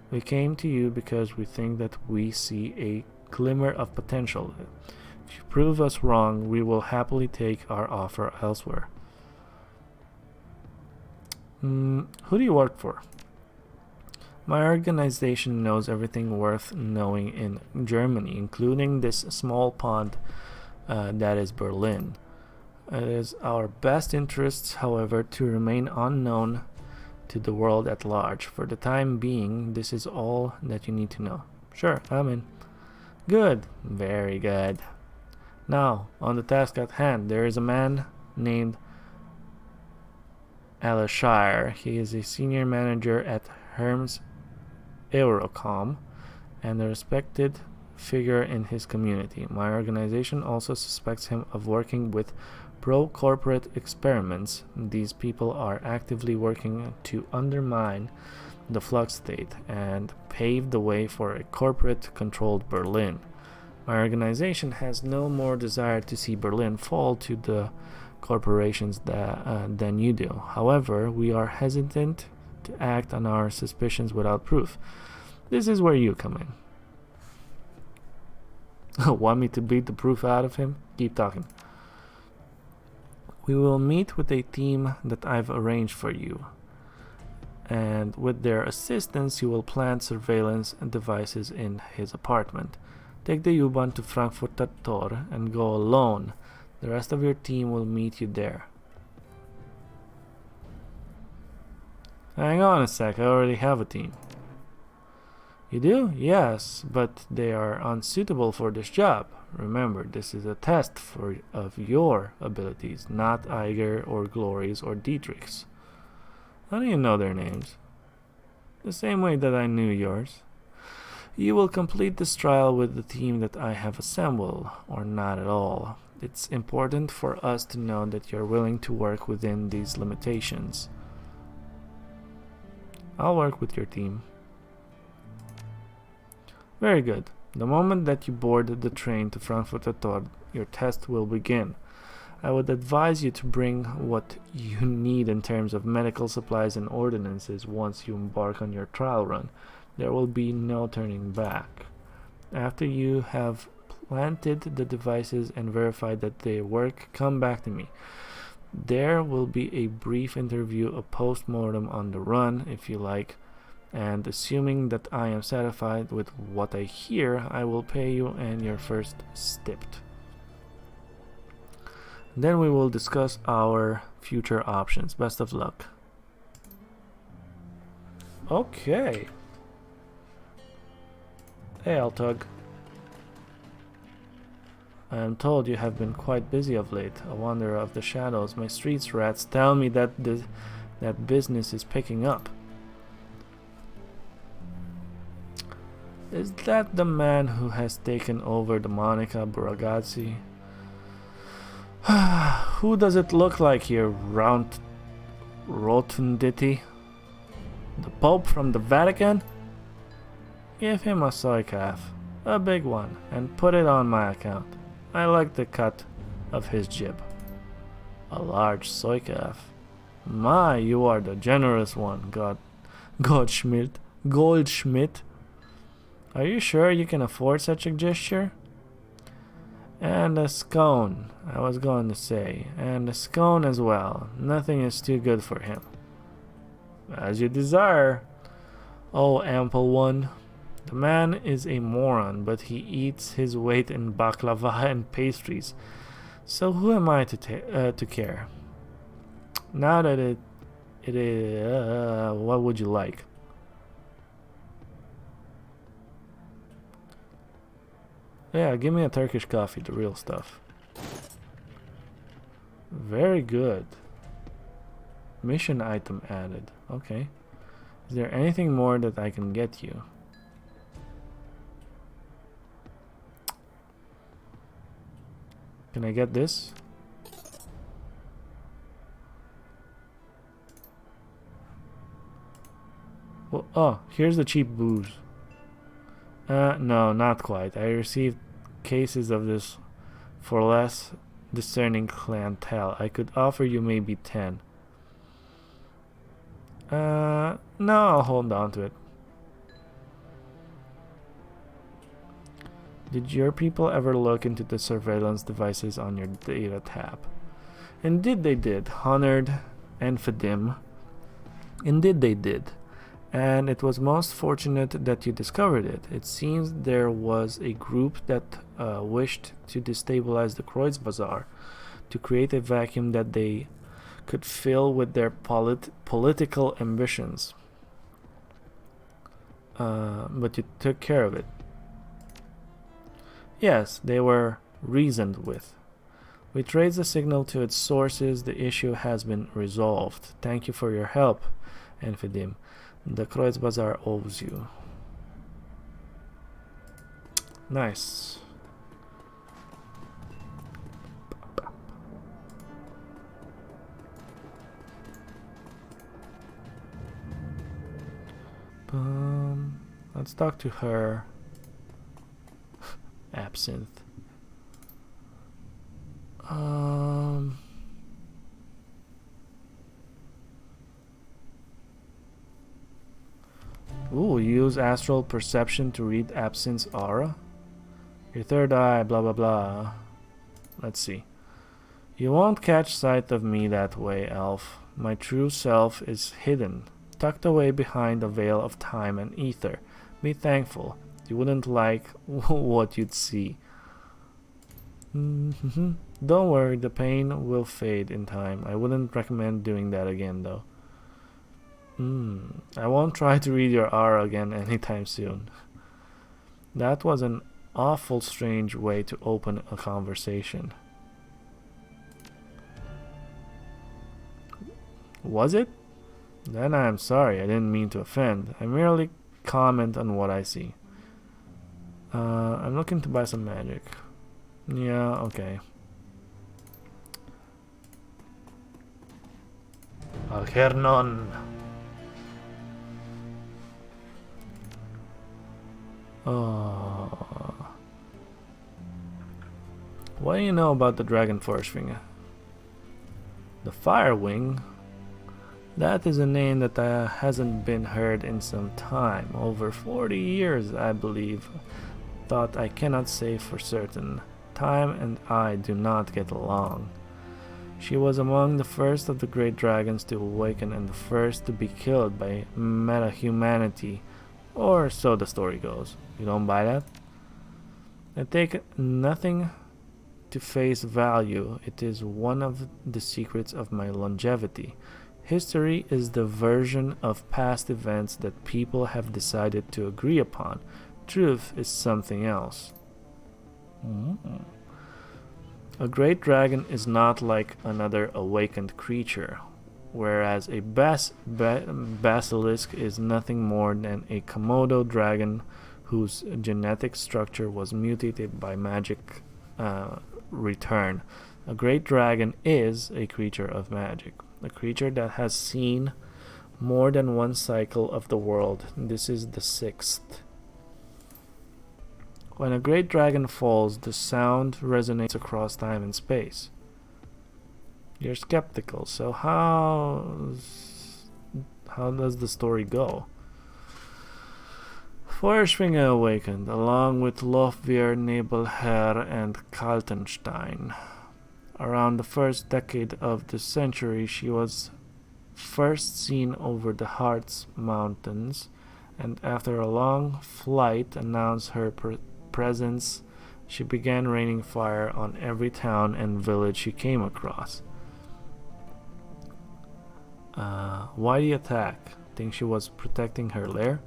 We came to you because we think that we see a glimmer of potential. If you prove us wrong, we will happily take our offer elsewhere. Who do you work for? My organization knows everything worth knowing in Germany, including this small pond that is Berlin. It is our best interests, however, to remain unknown to the world at large. For the time being, this is all that you need to know. Sure, I'm in. Good. Very good. Now, on the task at hand, there is a man named Alashire. He is a senior manager at Hermes Eurocom and a respected figure in his community. My organization also suspects him of working with pro-corporate experiments. These people are actively working to undermine the Flux state and pave the way for a corporate-controlled Berlin. My organization has no more desire to see Berlin fall to the corporations than you do. However, we are hesitant to act on our suspicions without proof. This is where you come in. Want me to beat the proof out of him? Keep talking. We will meet with a team that I've arranged for you. And with their assistance, you will plant surveillance devices in his apartment. Take the U-Bahn to Frankfurter Tor and go alone. The rest of your team will meet you there. Hang on a sec, I already have a team. You do? Yes, but they are unsuitable for this job. Remember, this is a test of your abilities, not Iger or Glory's or Dietrich's. How do you know their names? The same way that I knew yours. You will complete this trial with the team that I have assembled, or not at all. It's important for us to know that you're willing to work within these limitations. I'll work with your team. Very good. The moment that you board the train to Frankfurter Tor, your test will begin. I would advise you to bring what you need in terms of medical supplies and ordinances once you embark on your trial run. There will be no turning back. After you have planted the devices and verified that they work, come back to me. There will be a brief interview, a post-mortem on the run, if you like, and assuming that I am satisfied with what I hear, I will pay you and your first stipt. Then we will discuss our future options. Best of luck. Okay. Hey, Altug. I am told you have been quite busy of late, a wanderer of the shadows. My streets rats tell me that that business is picking up. Is that the man who has taken over the Monica Borgazzi? Who does it look like here, round rotundity? The Pope from the Vatican? Give him a soy calf, a big one, and put it on my account. I like the cut of his jib. A large soy calf. My, you are the generous one, Goldschmidt. Are you sure you can afford such a gesture? And a scone, I was going to say, and a scone as well. Nothing is too good for him. As you desire. Oh, ample one. The man is a moron, but he eats his weight in baklava and pastries. So who am I to care? Now that it is, what would you like? Yeah, give me a Turkish coffee, the real stuff. Very good. Mission item added. Okay. Is there anything more that I can get you? Can I get this? Well, oh, here's the cheap booze. No, not quite. I received cases of this for less discerning clientele. I could offer you maybe 10. No, I'll hold on to it. Did your people ever look into the surveillance devices on your data tab? Indeed they did, Honored and Fadim. Indeed they did. And it was most fortunate that you discovered it. It seems there was a group that wished to destabilize the Kreuzbazaar, to create a vacuum that they could fill with their political ambitions. But you took care of it. Yes, they were reasoned with. We traced the signal to its sources. The issue has been resolved. Thank you for your help, Enfidim. The Kreuzbazaar owes you. Nice. Let's talk to her. Absinthe. Ooh, use astral perception to read Absinthe's aura. Your third eye, blah blah blah. Let's see. You won't catch sight of me that way, elf. My true self is hidden, tucked away behind a veil of time and ether. Be thankful. You wouldn't like what you'd see. Don't worry, the pain will fade in time. I wouldn't recommend doing that again, though. I won't try to read your aura again anytime soon. That was an awful strange way to open a conversation. Was it? Then I am sorry, I didn't mean to offend. I merely comment on what I see. I'm looking to buy some magic. Yeah, okay. Algernon. Oh. What do you know about the Dragon Force-Finger? The Firewing? That is a name that hasn't been heard in some time. Over 40 years, I believe. Thought I cannot say for certain. Time and I do not get along. She was among the first of the great dragons to awaken and the first to be killed by meta-humanity. Or so the story goes. You don't buy that? I take nothing to face value. It is one of the secrets of my longevity. History is the version of past events that people have decided to agree upon. Truth is something else. A great dragon is not like another awakened creature, whereas a basilisk is nothing more than a Komodo dragon whose genetic structure was mutated by magic return. A great dragon is a creature of magic, a creature that has seen more than one cycle of the world. This is the 6th. When a great dragon falls, the sound resonates across time and space. You're skeptical, so how does the story go? Feuerschwinge awakened, along with Lofvier, Nebelherr, and Kaltenstein. Around the first decade of the century, she was first seen over the Harz Mountains, and after a long flight announced her presence, she began raining fire on every town and village she came across. Why the attack? Think she was protecting her lair?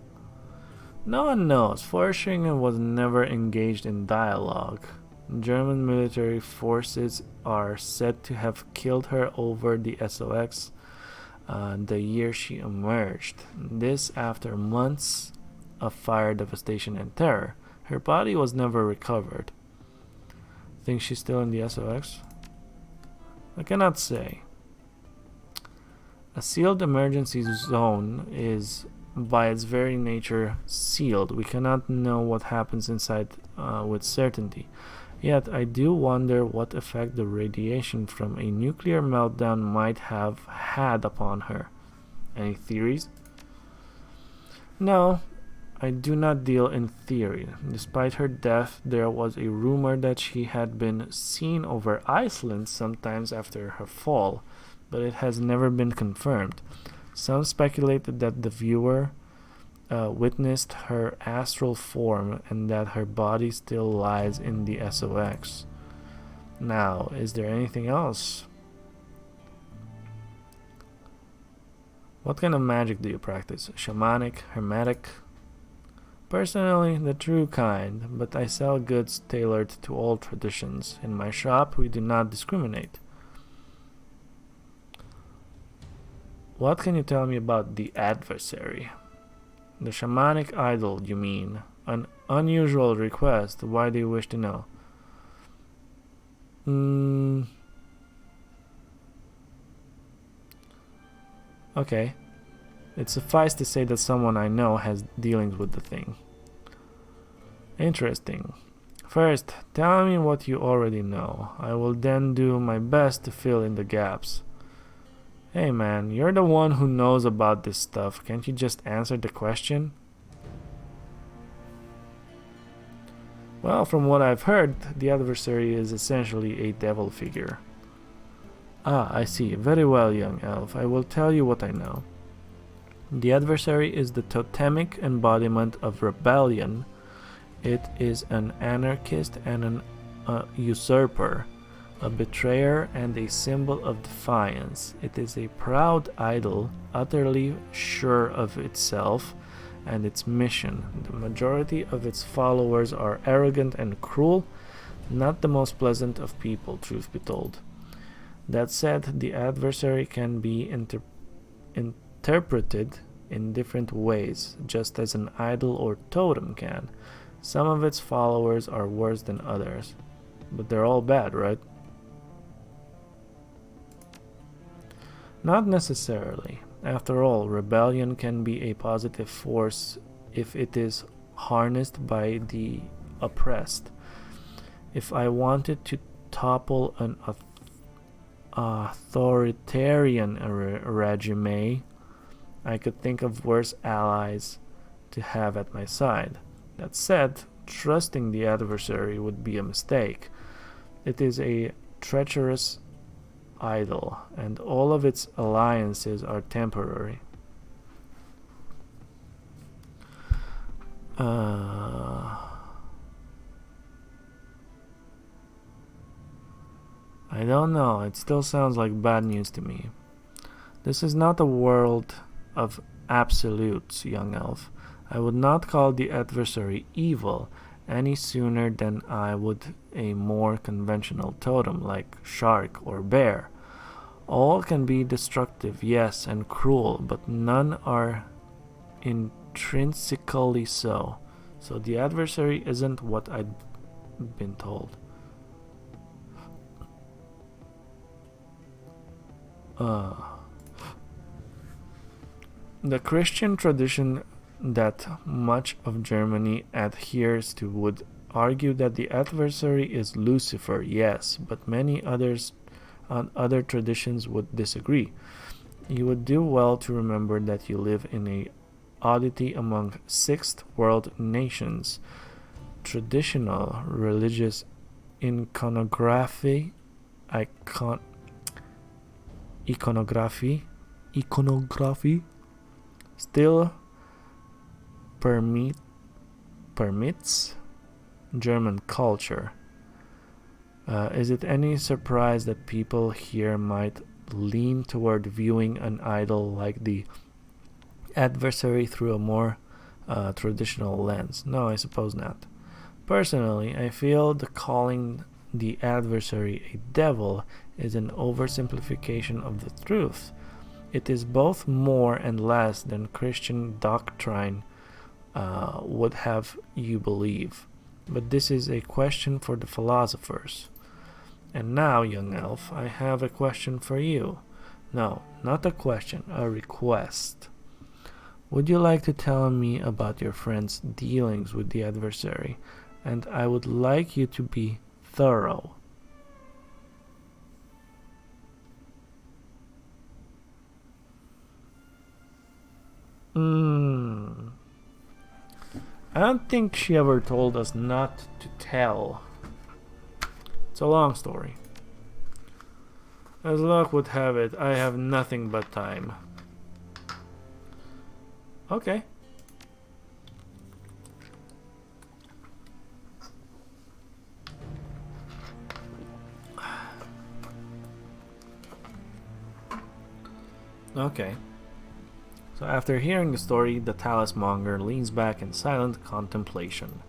No one knows. Feuerschwinge was never engaged in dialogue. German military forces are said to have killed her over the SOX the year she emerged. This after months of fire, devastation, and terror. Her body was never recovered. Think she's still in the SOX? I cannot say. A sealed emergency zone is, by its very nature, sealed. We cannot know what happens inside with certainty. Yet I do wonder what effect the radiation from a nuclear meltdown might have had upon her. Any theories? No, I do not deal in theory. Despite her death, there was a rumor that she had been seen over Iceland sometimes after her fall, but it has never been confirmed. Some speculated that the viewer witnessed her astral form and that her body still lies in the SOX. Now, is there anything else? What kind of magic do you practice? Shamanic, hermetic? Personally, the true kind, but I sell goods tailored to all traditions. In my shop, we do not discriminate. What can you tell me about the adversary? The shamanic idol, you mean? An unusual request. Why do you wish to know? Okay. It suffices to say that someone I know has dealings with the thing. Interesting. First, tell me what you already know. I will then do my best to fill in the gaps. Hey man, you're the one who knows about this stuff. Can't you just answer the question? Well, from what I've heard, the adversary is essentially a devil figure. Ah, I see. Very well, young elf. I will tell you what I know. The adversary is the totemic embodiment of rebellion. It is an anarchist and an usurper, a betrayer and a symbol of defiance. It is a proud idol, utterly sure of itself and its mission. The majority of its followers are arrogant and cruel, not the most pleasant of people, truth be told. That said, the adversary can be interpreted in different ways, just as an idol or totem can. Some of its followers are worse than others, but they're all bad, right? Not necessarily. After all, rebellion can be a positive force if it is harnessed by the oppressed. If I wanted to topple an authoritarian regime, I could think of worse allies to have at my side. That said, trusting the adversary would be a mistake. It is a treacherous idol, and all of its alliances are temporary. I don't know, it still sounds like bad news to me. This is not a world of absolutes, young elf. I would not call the adversary evil any sooner than I would a more conventional totem like shark or bear. All can be destructive, yes, and cruel, but none are intrinsically so. So the adversary isn't what I'd been told. The Christian tradition that much of Germany adheres to would argue that the adversary is Lucifer, yes, but many other traditions would disagree. You would do well to remember that you live in a oddity among sixth world nations. Traditional religious iconography still permits German culture. Is it any surprise that people here might lean toward viewing an idol like the adversary through a more traditional lens? No, I suppose not. Personally, I feel the calling the adversary a devil is an oversimplification of the truth. It is both more and less than Christian doctrine would have you believe. But this is a question for the philosophers. And now, young elf, I have a question for you. No, not a question, a request. Would you like to tell me about your friend's dealings with the adversary? And I would like you to be thorough. I don't think she ever told us not to tell. It's a long story. As luck would have it, I have nothing but time. Okay. Okay. So after hearing the story, the talismonger leans back in silent contemplation.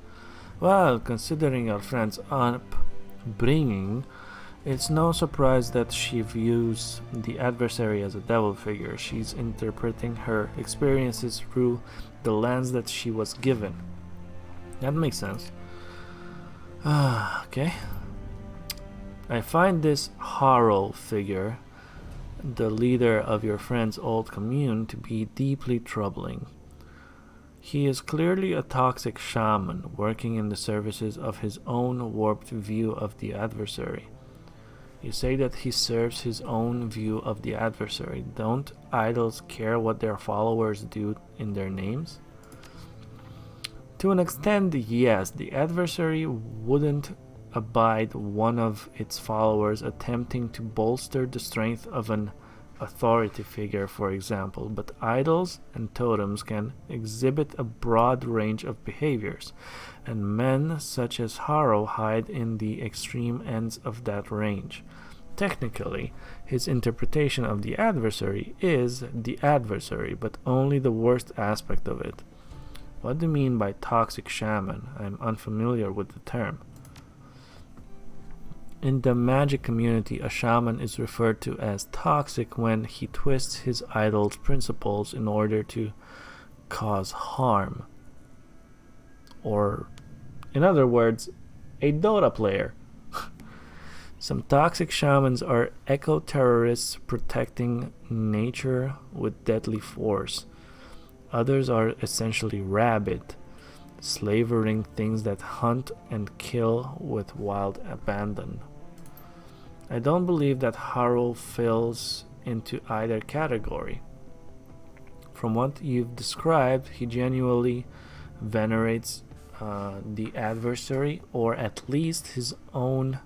Well, considering our friend's upbringing, it's no surprise that she views the adversary as a devil figure. She's interpreting her experiences through the lens that she was given. That makes sense. Okay. I find this Harrow figure, the leader of your friend's old commune, to be deeply troubling. He is clearly a toxic shaman, working in the services of his own warped view of the adversary. You say that he serves his own view of the adversary. Don't idols care what their followers do in their names? To an extent, yes, the adversary wouldn't abide one of its followers attempting to bolster the strength of an authority figure, for example, but idols and totems can exhibit a broad range of behaviors, and men such as Harrow hide in the extreme ends of that range. Technically, his interpretation of the adversary is the adversary, but only the worst aspect of it. What do you mean by toxic shaman? I'm unfamiliar with the term. In the magic community, a shaman is referred to as toxic when he twists his idol's principles in order to cause harm. Or, in other words, a Dota player. Some toxic shamans are eco-terrorists protecting nature with deadly force. Others are essentially rabid, slavering things that hunt and kill with wild abandon. I don't believe that Harrow falls into either category. From what you've described, he genuinely venerates the adversary, or at least his own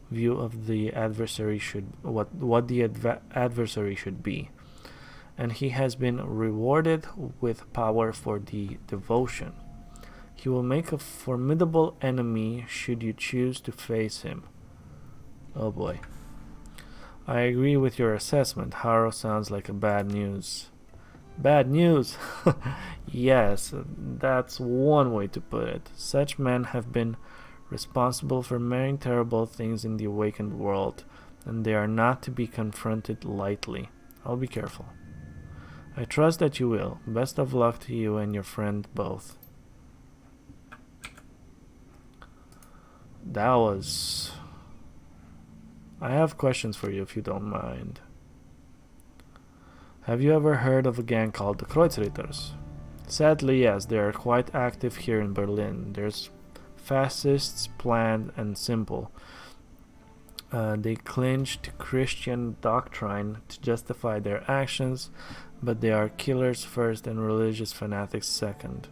view of the adversary what the adversary should be. And he has been rewarded with power for the devotion. He will make a formidable enemy should you choose to face him. Oh boy. I agree with your assessment. Harrow sounds like a bad news. Bad news! Yes, that's one way to put it. Such men have been responsible for many terrible things in the awakened world, and they are not to be confronted lightly. I'll be careful. I trust that you will. Best of luck to you and your friend both. That was... I have questions for you if you don't mind. Have you ever heard of a gang called the Kreuzritters? Sadly, yes, they are quite active here in Berlin. There's fascists, planned and simple. They cling to Christian doctrine to justify their actions, but they are killers first and religious fanatics second.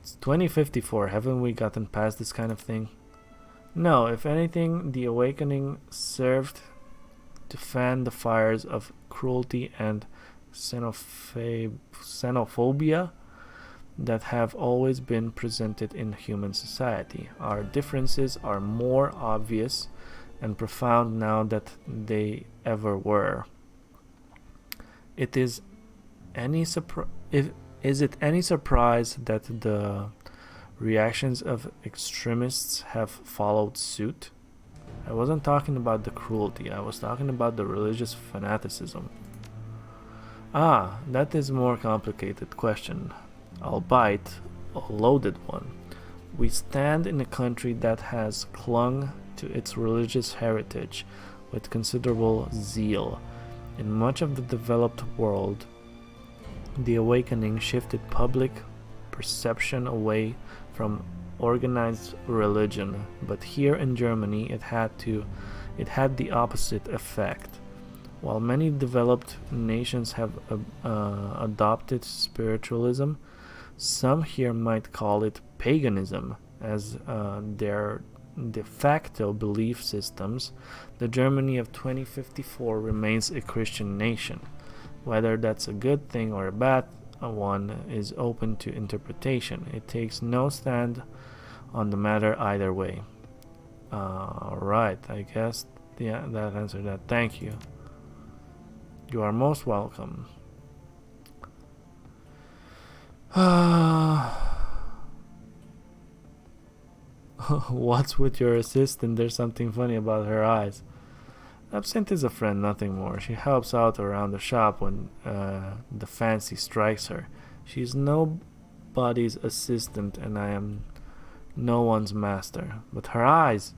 It's 2054, haven't we gotten past this kind of thing? No, if anything, the awakening served to fan the fires of cruelty and xenophobia that have always been presented in human society. Our differences are more obvious and profound now than they ever were. Is it any surprise that the reactions of extremists have followed suit? I wasn't talking about the cruelty, I was talking about the religious fanaticism. Ah, that is a more complicated question, albeit a loaded one. We stand in a country that has clung to its religious heritage with considerable zeal. In much of the developed world, the awakening shifted public perception away from organized religion, but here in Germany it had the opposite effect. While many developed nations have adopted spiritualism, some here might call it paganism as their de facto belief systems. The Germany of 2054 remains a Christian nation. Whether that's a good thing or a bad one is open to interpretation. It takes no stand on the matter either way. Right, I guess that answered that. Thank you. You are most welcome. What's with your assistant? There's something funny about her eyes. Absinthe is a friend, nothing more. She helps out around the shop when the fancy strikes her. She's nobody's assistant and I am no one's master. But her eyes...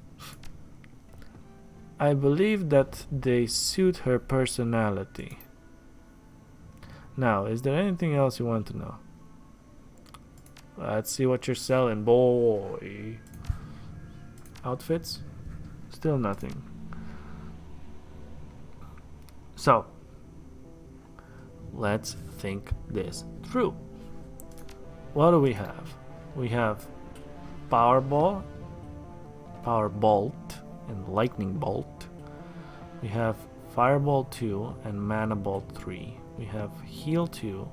I believe that they suit her personality. Now, is there anything else you want to know? Let's see what you're selling, boy. Outfits? Still nothing. So, let's think this through. What do we have? We have Power Ball, Power Bolt, and Lightning Bolt. We have Fireball 2 and Mana Bolt 3. We have Heal 2.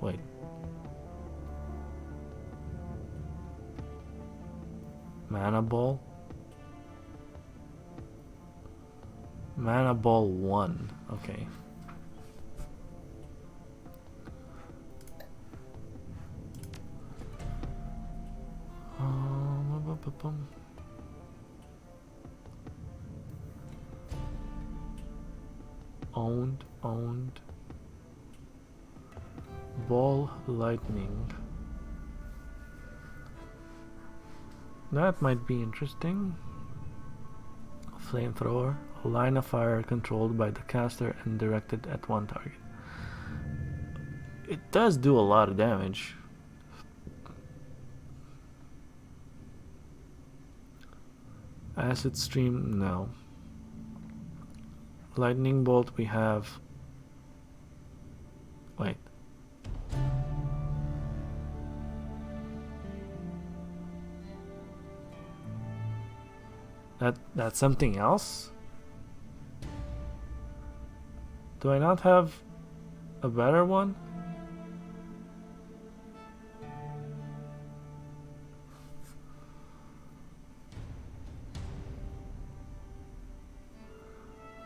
Wait. Mana Ball? Mana Ball 1. Okay. Owned. Ball Lightning. That might be interesting. Flamethrower. A line of fire controlled by the caster and directed at one target. It does do a lot of damage. Acid Stream, no. Lightning Bolt, we have... Wait. That's something else? Do I not have a better one?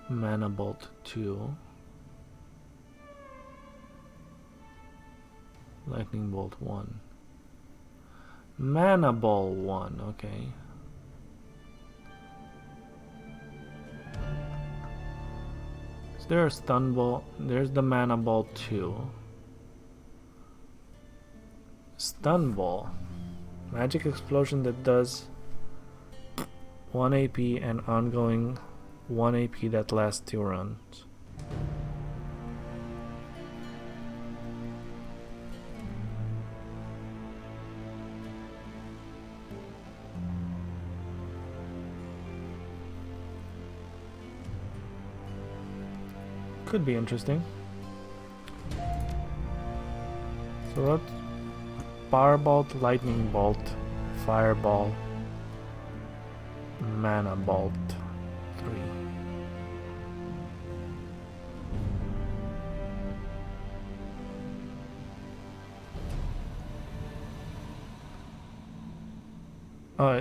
Mana Bolt 2. Lightning Bolt 1. Mana Ball 1, okay. Is there a Stun Ball? There's the Mana Ball 2. Stun Ball. Magic Explosion that does 1 AP and ongoing 1 AP that lasts 2 runs. Could be interesting. So what? Power Bolt, Lightning Bolt, Fireball, Mana Bolt 3.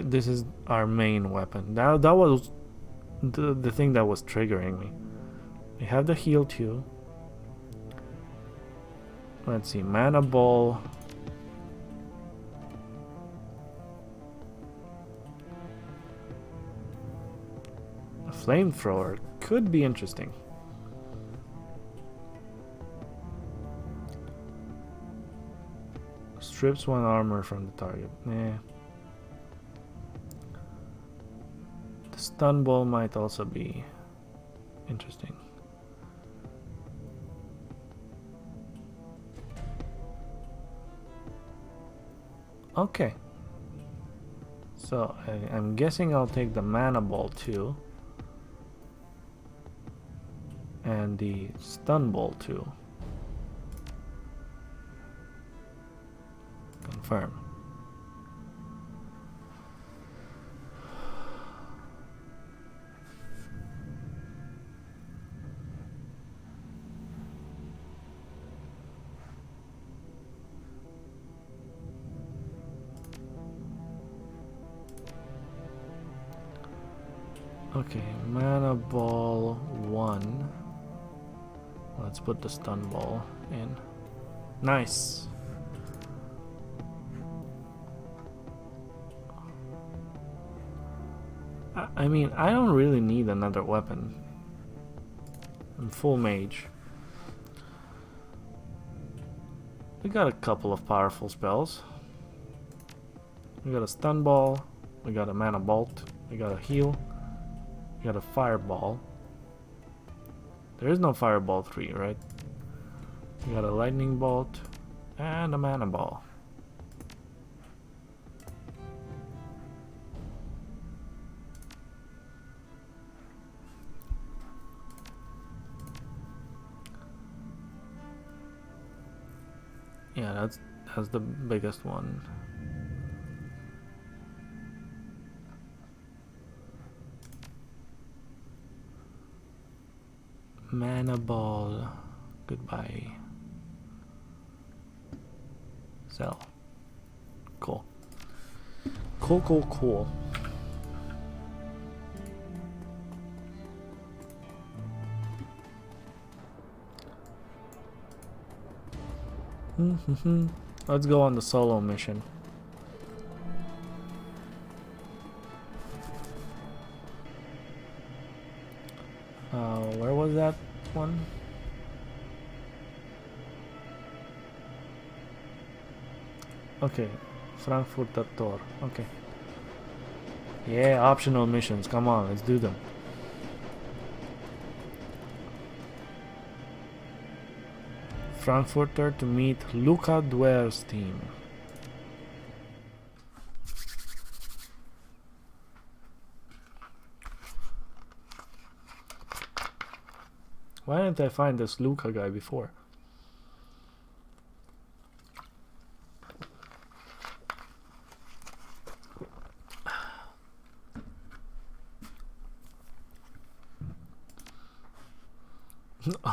This is our main weapon. That was the thing that was triggering me. We have the heal 2. Let's see, Mana Ball. A Flamethrower could be interesting. Strips 1 armor from the target. Yeah. The Stun Ball might also be interesting. Okay. So I'm guessing I'll take the Mana Ball 2 and the Stun Ball 2. Confirm. Okay, Mana Ball 1. Let's put the Stun Ball in. Nice. I mean, I don't really need another weapon. I'm full mage. We got a couple of powerful spells. We got a Stun Ball. We got a Mana Bolt. We got a heal. We got a Fireball. There is no Fireball 3, right? We got a Lightning Bolt and a Mana Ball. Yeah, that's the biggest one. Mana ball. Goodbye. Sell. Cool. Cool. Let's go on the solo mission. Where was that one? Okay, Frankfurter Tor. Okay. Yeah, optional missions. Come on, let's do them. Frankfurter to meet Luca Duer's team. Why didn't I find this Luca guy before?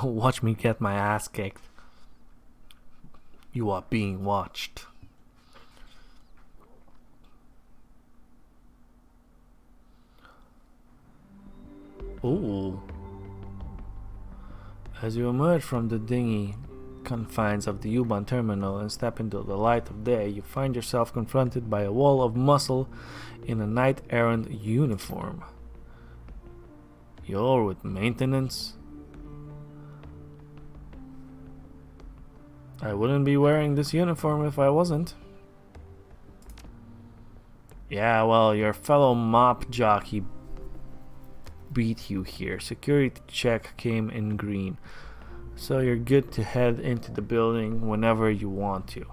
Watch me get my ass kicked. You are being watched. Ooh. As you emerge from the dingy confines of the U-Bahn terminal and step into the light of day, you find yourself confronted by a wall of muscle in a knight-errant uniform. You're with maintenance? I wouldn't be wearing this uniform if I wasn't. Yeah, well, your fellow mop jockey beat you here. Security check came in green, so you're good to head into the building whenever you want to.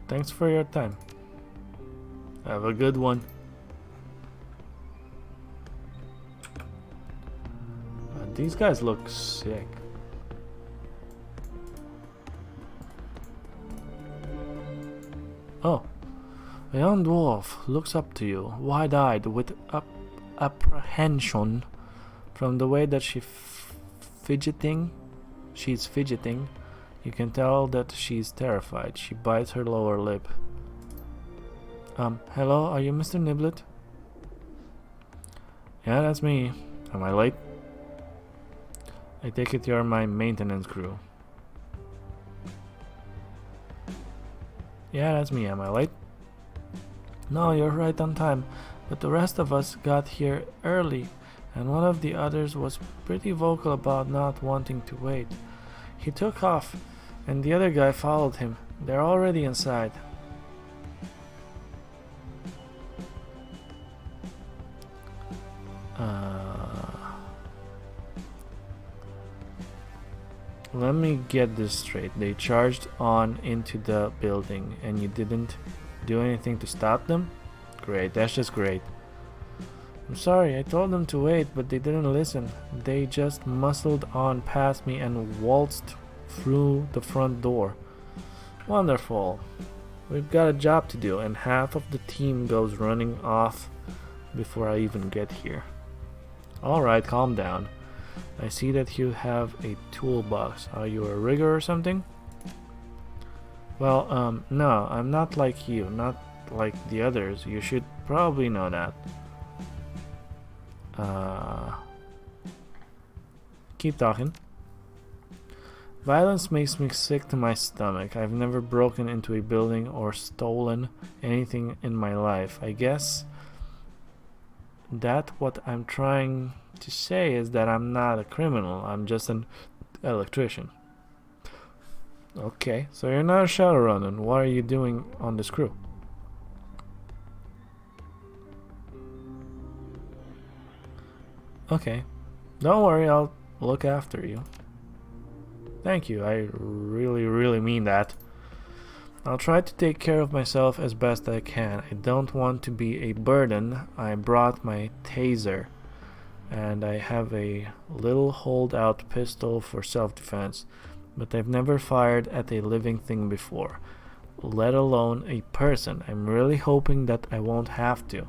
Thanks for your time. Have a good one. These guys look sick. Oh, a young dwarf looks up to you, wide-eyed with apprehension from the way that she's fidgeting. You can tell that she's terrified. She bites her lower lip. Hello, are you Mr. Niblet? Yeah, that's me. Am I late? I take it you're my maintenance crew. Yeah, that's me. Am I late? No, you're right on time. But the rest of us got here early, and one of the others was pretty vocal about not wanting to wait. He took off, and the other guy followed him. They're already inside. Let me get this straight. They charged on into the building and you didn't do anything to stop them? Great, that's just great. I'm sorry, I told them to wait, but they didn't listen. They just muscled on past me and waltzed through the front door. Wonderful. We've got a job to do, and half of the team goes running off before I even get here. Alright, calm down. I see that you have a toolbox. Are you a rigger or something? Well, no, I'm not like you, not like the others. You should probably know that. Keep talking. Violence makes me sick to my stomach. I've never broken into a building or stolen anything in my life. I guess that what I'm trying to say is that I'm not a criminal. I'm just an electrician. Okay, so you're not a Shadowrun, and what are you doing on this crew? Okay, don't worry, I'll look after you. Thank you, I really mean that. I'll try to take care of myself as best I can. I don't want to be a burden. I brought my taser, and I have a little hold-out pistol for self-defense, but I've never fired at a living thing before, let alone a person. I'm really hoping that I won't have to.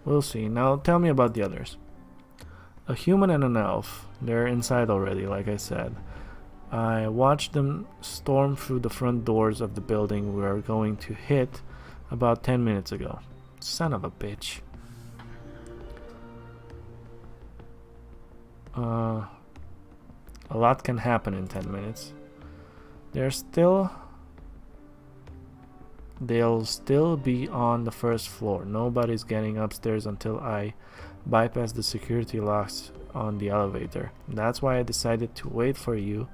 We'll see. Now tell me about the others. A human and an elf. They're inside already, like I said. I watched them storm through the front doors of the building we are going to hit about 10 minutes ago. Son of a bitch. A lot can happen in 10 minutes. They'll still be on the first floor. Nobody's getting upstairs until I bypass the security locks on the elevator. That's why I decided to wait for you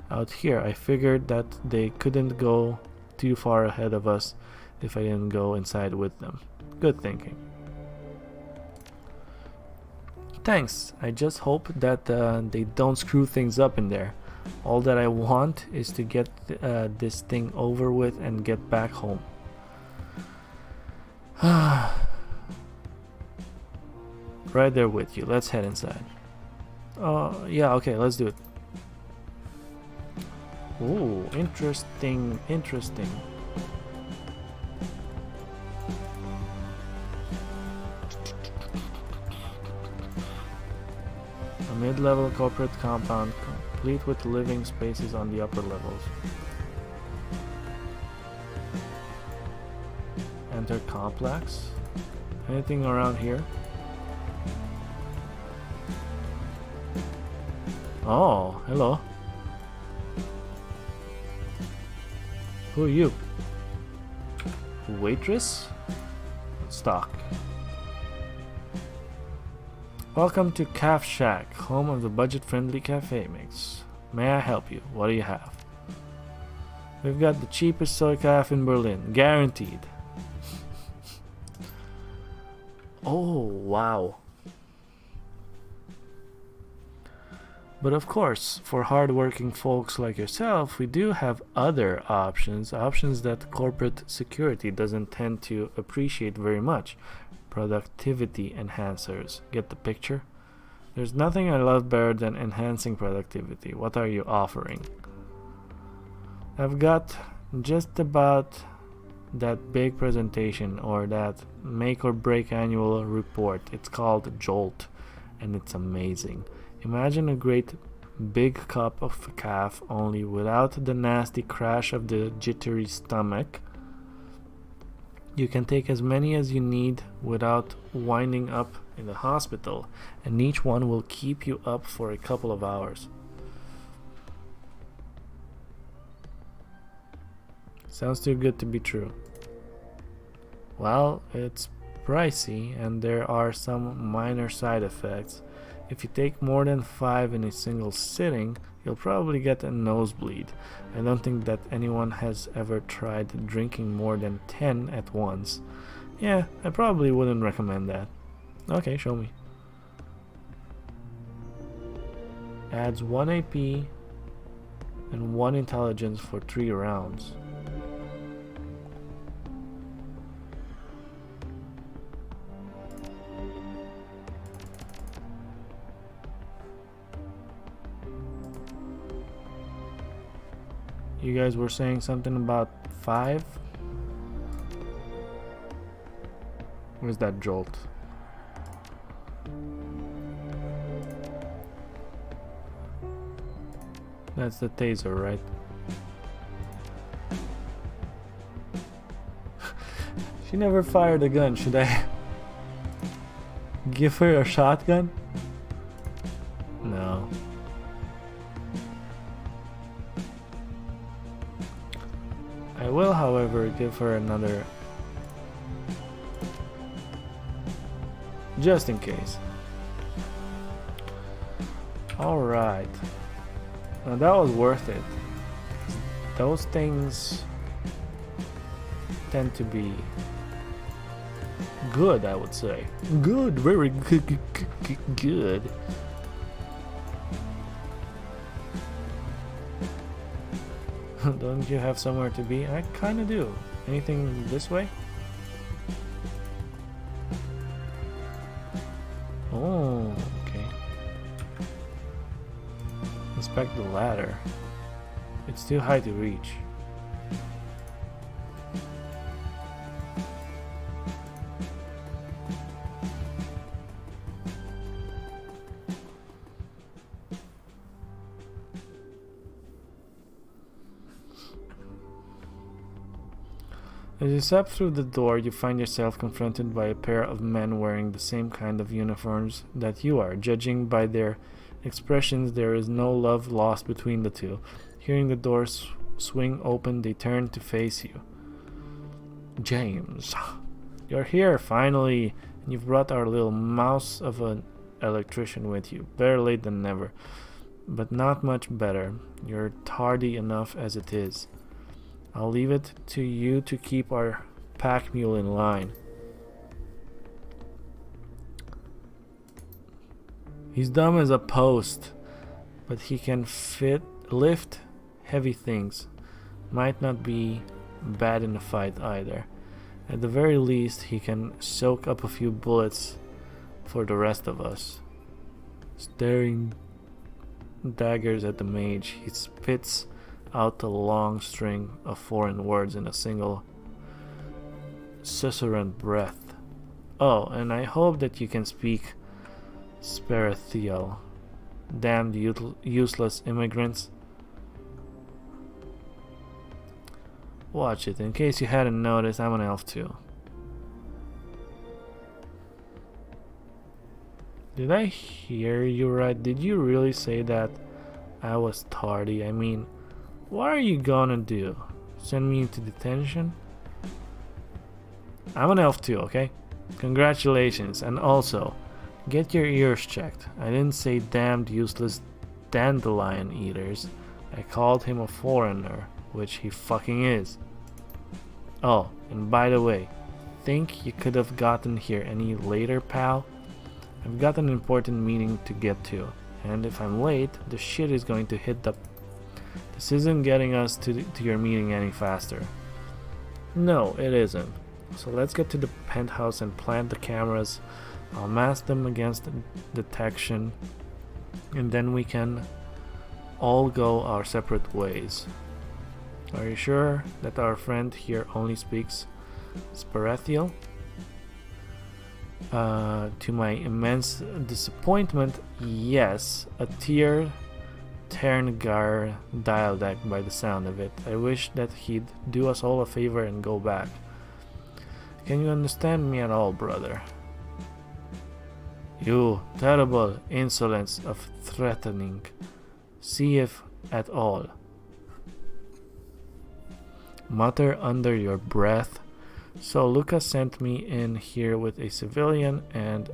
out here. I figured that they couldn't go too far ahead of us if I didn't go inside with them. Good thinking. Thanks. I just hope that they don't screw things up in there. All that I want is to get this thing over with and get back home. Right there with you. Let's head inside. Yeah, okay, let's do it. Ooh, interesting. A mid-level corporate compound complete with living spaces on the upper levels. Enter complex. Anything around here? Oh, hello. Who are you? Waitress? Stock. Welcome to Caf Shack, home of the budget-friendly cafe mix. May I help you? What do you have? We've got the cheapest soy caf in Berlin, guaranteed. Oh, wow. But of course, for hard-working folks like yourself, we do have other options that corporate security doesn't tend to appreciate very much. Productivity enhancers. Get the picture? There's nothing I love better than enhancing productivity. What are you offering? I've got just about that big presentation or that make or break annual report. It's called Jolt, and it's amazing. Imagine a great big cup of caf, only without the nasty crash of the jittery stomach. You can take as many as you need without winding up in the hospital, and each one will keep you up for a couple of hours. Sounds too good to be true. Well, it's pricey and there are some minor side effects. If you take more than 5 in a single sitting, you'll probably get a nosebleed. I don't think that anyone has ever tried drinking more than 10 at once. Yeah, I probably wouldn't recommend that. Okay, show me. Adds 1 AP and 1 intelligence for 3 rounds. You guys were saying something about 5? Where's that Jolt? That's the taser, right? She never fired a gun. Should I give her a shotgun? No. I will, however, give her another, just in case. Alright. Now that was worth it. Those things tend to be good, I would say. Good, very good. Don't you have somewhere to be? I kinda do. Anything this way? Oh, okay. Inspect the ladder. It's too high to reach. As you step through the door, you find yourself confronted by a pair of men wearing the same kind of uniforms that you are. Judging by their expressions, there is no love lost between the two. Hearing the doors swing open, they turn to face you. James, you're here finally, and you've brought our little mouse of an electrician with you. Better late than never, but not much better. You're tardy enough as it is. I'll leave it to you to keep our pack mule in line. He's dumb as a post, but he can lift heavy things. Might not be bad in a fight either. At the very least, he can soak up a few bullets for the rest of us. Staring daggers at the mage, he spits out a long string of foreign words in a single susurrant breath. Oh, and I hope that you can speak Sparathiel. Damned useless immigrants. Watch it. In case you hadn't noticed, I'm an elf too. Did I hear you right? Did you really say that I was tardy? I mean, what are you gonna do? Send me into detention? I'm an elf too, okay? Congratulations, and also, get your ears checked. I didn't say damned useless dandelion eaters. I called him a foreigner, which he fucking is. Oh, and by the way, think you could have gotten here any later, pal? I've got an important meeting to get to, and if I'm late, the shit is going to hit the... This isn't getting us to your meeting any faster. No, it isn't. So let's get to the penthouse and plant the cameras. I'll mask them against detection, and then we can all go our separate ways. Are you sure that our friend here only speaks Sparathiel? To my immense disappointment, yes, a Terngar dialect by the sound of it. I wish that he'd do us all a favor and go back. Can you understand me at all, brother? You terrible insolence of threatening. See if at all. Mutter under your breath. So Lucas sent me in here with a civilian and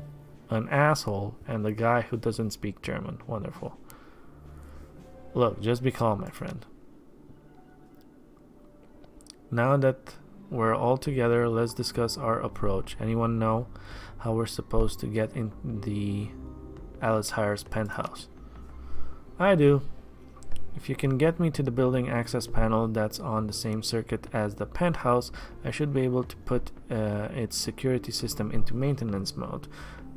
an asshole and a guy who doesn't speak German. Wonderful. Look, just be calm, my friend. Now that we're all together, let's discuss our approach. Anyone know how we're supposed to get in the Alice Hire's penthouse? I do. If you can get me to the building access panel that's on the same circuit as the penthouse, I should be able to put its security system into maintenance mode.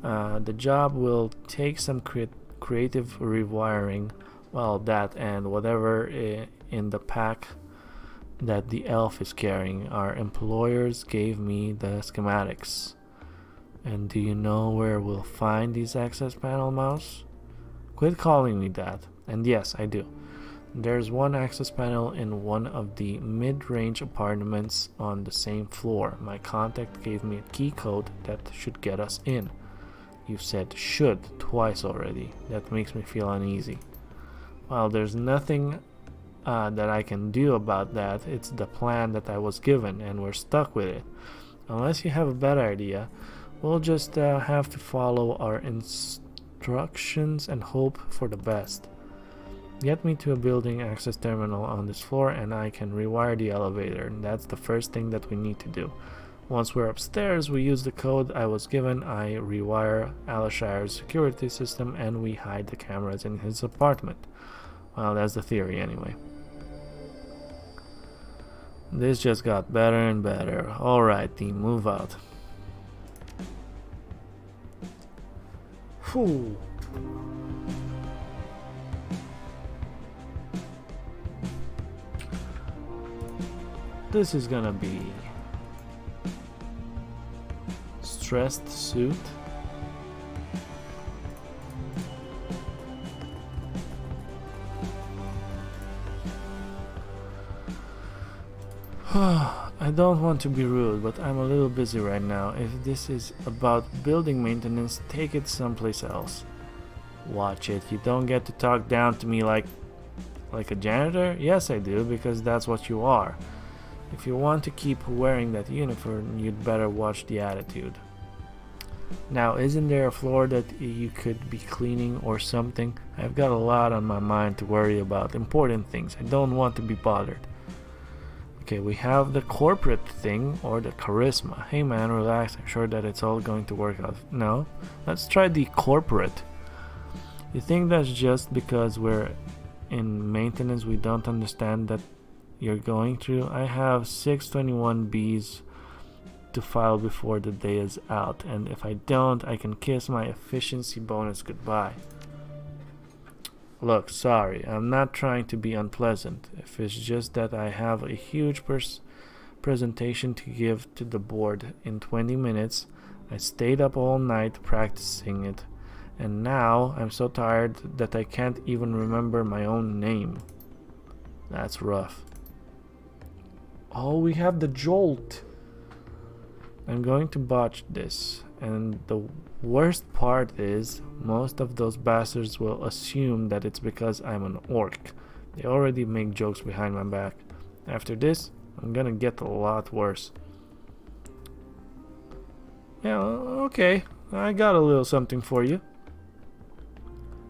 The job will take some creative rewiring. Well, that and whatever in the pack that the elf is carrying. Our employers gave me the schematics. And do you know where we'll find these access panel mouse? Quit calling me that. And yes, I do. There's one access panel in one of the mid-range apartments on the same floor. My contact gave me a key code that should get us in. You've said should twice already. That makes me feel uneasy. Well, there's nothing that I can do about that. It's the plan that I was given, and we're stuck with it. Unless you have a better idea, we'll just have to follow our instructions and hope for the best. Get me to a building access terminal on this floor and I can rewire the elevator. That's the first thing that we need to do. Once we're upstairs, we use the code I was given. I rewire Alishire's security system and we hide the cameras in his apartment. Well, that's the theory anyway. This just got better and better. Alright, team, move out. Whew. This is gonna be stressed suit. I don't want to be rude, but I'm a little busy right now. If this is about building maintenance, take it someplace else. Watch it. You don't get to talk down to me like a janitor? Yes, I do, because that's what you are. If you want to keep wearing that uniform, you'd better watch the attitude. Now, isn't there a floor that you could be cleaning or something? I've got a lot on my mind to worry about, important things. I don't want to be bothered. Okay, we have the corporate thing or the charisma. Hey man, relax. I'm sure that it's all going to work out. No, let's try the corporate. You think that's just because we're in maintenance we don't understand that you're going through? I have 621 Bs to file before the day is out, and if I don't, I can kiss my efficiency bonus goodbye. Look, sorry, I'm not trying to be unpleasant. If it's just that I have a huge presentation to give to the board in 20 minutes. I stayed up all night practicing it, and now I'm so tired that I can't even remember my own name. That's rough. Oh, we have the jolt. I'm going to botch this, and the worst part is most of those bastards will assume that it's because I'm an orc. They already make jokes behind my back. After this, I'm gonna get a lot worse. Yeah, okay, I got a little something for you.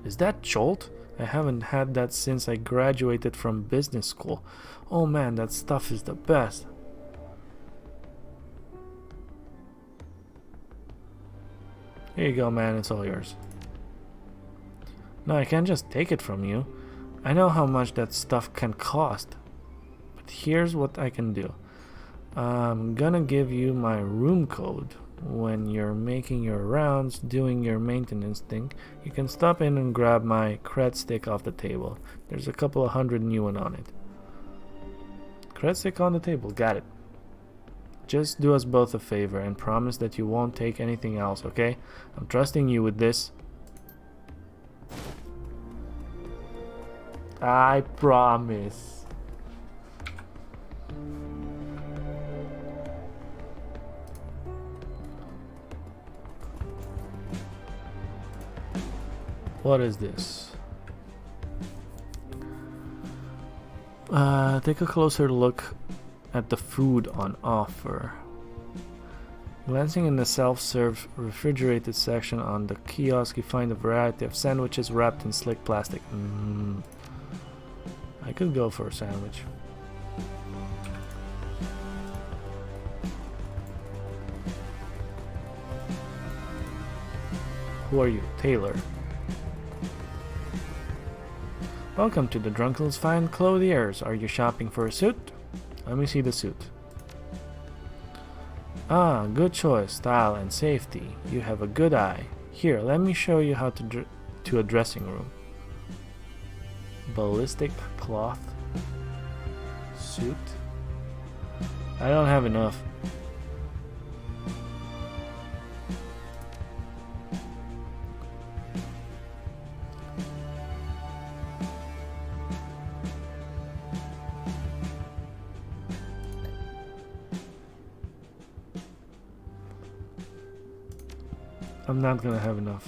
Is that jolt? I haven't had that since I graduated from business school. Oh man, that stuff is the best. Here you go, man, it's all yours. No, I can't just take it from you. I know how much that stuff can cost. But here's what I can do. I'm gonna give you my room code. When you're making your rounds, doing your maintenance thing, you can stop in and grab my cred stick off the table. There's a couple of hundred new one on it. Cred stick on the table, got it. Just do us both a favor and promise that you won't take anything else, okay? I'm trusting you with this. I promise. What is this? Take a closer look at the food on offer. Glancing in the self-serve refrigerated section on the kiosk, you find a variety of sandwiches wrapped in slick plastic. I could go for a sandwich. Who are you? Taylor. Welcome to the Drunkle's Fine Clothiers. Are you shopping for a suit? Let me see the suit. Ah, good choice, style and safety. You have a good eye. Here, let me show you how to a dressing room. Ballistic cloth suit. I don't have enough. I'm not gonna have enough.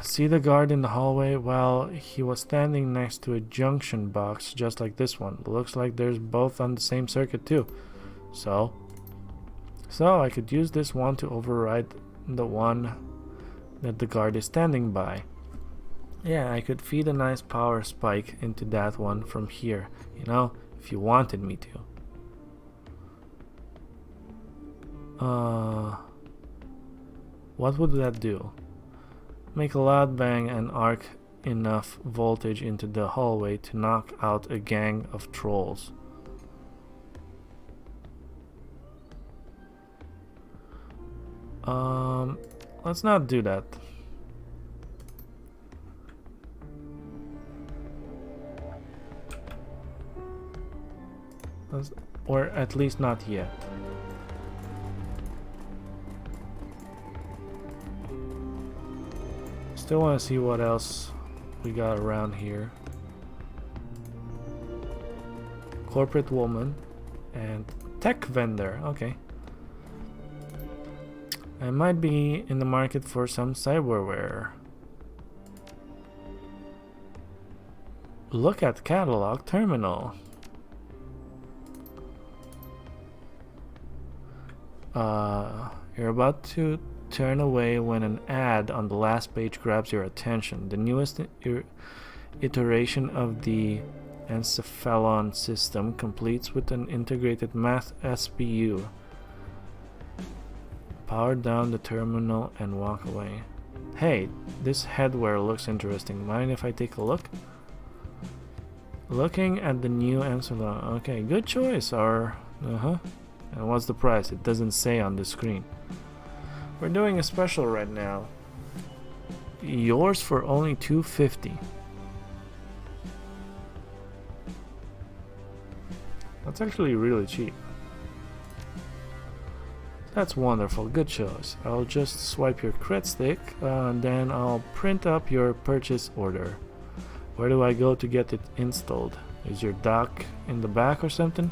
See the guard in the hallway? Well, he was standing next to a junction box just like this one. Looks like there's both on the same circuit too. So I could use this one to override the one that the guard is standing by. Yeah, I could feed a nice power spike into that one from here, you know, if you wanted me to. What would that do? Make a loud bang and arc enough voltage into the hallway to knock out a gang of trolls. Let's not do that. Or at least not yet. Still want to see what else we got around here. Corporate woman and tech vendor. Okay. I might be in the market for some cyberware. Look at catalog terminal. You're about to turn away when an ad on the last page grabs your attention. The newest iteration of the encephalon system completes with an integrated math SPU. Power down the terminal and walk away. Hey, this headwear looks interesting. Mind if I take a look? Looking at the new encephalon. Okay, good choice. Or and what's the price? It doesn't say on the screen. We're doing a special right now. Yours for only $250. That's actually really cheap. That's wonderful. Good choice. I'll just swipe your cred stick, then I'll print up your purchase order. Where do I go to get it installed? Is your dock in the back or something?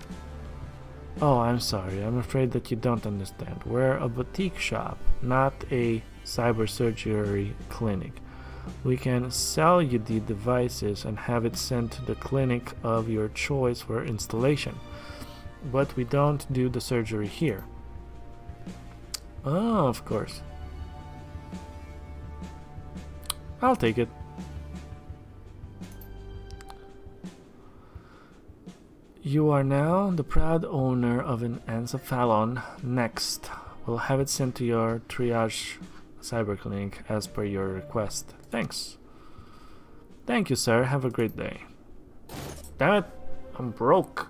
Oh, I'm sorry. I'm afraid that you don't understand. We're a boutique shop, not a cyber surgery clinic. We can sell you the devices and have it sent to the clinic of your choice for installation. But we don't do the surgery here. Oh, of course. I'll take it. You are now the proud owner of an encephalon. Next, we'll have it sent to your triage cyberclinic as per your request. Thanks. Thank you, sir. Have a great day. Damn it, I'm broke.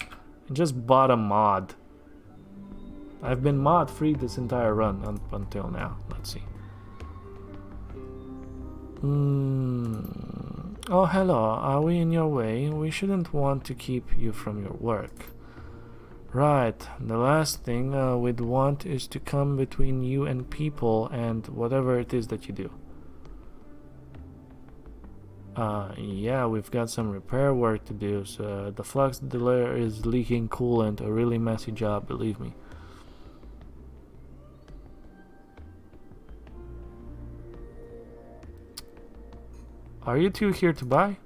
I just bought a mod. I've been mod free this entire run up until now. Let's see. Oh, hello. Are we in your way? We shouldn't want to keep you from your work. Right. The last thing we'd want is to come between you and people and whatever it is that you do. Yeah, we've got some repair work to do. So the flux delay is leaking coolant. A really messy job, believe me. Are you two here to buy?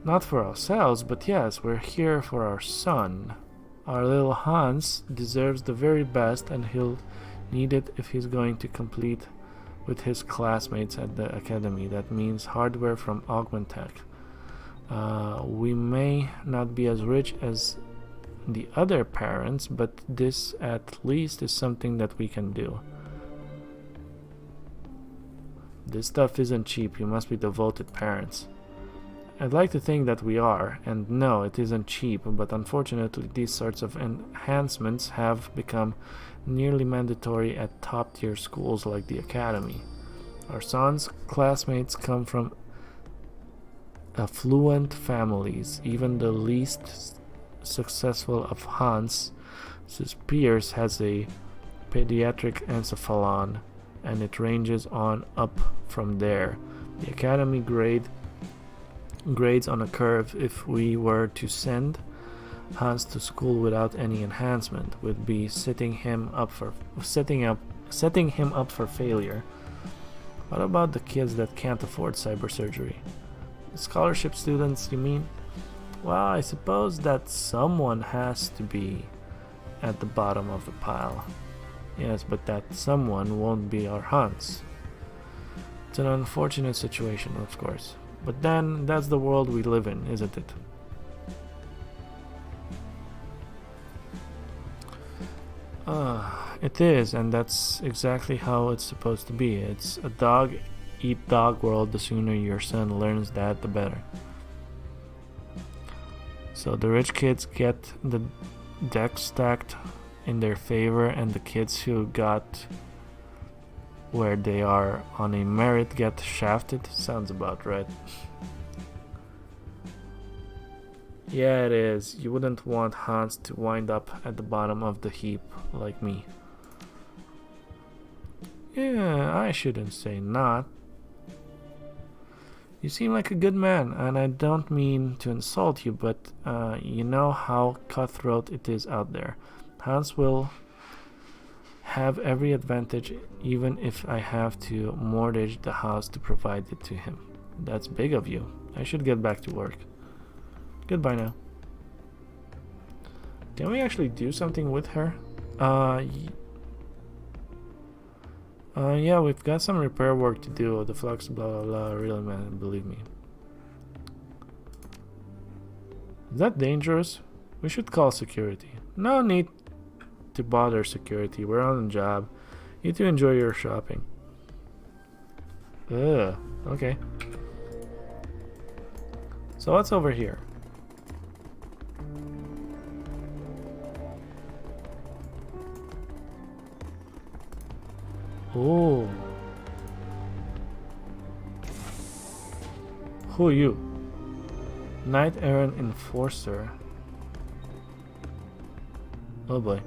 Not for ourselves, but yes, we're here for our son. Our little Hans deserves the very best, and he'll need it if he's going to compete with his classmates at the academy. That means hardware from Augmentech. We may not be as rich as the other parents, but this at least is something that we can do. This stuff isn't cheap. You must be devoted parents. I'd like to think that we are, and no, it isn't cheap, but unfortunately these sorts of enhancements have become nearly mandatory at top-tier schools like the Academy. Our son's classmates come from affluent families. Even the least successful of Hans' peers has a pediatric encephalon, and it ranges on up from there. The Academy grades on a curve. If we were to send Hans to school without any enhancement, would be setting him up for failure. What about the kids that can't afford cyber surgery? Scholarship students, you mean? Well, I suppose that someone has to be at the bottom of the pile. Yes, but that someone won't be our Hans. It's an unfortunate situation, of course. But then, that's the world we live in, isn't it? It is, and that's exactly how it's supposed to be. It's a dog eat dog world. The sooner your son learns that, the better. So the rich kids get the deck stacked in their favor, and the kids who got where they are on a merit get shafted. Sounds about right. Yeah, it is. You wouldn't want Hans to wind up at the bottom of the heap like me. Yeah, I shouldn't say not. You seem like a good man, and I don't mean to insult you, but you know how cutthroat it is out there. Hans will have every advantage, even if I have to mortgage the house to provide it to him. That's big of you. I should get back to work. Goodbye now. Can we actually do something with her? Yeah, we've got some repair work to do. The flux, blah blah blah. Really, man, believe me. Is that dangerous? We should call security. No need to bother security. We're on the job. You two enjoy your shopping. Ugh. Okay. So what's over here? Oh. Who are you? Knight Errant Enforcer. Oh boy.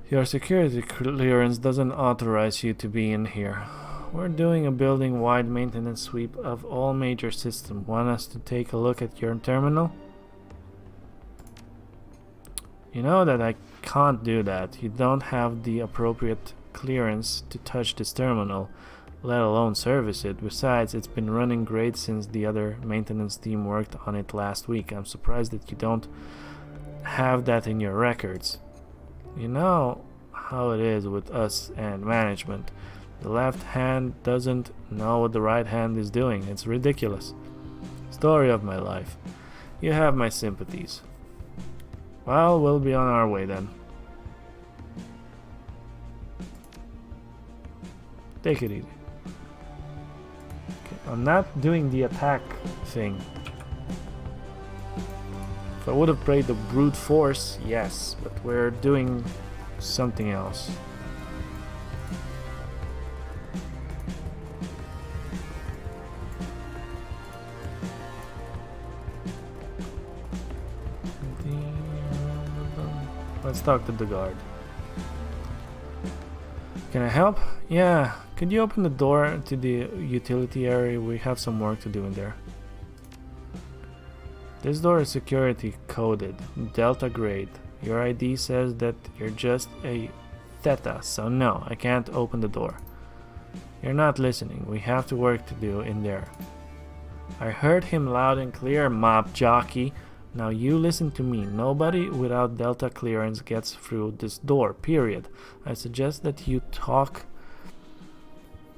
Your security clearance doesn't authorize you to be in here. We're doing a building-wide maintenance sweep of all major systems. Want us to take a look at your terminal? You know that I can't do that. You don't have the appropriate clearance to touch this terminal, let alone service it. Besides, it's been running great since the other maintenance team worked on it last week. I'm surprised that you don't have that in your records. You know how it is with us and management. The left hand doesn't know what the right hand is doing. It's ridiculous. Story of my life. You have my sympathies. Well, we'll be on our way then. Take it easy. Okay, I'm not doing the attack thing. If I would have played the brute force, yes, but we're doing something else. Let's talk to the guard. Can I help? Yeah. Could you open the door to the utility area? We have some work to do in there. This door is security coded, Delta grade. Your ID says that you're just a Theta, so no, I can't open the door. You're not listening. We have to work to do in there. I heard him loud and clear, mob jockey. Now you listen to me. Nobody without Delta clearance gets through this door, period. I suggest that you talk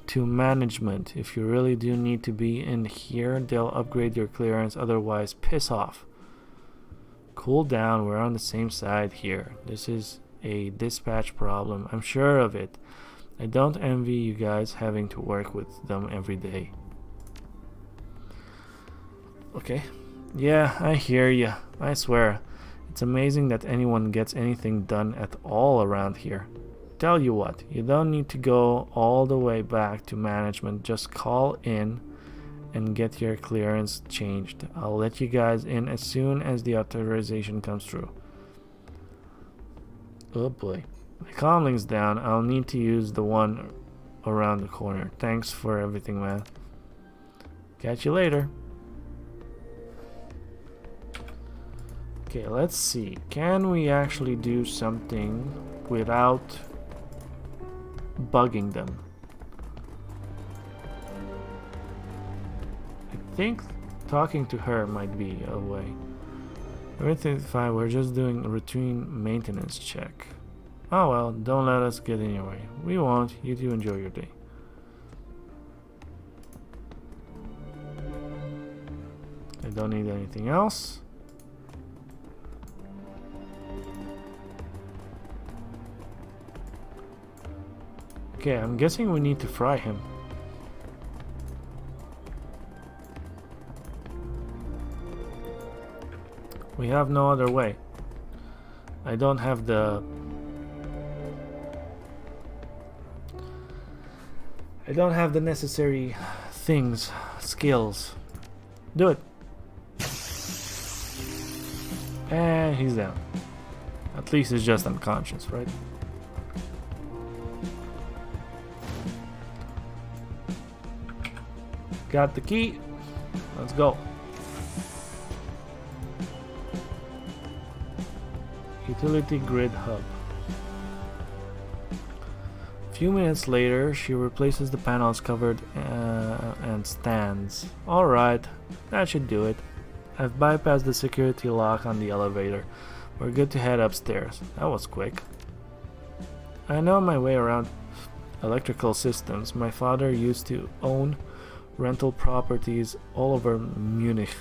to management. If you really do need to be in here, they'll upgrade your clearance, otherwise piss off. Cool down, we're on the same side here. This is a dispatch problem, I'm sure of it. I don't envy you guys having to work with them every day. Okay. Yeah, I hear ya. I swear, it's amazing that anyone gets anything done at all around here. Tell you what, you don't need to go all the way back to management. Just call in and get your clearance changed. I'll let you guys in as soon as the authorization comes through. Oh boy. My comlink's down. I'll need to use the one around the corner. Thanks for everything, man. Catch you later. Okay, let's see. Can we actually do something without bugging them? I think talking to her might be a way. Everything's fine, we're just doing a routine maintenance check. Oh well, don't let us get in your way. We won't. You two enjoy your day. I don't need anything else. Okay, I'm guessing we need to fry him. We have no other way. I don't have the... I don't have the necessary things, skills. Do it. And he's down. At least he's just unconscious, right? Got the key. Let's go. Utility grid hub. A few minutes later, she replaces the panels covered and stands. Alright, that should do it. I've bypassed the security lock on the elevator. We're good to head upstairs. That was quick. I know my way around electrical systems. My father used to own rental properties all over Munich,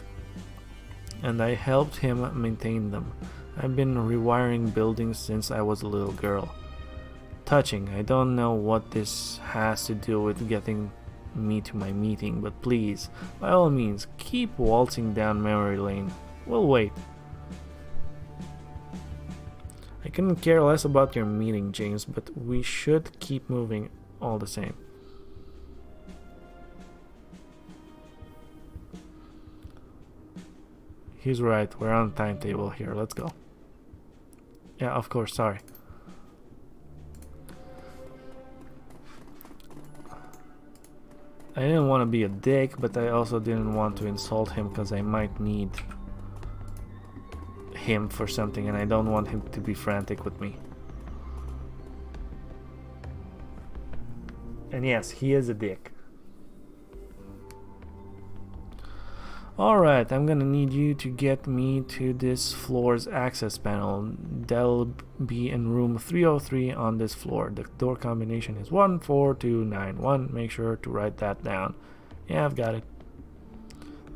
and I helped him maintain them. I've been rewiring buildings since I was a little girl. Touching. I don't know what this has to do with getting me to my meeting, but please, by all means, keep waltzing down memory lane. We'll wait. I couldn't care less about your meeting, James, but we should keep moving all the same. He's right, we're on timetable here, let's go. Yeah, of course, sorry. I didn't want to be a dick, but I also didn't want to insult him because I might need him for something and I don't want him to be frantic with me. And yes, he is a dick. Alright, I'm gonna need you to get me to this floor's access panel. They'll be in room 303 on this floor. The door combination is 14291. Make sure to write that down. Yeah, I've got it.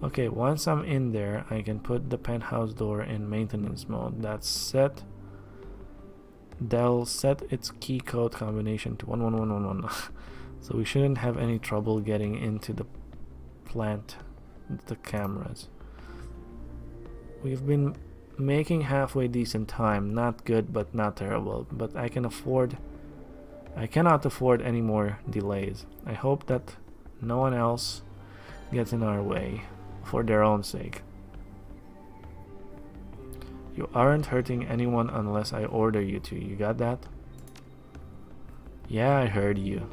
Okay, once I'm in there, I can put the penthouse door in maintenance mode. That's set. They'll set its key code combination to 11111. So we shouldn't have any trouble getting into the plant. The cameras. We've been making halfway decent time. Not good, but not terrible. But I cannot afford any more delays. I hope that no one else gets in our way, for their own sake. You aren't hurting anyone unless I order you to. You got that? Yeah, I heard you.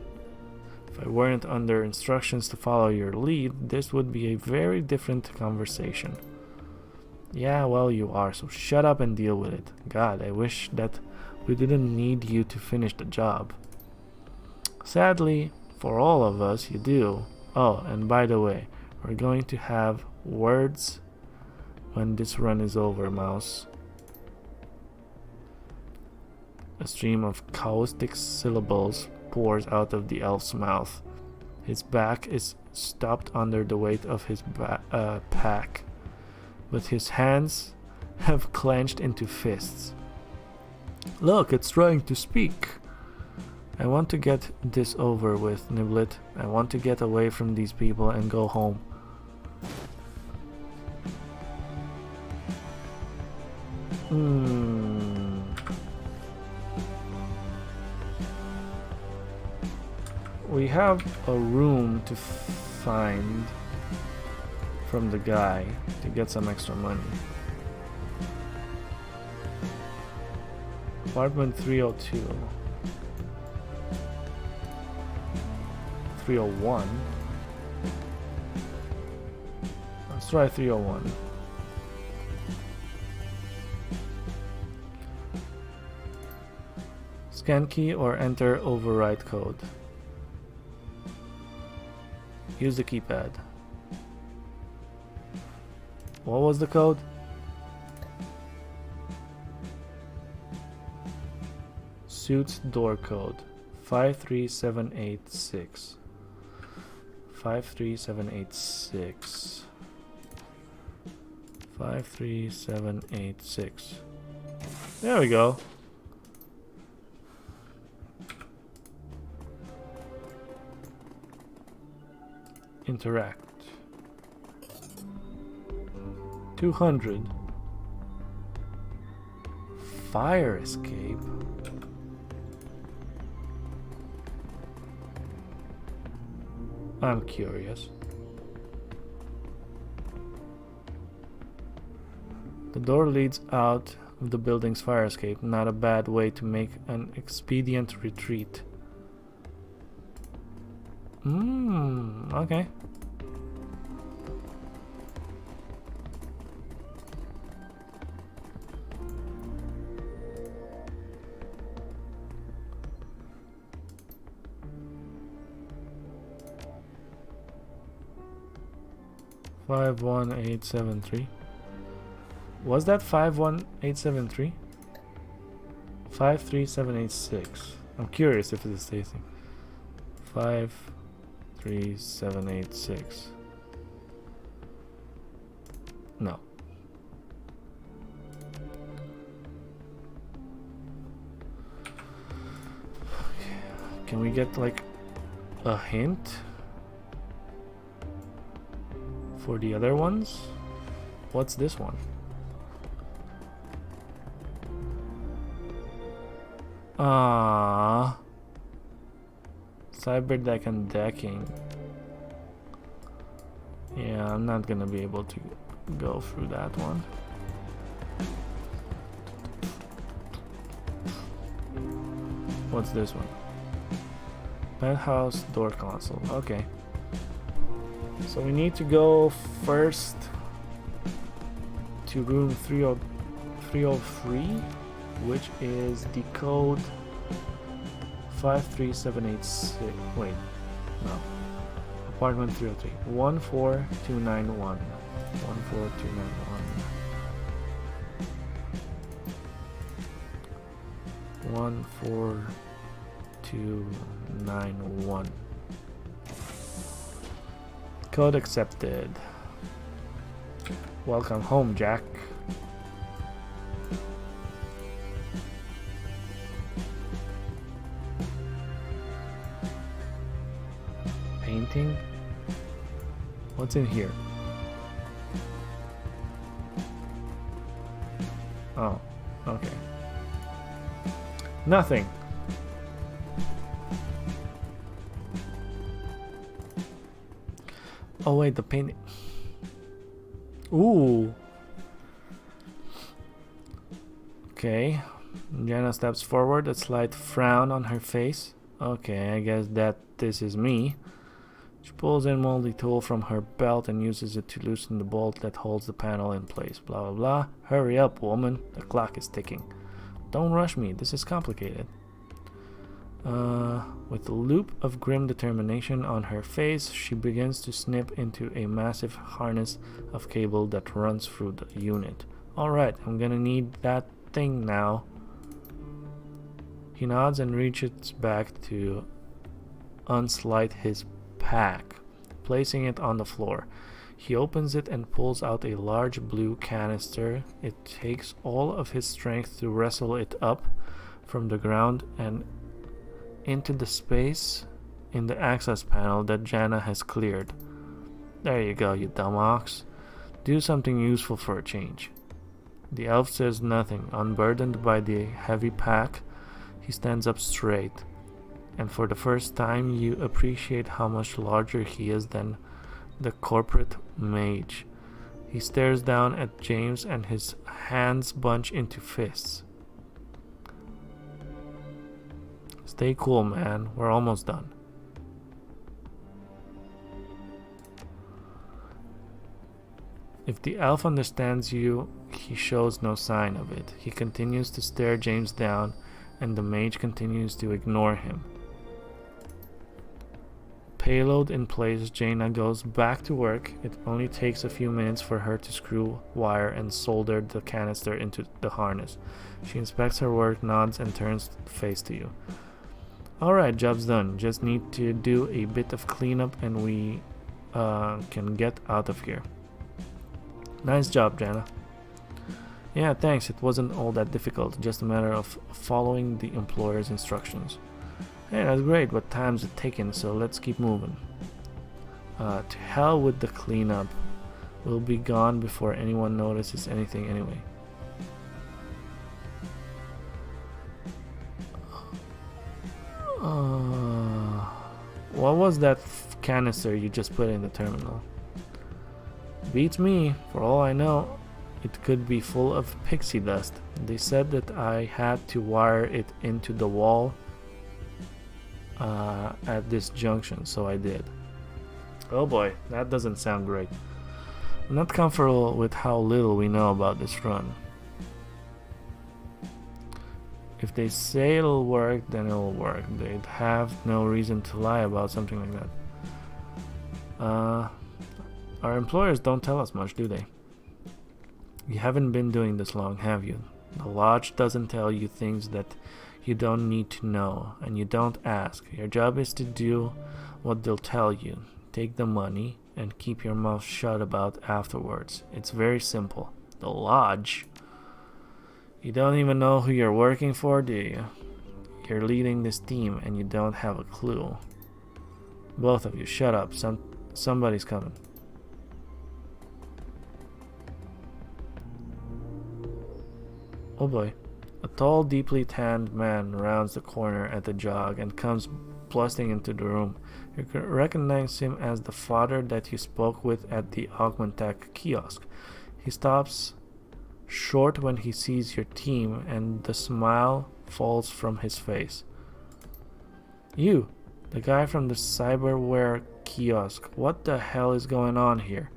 If I weren't under instructions to follow your lead, this would be a very different conversation. Yeah, well, you are, so shut up and deal with it. God, I wish that we didn't need you to finish the job. Sadly, for all of us, you do. Oh, and by the way, we're going to have words when this run is over, Mouse. A stream of caustic syllables pours out of the elf's mouth. His back is stopped under the weight of his pack, but his hands have clenched into fists. Look, it's trying to speak. I want to get this over with, Niblet. I want to get away from these people and go home. We have a room to find from the guy to get some extra money. Apartment 302. 301. Let's try 301. Scan key or enter override code. Use the keypad. What was the code? Suits door code 53786. 53786. 53786. There we go. Interact. 200. Fire escape. I'm curious. The door leads out of the building's fire escape. Not a bad way to make an expedient retreat. Okay. Five 1 8 7 3. Was that 51873? 53786. I'm curious if it's the same. 53786. No. Can we get like a hint for the other ones? What's this one? Cyberdeck and decking. Yeah, I'm not gonna be able to go through that one. What's this one? Penthouse door console. Okay. So we need to go first to room 303, which is the code 53786. Wait, no. Apartment 303. 14291. 14291. 14291. Code accepted. Welcome home, Jack. Painting? What's in here? Oh, okay. Nothing. Oh wait, the painting. Ooh. Okay. Jana steps forward, a slight frown on her face. Okay, I guess that this is me. She pulls a moldy tool from her belt and uses it to loosen the bolt that holds the panel in place. Blah blah blah. Hurry up, woman. The clock is ticking. Don't rush me. This is complicated. With a loop of grim determination on her face, she begins to snip into a massive harness of cable that runs through the unit. Alright, I'm gonna need that thing now. He nods and reaches back to unslide his pack, placing it on the floor. He opens it and pulls out a large blue canister. It takes all of his strength to wrestle it up from the ground and into the space in the access panel that Jana has cleared. There you go, you dumb ox. Do something useful for a change. The elf says nothing. Unburdened by the heavy pack, he stands up straight, and for the first time you appreciate how much larger he is than the corporate mage. He stares down at James and his hands bunch into fists. Stay cool, man. We're almost done. If the elf understands you, he shows no sign of it. He continues to stare James down, and the mage continues to ignore him. Payload in place, Jaina goes back to work. It only takes a few minutes for her to screw wire and solder the canister into the harness. She inspects her work, nods, and turns face to you. Alright, job's done. Just need to do a bit of cleanup and we can get out of here. Nice job, Jana. Yeah, thanks. It wasn't all that difficult. Just a matter of following the employer's instructions. Hey, that's great, but time's it taking, so let's keep moving. To hell with the cleanup. We'll be gone before anyone notices anything anyway. What was that canister you just put in the terminal? Beats me. For all I know, it could be full of pixie dust. They said that I had to wire it into the wall at this junction, so I did. Oh boy, that doesn't sound great. I'm not comfortable with how little we know about this run. If they say it'll work, then it'll work. They'd have no reason to lie about something like that. Our employers don't tell us much, do they? You haven't been doing this long, have you? The lodge doesn't tell you things that you don't need to know, and you don't ask. Your job is to do what they'll tell you. Take the money and keep your mouth shut about afterwards. It's very simple. The lodge? You don't even know who you're working for, do you? You're leading this team and you don't have a clue. Both of you, shut up. Somebody's coming. Oh boy. A tall, deeply tanned man rounds the corner at the jog and comes blasting into the room. You recognize him as the father that you spoke with at the Augmentech kiosk. He stops short when he sees your team, and the smile falls from his face. You, the guy from the cyberware kiosk, what the hell is going on here?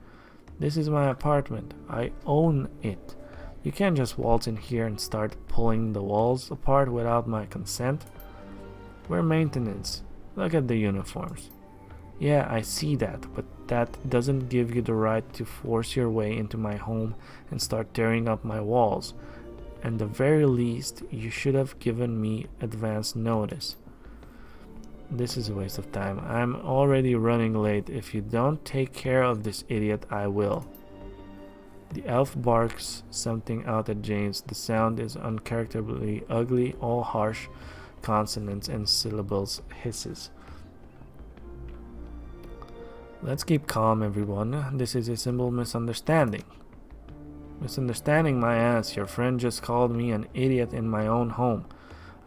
This is my apartment. I own it. You can't just waltz in here and start pulling the walls apart without my consent. We're maintenance. Look at the uniforms. Yeah, I see that, but that doesn't give you the right to force your way into my home and start tearing up my walls. At the very least, you should have given me advance notice. This is a waste of time. I'm already running late. If you don't take care of this idiot, I will. The elf barks something out at James. The sound is uncharacteristically ugly, all harsh consonants and syllables hisses. Let's keep calm, everyone. This is a simple misunderstanding. Misunderstanding my ass. Your friend just called me an idiot in my own home.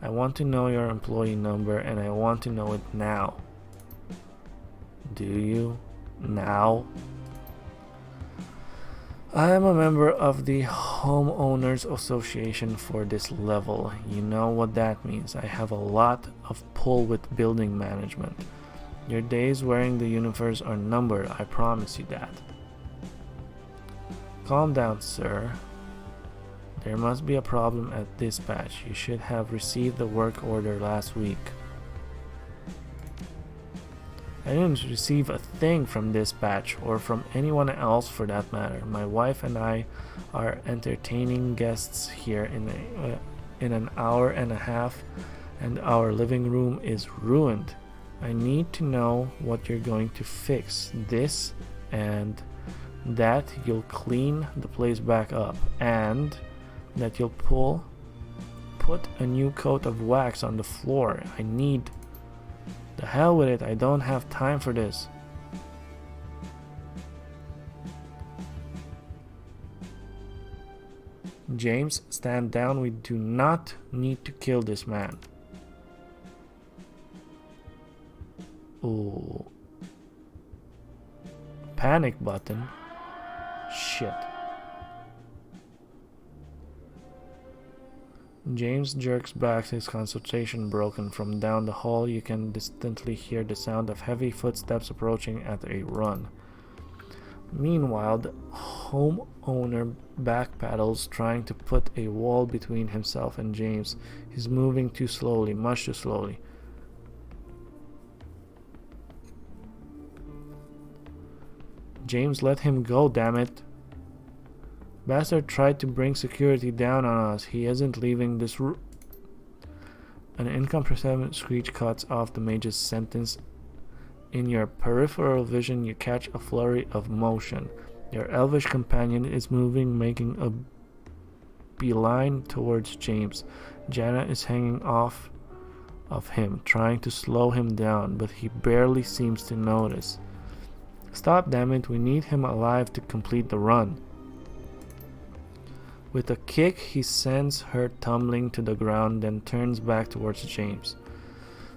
I want to know your employee number and I want to know it now. Do you? Now? I am a member of the Homeowners Association for this level. You know what that means. I have a lot of pull with building management. Your days wearing the uniforms are numbered, I promise you that. Calm down, sir. There must be a problem at dispatch. You should have received the work order last week. I didn't receive a thing from dispatch, or from anyone else for that matter. My wife and I are entertaining guests here in an hour and a half, and our living room is ruined. I need to know what you're going to fix. This and that you'll clean the place back up, and that you'll put a new coat of wax on the floor. I need... The hell with it, I don't have time for this. James, stand down. We do not need to kill this man. Ooh. Panic button. Shit. James jerks back, his concentration broken. From down the hall, you can distinctly hear the sound of heavy footsteps approaching at a run. Meanwhile, the homeowner backpedals, trying to put a wall between himself and James. He's moving too slowly, much too slowly. James, let him go, damn it. Bastard tried to bring security down on us. He isn't leaving this room. An incomprehensible screech cuts off the mage's sentence. In your peripheral vision, you catch a flurry of motion. Your elvish companion is moving, making a beeline towards James. Jana is hanging off of him, trying to slow him down, but he barely seems to notice. Stop, damn it, we need him alive to complete the run. With a kick, he sends her tumbling to the ground, then turns back towards James.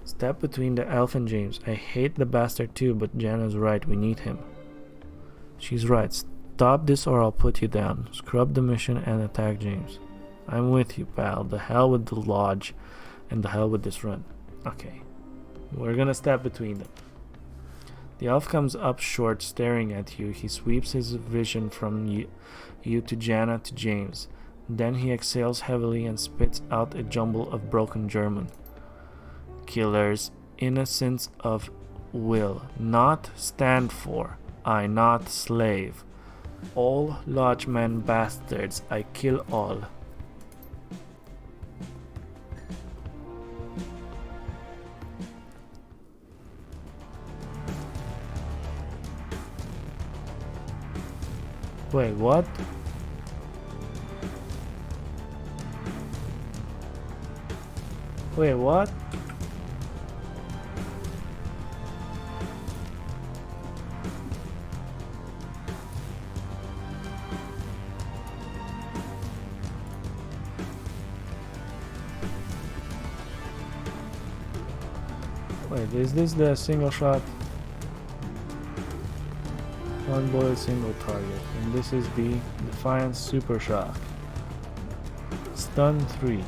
Step between the elf and James. I hate the bastard too, but Jana's right, we need him. She's right. Stop this or I'll put you down. Scrub the mission and attack James. I'm with you, pal. The hell with the lodge and the hell with this run. Okay. We're gonna step between them. The elf comes up short, staring at you. He sweeps his vision from you to Jana to James. Then he exhales heavily and spits out a jumble of broken German. Killers, innocence of will, not stand for. I not slave. All lodgemen bastards, I kill all. Wait, what? Wait, what? Wait, is this the single shot? One bullet, single target. And this is the Defiance Super Shock. Stun 3.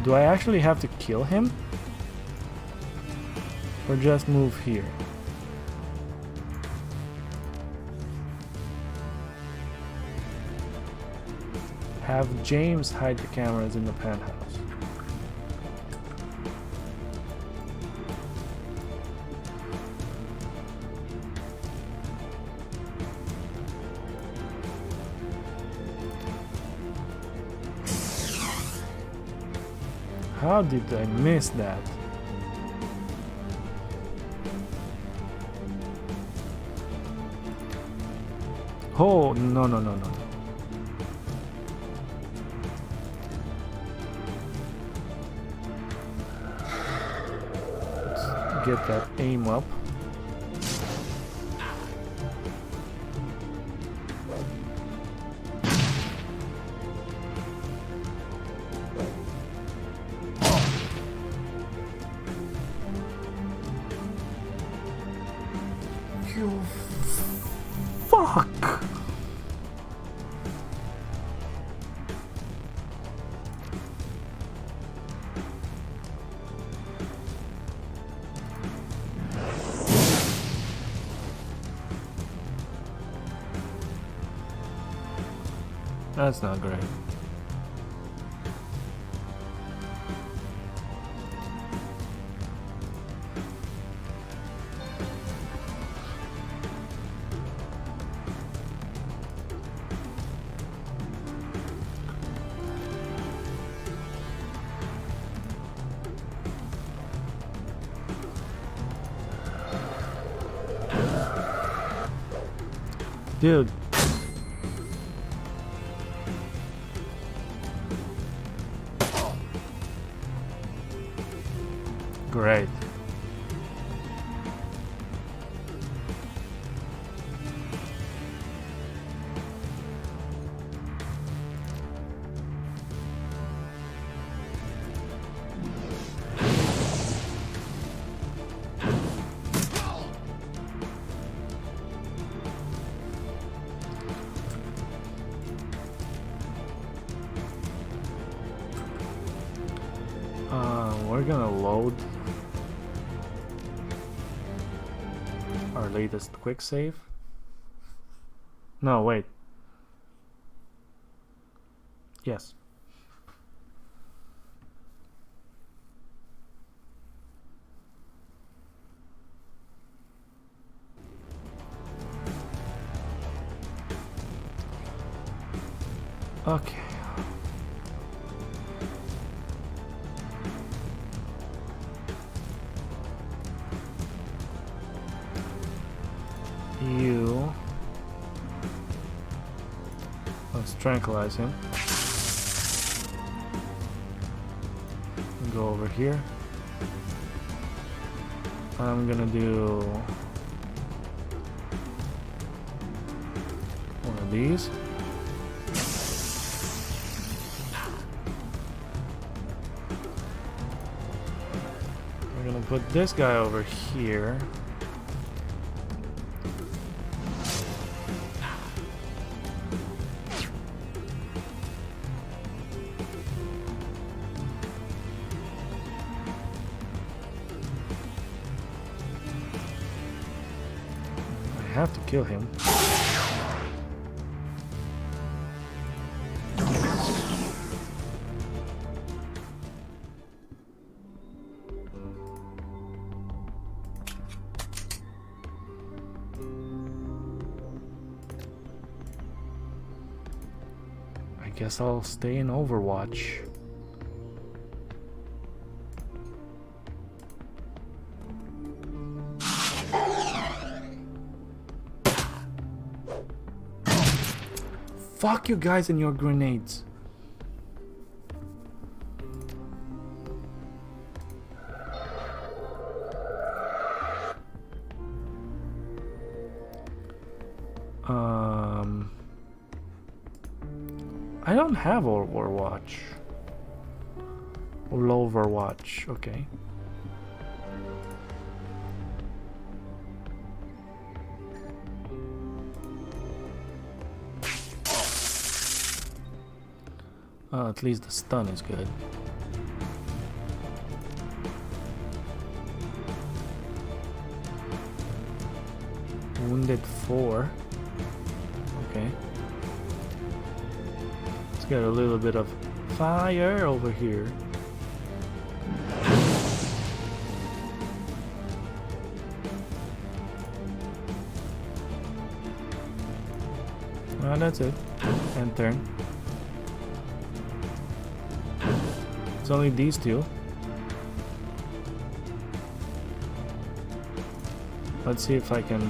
Do I actually have to kill him? Or just move here? Have James hide the cameras in the penthouse. How did I miss that? Oh, no, no, no, no. Let's get that aim up. You fuck. That's not great. Dude. Great. We're gonna load our latest quick save. No, wait. Yes. Okay. You tranquilize him. Go over here. I'm gonna do one of these. We're gonna put this guy over here. I have to kill him. I guess I'll stay in Overwatch. Fuck you guys and your grenades. I don't have Overwatch. Or Overwatch, okay. At least the stun is good. Wounded 4. Okay. Let's get a little bit of fire over here. That's it. End turn. It's only these two. Let's see if I can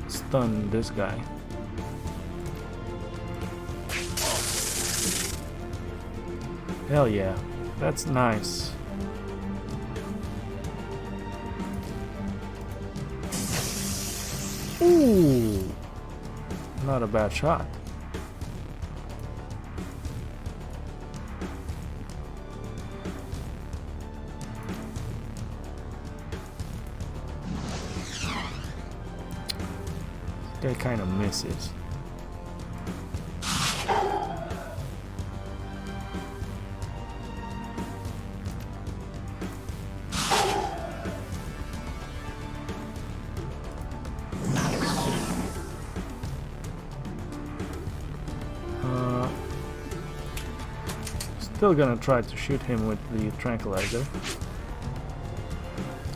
stun this guy. Hell yeah, that's nice. Ooh, not a bad shot. That kind of misses. Still gonna try to shoot him with the tranquilizer.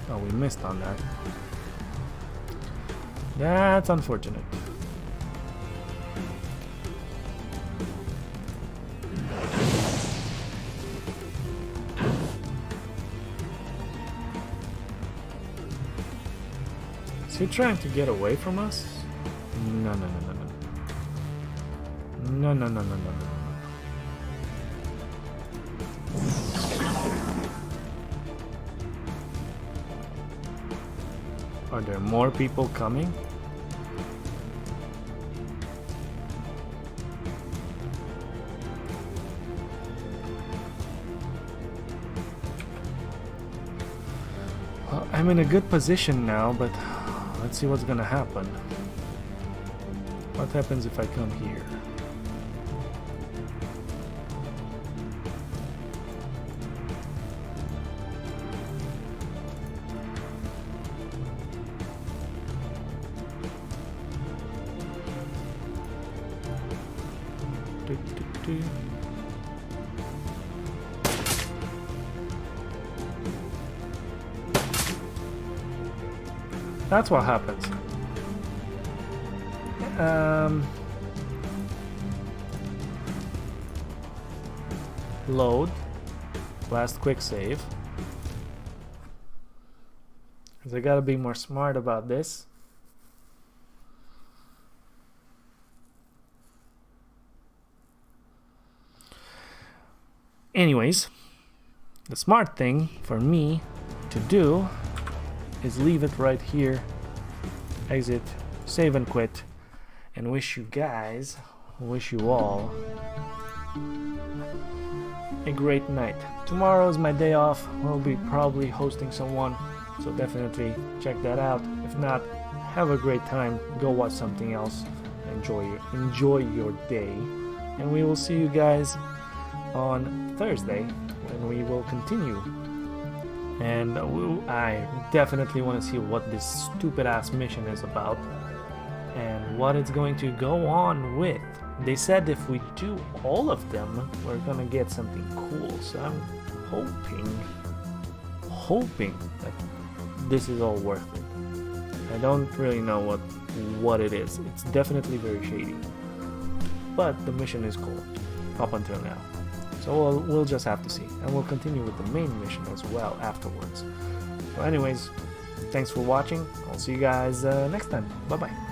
Oh, we missed on that. That's unfortunate. Is he trying to get away from us? No, no, no, no, no. No, no, no, no, no, no. Are there more people coming? Well, I'm in a good position now, but let's see what's gonna happen. What happens if I come here? That's what happens. Load. Last quick save. Because I gotta be more smart about this. Anyways, the smart thing for me to do is leave it right here, exit, save and quit, and wish you all a great night. Tomorrow is my day off. We'll be probably hosting someone, so definitely check that out. If not, have a great time, go watch something else, enjoy your day, and we will see you guys on Thursday when we will continue. And I definitely want to see what this stupid ass mission is about and what it's going to go on with. They said if we do all of them, we're gonna get something cool, so I'm hoping that this is all worth it. I don't really know what it is. It's definitely very shady, but the mission is cool up until now. So we'll just have to see, and we'll continue with the main mission as well afterwards. So anyways, thanks for watching. I'll see you guys next time. Bye bye.